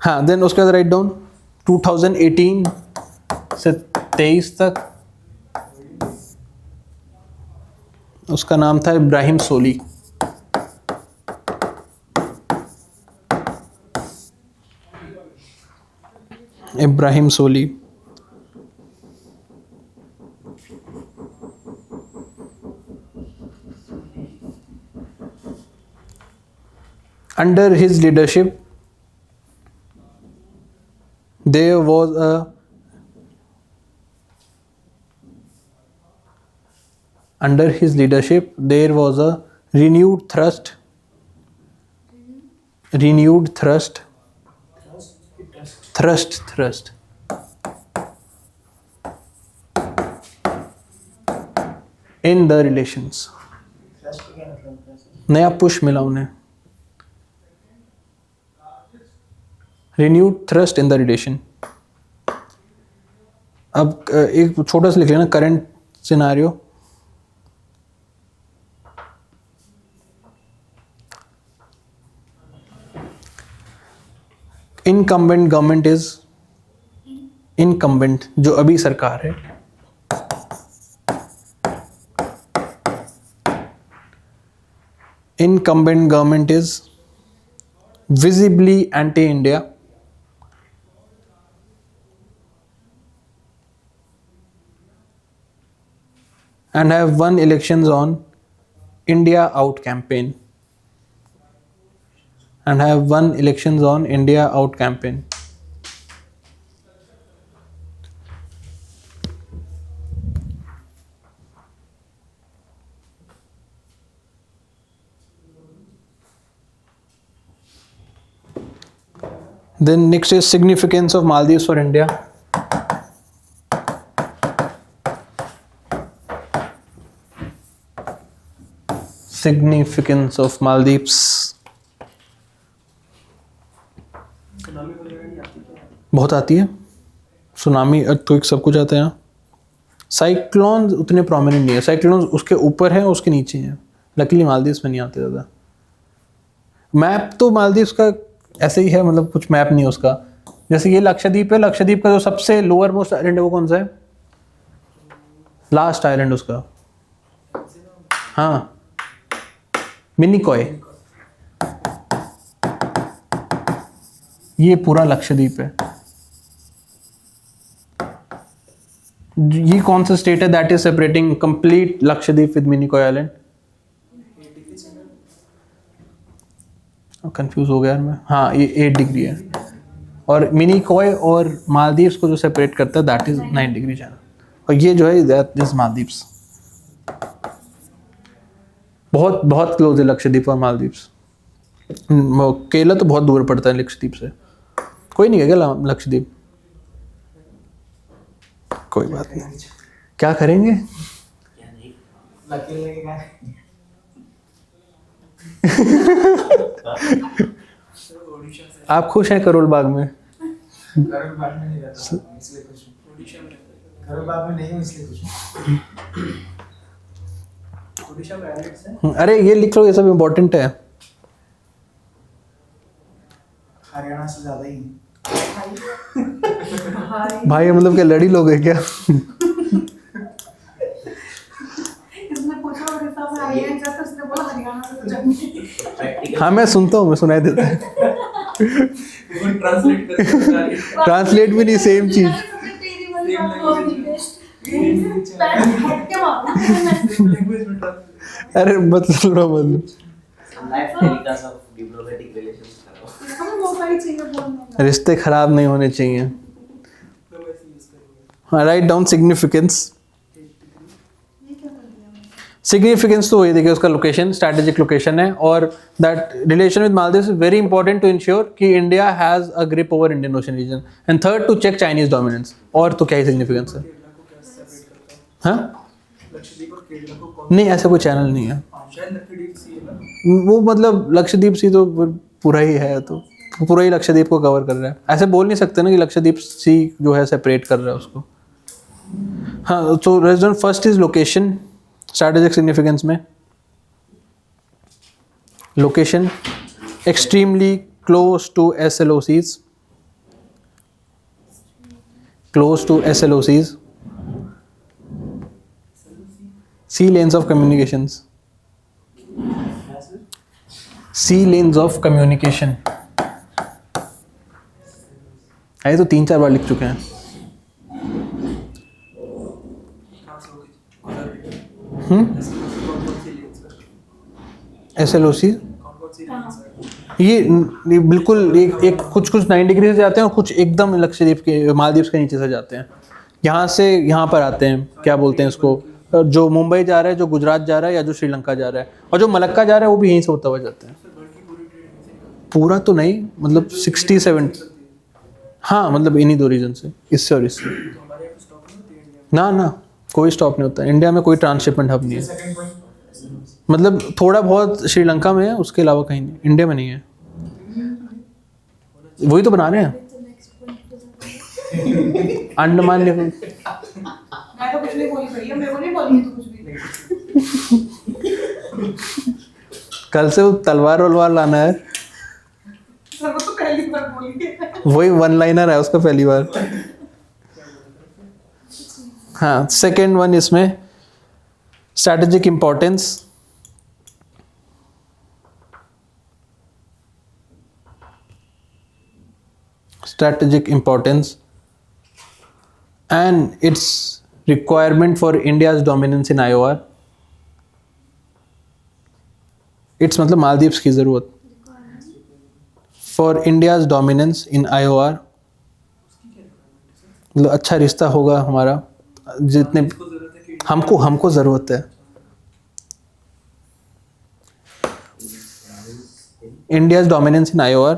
हाँ, देन उसके बाद राइट डाउन 2018 से 23 तक उसका नाम था इब्राहिम सोली। इब्राहिम सोली under his leadership there was a renewed thrust in the relations. Thrust का क्या मतलब होता है सर? नया पुश मिला उन्हें, renewed thrust in the relation. अब एक छोटा सा लिख लेना current scenario. Incumbent government is, incumbent जो अभी सरकार है, incumbent government is visibly anti-India and have won elections on India Out campaign. And have won elections on India Out campaign. Then next is significance of Maldives for India. Significance of Maldives. Tsunami वगैरह नहीं आती क्या? बहुत आती है tsunami, earthquake सब कुछ आता है यहाँ। साइक्लोन्स उतने प्रोमिनेंट नहीं है, साइक्लोन्स उसके ऊपर हैं उसके नीचे हैं, लकीली मालदीव्स में नहीं आते ज़्यादा। मैप तो मालदीव्स का ऐसे ही है, मतलब कुछ मैप नहीं है उसका। जैसे ये लक्षद्वीप है, लक्षद्वीप का जो सबसे लोअर मोस्ट आइलैंड है वो कौन सा है? लास्ट आइलैंड उसका, हाँ मिनिकॉय। ये पूरा लक्षद्वीप है। ये कौन सा स्टेट है that is separating complete Lakshadweep with Minicoy island? Confuse हो गया यार मैं। हाँ ये 8 डिग्री है, और मिनिकॉय और मालदीव्स को जो सेपरेट करता है दैट इज 9 डिग्री चैनल, और ये जो है दैट इज मालदीव्स। बहुत बहुत क्लोज है लक्षद्वीप और मालदीव्स। केरला तो बहुत दूर पड़ता है लक्षद्वीप से। कोई नहीं है क्या लक्षद्वीप? कोई बात नहीं, क्या करेंगे? लकीली क्या ओडिशा से, आप खुश हैं करोल बाग में? करोल बाग में नहीं रहता हूँ, इसलिए खुश हूँ। ओडिशा में रहता है। करोल बाग में नहीं हूँ इसलिए खुश हूँ। ओडिशा में आइलैंड्स हैं। अरे ये लिख लो, ये सब इम्पोर्टेंट है। हरियाणा से ज्यादा ही है। भाई मतलब क्या लड़ी लोग हैं क्या? इसने पूछा मेरे साथ हरियाणा से, तो उसने बोला हरियाणा से तो जमीन। प्रैक्टिकल हाँ मैं सुनता हूँ, मैं सुनाई देता है। वो ट्रांसलेट करके बता रही है। ट्रांसलेट भी नहीं, सेम चीज। तेरी वाली बात होगी बेस्ट। पैर हट के मारना। लैंग्वेज में ट्रांसलेट। अरे मत सुनो मत। Life telecast of diplomatic relations करो। हमें मौका ही चाहिए बोलने का। रिश्ते खराब नहीं होने चाहिए। तो वैसे यूज करेंगे। Write down significance. ये क्या कर दिया मैंने? सिग्निफिकेंस तो वही देखिए, उसका लोकेशन स्ट्रैटेजिक लोकेशन है, और that relation with Maldives is very important to ensure कि India has a grip over Indian ocean region, and third to check Chinese dominance. और तो क्या ही सिग्निफिकेंस है? केरला को क्या सेपरेट करता है? हाँ लक्षद्वीप और केरला को कौन? नहीं, ऐसा कोई चैनल नहीं है। शायद लक्षद्वीप सी है ना। वो मतलब लक्षद्वीप सी तो पूरा ही है, तो पूरा ही लक्षद्वीप को कवर कर रहा है। ऐसे बोल नहीं सकते ना कि लक्षद्वीप सी जो है सेपरेट कर रहा है उसको। हाँ तो reason first is location, strategic significance में location extremely close to SLOCs, close to SLOCs, sea lanes of communications, sea lanes of communication। ये तो 3-4 बार लिख चुके हैं। कहाँ से होगी? कौन कौन सी लेन्स है? SLOC कौन कौन सी लेन्स है? ये बिल्कुल एक कुछ 9 डिग्री से जाते हैं, और कुछ एकदम लक्षद्वीप के मालदीव्स के नीचे से जाते हैं। यहाँ से यहाँ पर आते हैं, क्या बोलते हैं इसको, जो मुंबई जा रहा है, जो गुजरात जा रहा है, या जो श्रीलंका जा रहा है, और जो मलक्का जा रहा है वो भी यहीं से होता हुआ जाते हैं। पूरा तो नहीं, मतलब 60-70, हाँ मतलब इन्हीं 2 रीजन से, इससे और इससे। तो हमारे यहाँ स्टॉप नहीं होती है इंडिया में। ना कोई स्टॉप नहीं होता इंडिया में, कोई ट्रांसशिपमेंट हब नहीं है। सेकंड पॉइंट मतलब थोड़ा बहुत श्रीलंका में है, उसके अलावा कहीं नहीं, इंडिया में नहीं है। वही तो बना रहे हैं तो नेक्स्ट पॉइंट पे जाते हैं। अंडमान मैं तो कुछ नहीं बोली भैया, मेरे को नहीं बोली तू कुछ भी। कल से वो तलवार वलवार लाना है, सर वो तो पहली बार बोली है। वही वन लाइनर है उसका पहली बार। हाँ, सेकेंड वन इसमें strategic importance. strategic importance and its requirement for India's dominance in IOR. It's मतलब मालदीव्स की ज़रूरत for India's dominance in IOR। मतलब अच्छा रिश्ता होगा हमारा, जितने इसको जरूरत है कि हमको ज़रूरत है। India's dominance in IOR.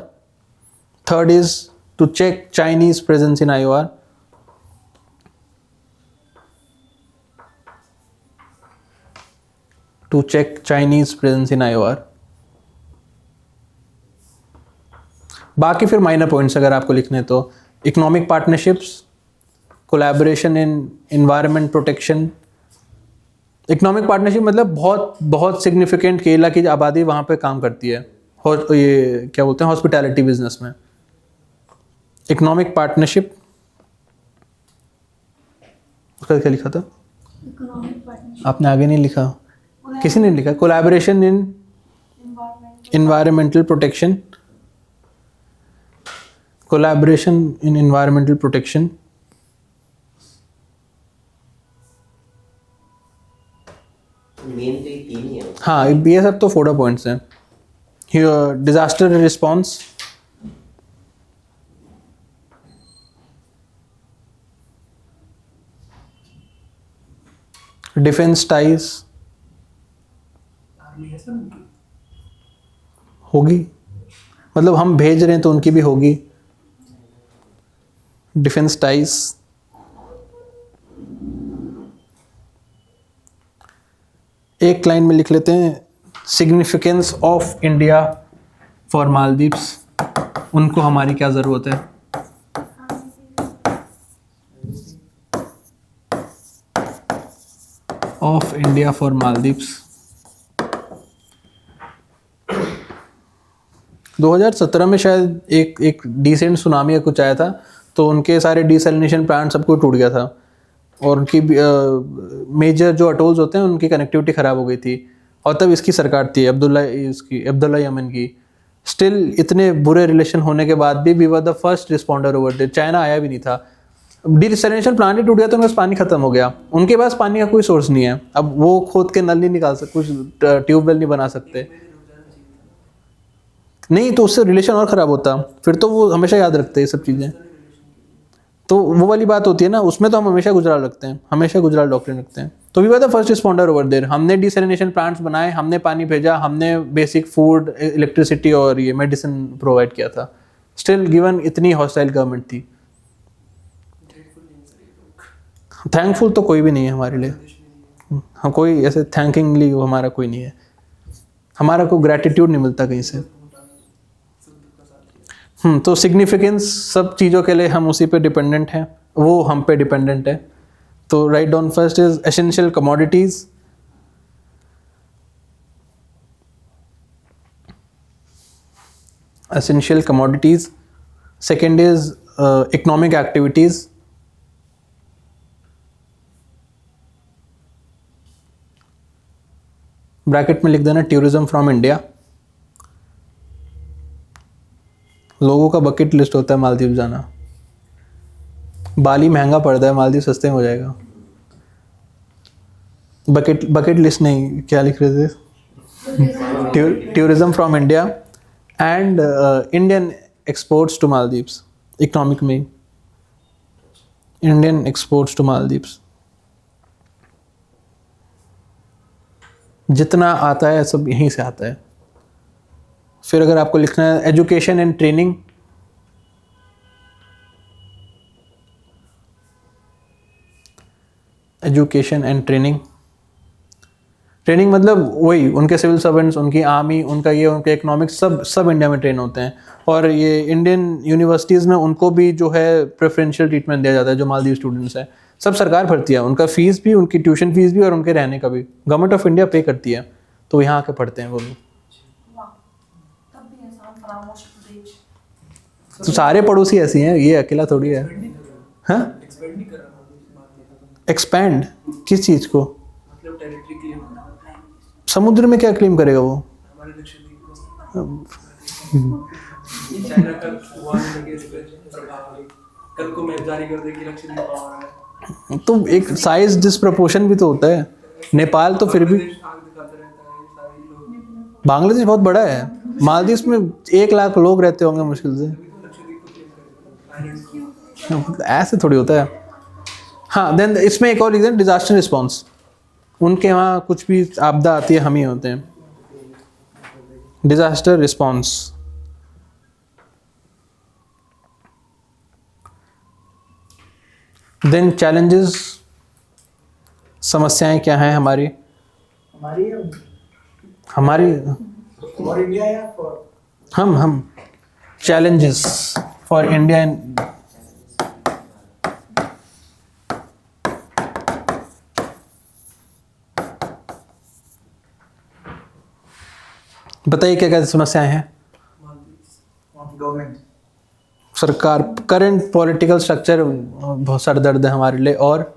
Third is to check Chinese presence in IOR. To check Chinese presence in IOR. बाकी फिर माइनर पॉइंट्स अगर आपको लिखने तो इकोनॉमिक पार्टनरशिप्स, कोलैबोरेशन इन एनवायरनमेंट प्रोटेक्शन। इकोनॉमिक पार्टनरशिप मतलब बहुत बहुत सिग्निफिकेंट केरला की आबादी वहाँ पे काम करती है, ये क्या बोलते हैं हॉस्पिटैलिटी बिजनेस में। इकोनॉमिक पार्टनरशिप, उसका क्या लिखा था इकोनॉमिक पार्टनरशिप आपने, आगे नहीं लिखा, किसी ने लिखा। कोलैबोरेशन इन एनवायरमेंटल प्रोटेक्शन, कोलैबोरेशन इन एनवायरमेंटल प्रोटेक्शन। मेन तो ये तीन ही है। हाँ, ये सब तो 4 पॉइंट्स हैं। Disaster response, defence ties army है सर उनकी। होगी, मतलब हम भेज रहे हैं तो उनकी भी होगी। डिफेंस टाइज, एक लाइन में लिख लेते हैं significance of India for Maldives, उनको हमारी क्या ज़रूरत है। ऑफ इंडिया फॉर मालदीव्स 2017 में शायद एक डिसेंट सुनामी या कुछ आया था, तो उनके सारे डिसैलिनेशन प्लांट सब कुछ टूट गया था, और उनकी मेजर जो अटोल्स होते हैं उनकी कनेक्टिविटी ख़राब हो गई थी। और तब इसकी सरकार थी अब्दुल्ला यमन की। स्टिल इतने बुरे रिलेशन होने के बाद भी we were the first responder over there. China आया भी नहीं था। डिसैलिनेशन प्लांट ही टूट गया तो उनके पास पानी खत्म हो गया, उनके पास पानी का कोई सोर्स नहीं है। अब वो खोद के नल नहीं निकाल सकते, कुछ ट्यूबवेल नहीं बना सकते, नहीं तो उससे रिलेशन और ख़राब होता। फिर तो वो हमेशा याद रखते हैं ये सब चीज़ें। तो वो वाली बात होती है ना, उसमें तो हम हमेशा गुजराल रखते हैं, हमेशा गुजराल डॉक्ट्रिन रखते हैं। तो we were the first responder over there. हमने डिसैलिनेशन प्लांट्स बनाए, हमने पानी भेजा, हमने बेसिक फूड, इलेक्ट्रिसिटी और ये मेडिसिन प्रोवाइड किया था। स्टिल गिवन इतनी हॉस्टाइल गवर्नमेंट थी। थैंकफुल तो कोई भी नहीं है हमारे लिए, हम कोई ऐसे थैंकिंगली हमारा कोई नहीं है, हमारा कोई ग्रैटिट्यूड नहीं मिलता कहीं से। तो सिग्निफिकेंस सब चीज़ों के लिए हम उसी पे डिपेंडेंट हैं, वो हम पे डिपेंडेंट है। तो right down first is essential commodities, essential commodities. Second is economic activities, bracket में लिख देना टूरिज्म फ्रॉम इंडिया। लोगों का बकेट लिस्ट होता है मालदीव जाना। बाली महंगा पड़ता है, मालदीव सस्ते में हो जाएगा। बकेट लिस्ट नहीं, क्या लिख रहे थे, tourism from India and Indian exports to Maldives. Economic में इंडियन एक्सपोर्ट्स टू मालदीव्स जितना आता है सब यहीं से आता है। फिर अगर आपको लिखना है education and training, education and training, training मतलब वही उनके सिविल सर्वेंट्स, उनकी आर्मी, उनका ये, उनके इकोनॉमिक्स, सब इंडिया में ट्रेन होते हैं। और ये इंडियन यूनिवर्सिटीज़ में उनको भी जो है प्रेफरेंशियल ट्रीटमेंट दिया जाता है, जो मालदीव स्टूडेंट्स हैं। सब सरकार भरती है, उनका फीस भी, उनकी ट्यूशन फीस भी और उनके रहने का भी गवर्नमेंट ऑफ इंडिया पे करती है, तो यहाँ आके पढ़ते हैं वो लोग। वाह, तब भी इंसान फरामोश देश। तो सारे पड़ोसी ऐसे हैं, ये अकेला थोड़ी है। हाँ, एक्सपेंड नहीं कर रहा मालदीव, एक्सपैंड किस चीज़ को? मतलब टेरिटरी क्लेम करना समुद्र में क्या क्लेम करेगा वो? हमारे लक्षद्वीप में। चाइना का वहाँ लगे प्रभाव कल को मैप जारी कर दे कि लक्षद्वीप आ रहा है, तो एक साइज डिस्प्रपोर्शन भी तो होता है। नेपाल तो फिर भी, बांग्लादेश आग दिखाते रहता है, सारे लोग बांग्लादेश बहुत बड़ा है। मालदीव में 1 लाख लोग रहते होंगे मुश्किल से। लक्षद्वीप को क्लेम करेंगे आइलैंड को। ऐसे थोड़ी होता है। हाँ, देन इसमें एक और रीज़न डिजास्टर रिस्पॉन्स। उनके वहाँ कुछ भी आपदा आती है, हम ही होते हैं। Disaster response. देन चैलेंजेस, समस्याएं क्या हैं हमारी? हमारी हमारी फॉर इंडिया या फॉर हम चैलेंजेस फॉर इंडिया। बताइए क्या क्या समस्याएं हैं? गवर्नमेंट, सरकार, करंट पॉलिटिकल स्ट्रक्चर बहुत सरदर्द है हमारे लिए। और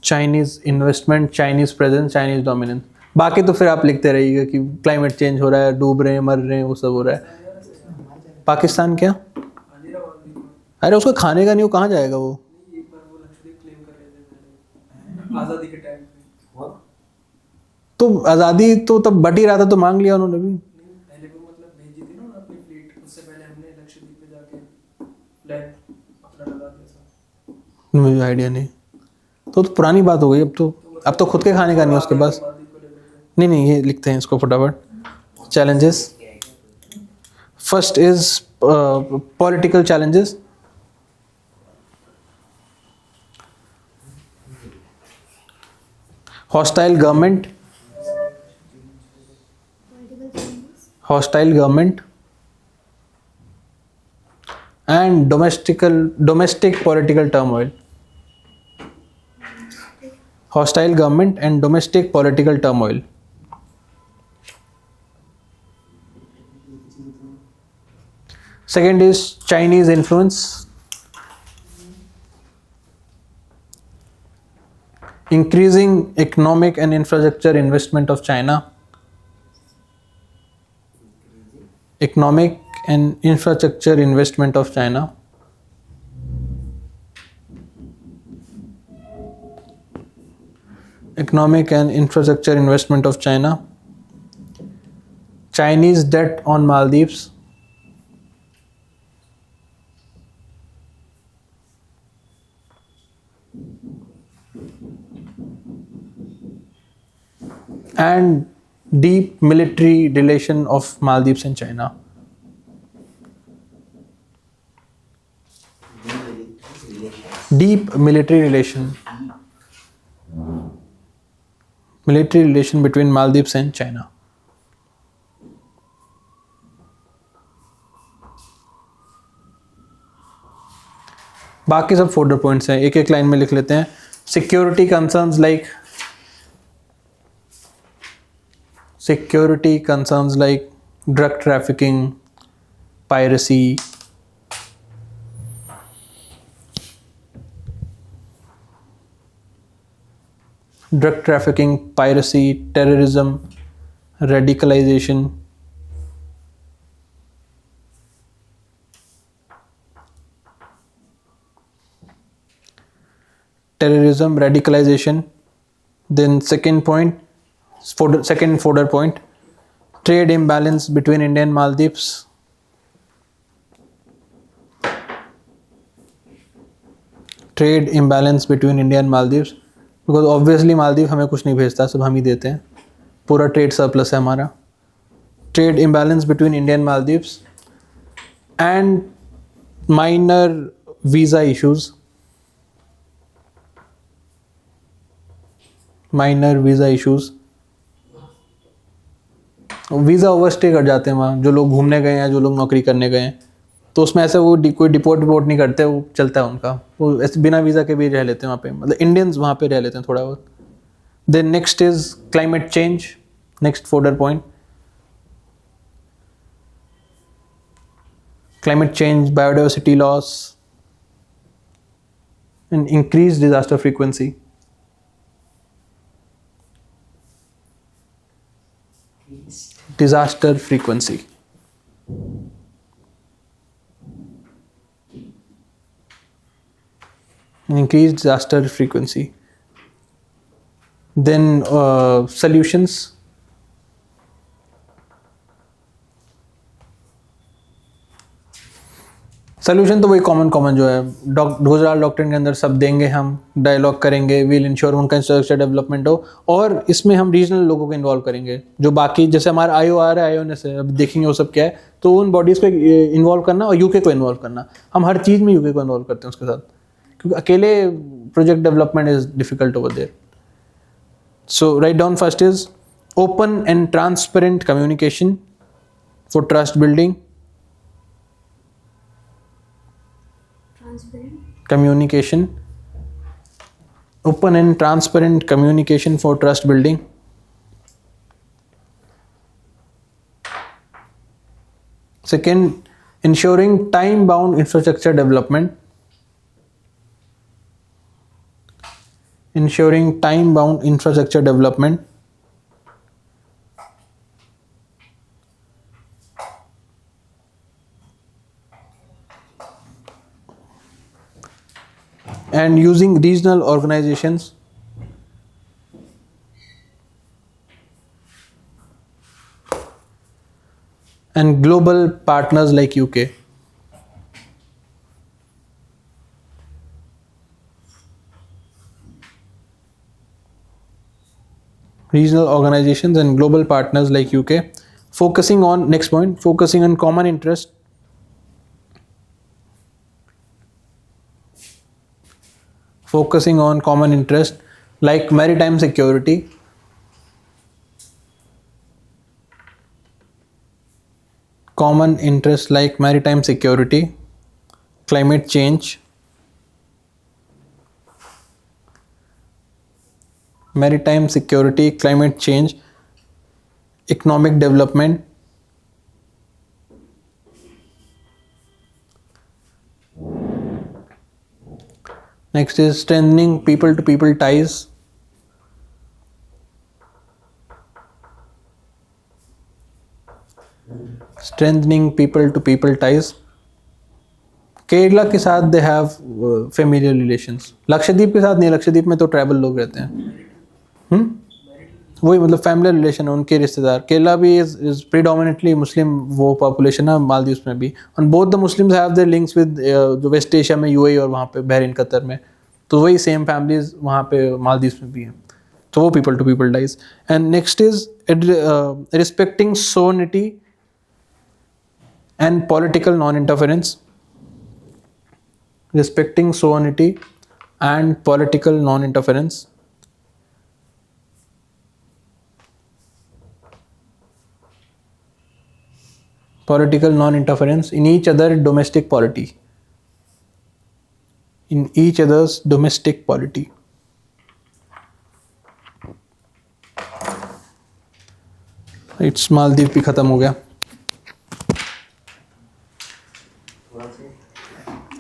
Chinese investment, Chinese presence, Chinese dominance. बाकी तो फिर आप लिखते रहिएगा कि क्लाइमेट चेंज हो रहा है, डूब रहे हैं, मर रहे हैं, वो सब हो रहा है। पाकिस्तान क्या? अरे उसको खाने का नहीं, वो कहाँ जाएगा वो? एक बार वो लक्षद्वीप क्लेम कर रहे थे पहले, आज़ादी के टाइम पे। तो आज़ादी तो तब बट ही रहा था, तो मांग लिया उन्होंने भी। नहीं, पहले वो मतलब भेजी थी ना अपनी फ्लीट, उससे पहले हमने लक्षद्वीप पे जाके फ्लैग अपना लगा दिया था। मुझे आइडिया नहीं। तो पुरानी बात हो गई। अब तो खुद के खाने का नहीं है उसके पास। मालदीव को ले लेते हैं। नहीं, ये लिखते हैं इसको फटाफट। Challenges, first is political challenges. Hostile government, hostile government and domestic political turmoil. Hostile government and domestic political turmoil. Second is Chinese influence. Increasing economic and infrastructure investment of China. Economic and infrastructure investment of China. Economic and infrastructure investment of China. Chinese debt on Maldives. And deep military relation of Maldives and China. Deep military relation. Military relation between Maldives and China. बाकी सब folder points हैं, एक एक line में लिख लेते हैं। Security concerns like drug trafficking, piracy, terrorism, radicalization, Then second folder point, trade imbalance between India and Maldives. Trade imbalance between India and Maldives, because obviously Maldives हमें कुछ नहीं भेजता, सब हम ही देते हैं, पूरा ट्रेड सरप्लस है हमारा. Trade imbalance between India and Maldives and minor visa issues. Minor visa issues, visa overstay कर जाते हैं वहाँ, जो लोग घूमने गए हैं, जो लोग नौकरी करने गए हैं, तो उसमें ऐसे वो कोई डिपोर्ट नहीं करते, वो चलता है उनका, वो ऐसे बिना वीज़ा के भी रह लेते हैं वहाँ पे, मतलब इंडियंस वहाँ पे रह लेते हैं थोड़ा बहुत. Then next is climate change, next folder point. Climate change, biodiversity loss, and increased disaster frequency. Disaster frequency. Increased disaster frequency. Then solutions. Solution तो वही कॉमन जो है गुजराल डॉक्ट्रिन के अंदर सब देंगे, हम डायलॉग करेंगे, विल इंश्योर उनका इंफ्रास्ट्रक्चर डेवलपमेंट हो, और इसमें हम रीजनल लोगों को इन्वॉल्व करेंगे, जो बाकी जैसे हमारा IOR है, IONS है, अब देखेंगे वो सब क्या है, तो उन बॉडीज़ को इन्वॉल्व करना और यूके को इन्वॉल्व करना. हम हर चीज़ में यूके को इन्वॉल्व करते हैं उसके साथ, क्योंकि अकेले project development is difficult over there. So write down first is open and transparent communication for trust building. Communication, open and transparent communication for trust building. Second, ensuring time bound infrastructure development. Ensuring time bound infrastructure development. And using regional organizations and global partners like UK. Regional organizations and global partners like UK, focusing on, next point, focusing on common interest. Focusing on common interest like maritime security, common interest like maritime security, climate change, maritime security, climate change, economic development, next is strengthening people to people ties, strengthening people to people ties. Kerala के साथ they have familiar relations, Lakshadweep के साथ नहीं, लक्षद्वीप में तो tribal लोग रहते हैं. वही मतलब फैमिली रिलेशन है, उनके रिश्तेदार. केरला भी इज प्रीडोमिनेटली मुस्लिम वो पॉपुलेशन है, मालदीव्स में भी, and both the Muslims have their links with जो वेस्ट एशिया में UAE और वहाँ पे बहरीन कतर में, तो वही सेम फैमिलीज वहाँ पे मालदीव्स में भी हैं, तो वो people to people ties. And next is respecting sovereignty and political non interference. Respecting sovereignty and political non-interference. Political non-interference in each other's domestic polity. In each other's domestic polity. It's Maldives भी खत्म हो गया.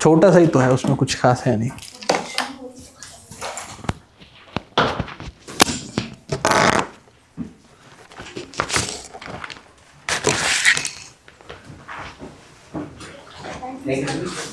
छोटा सा ही तो है, उसमें कुछ खास है नहीं. Thank you.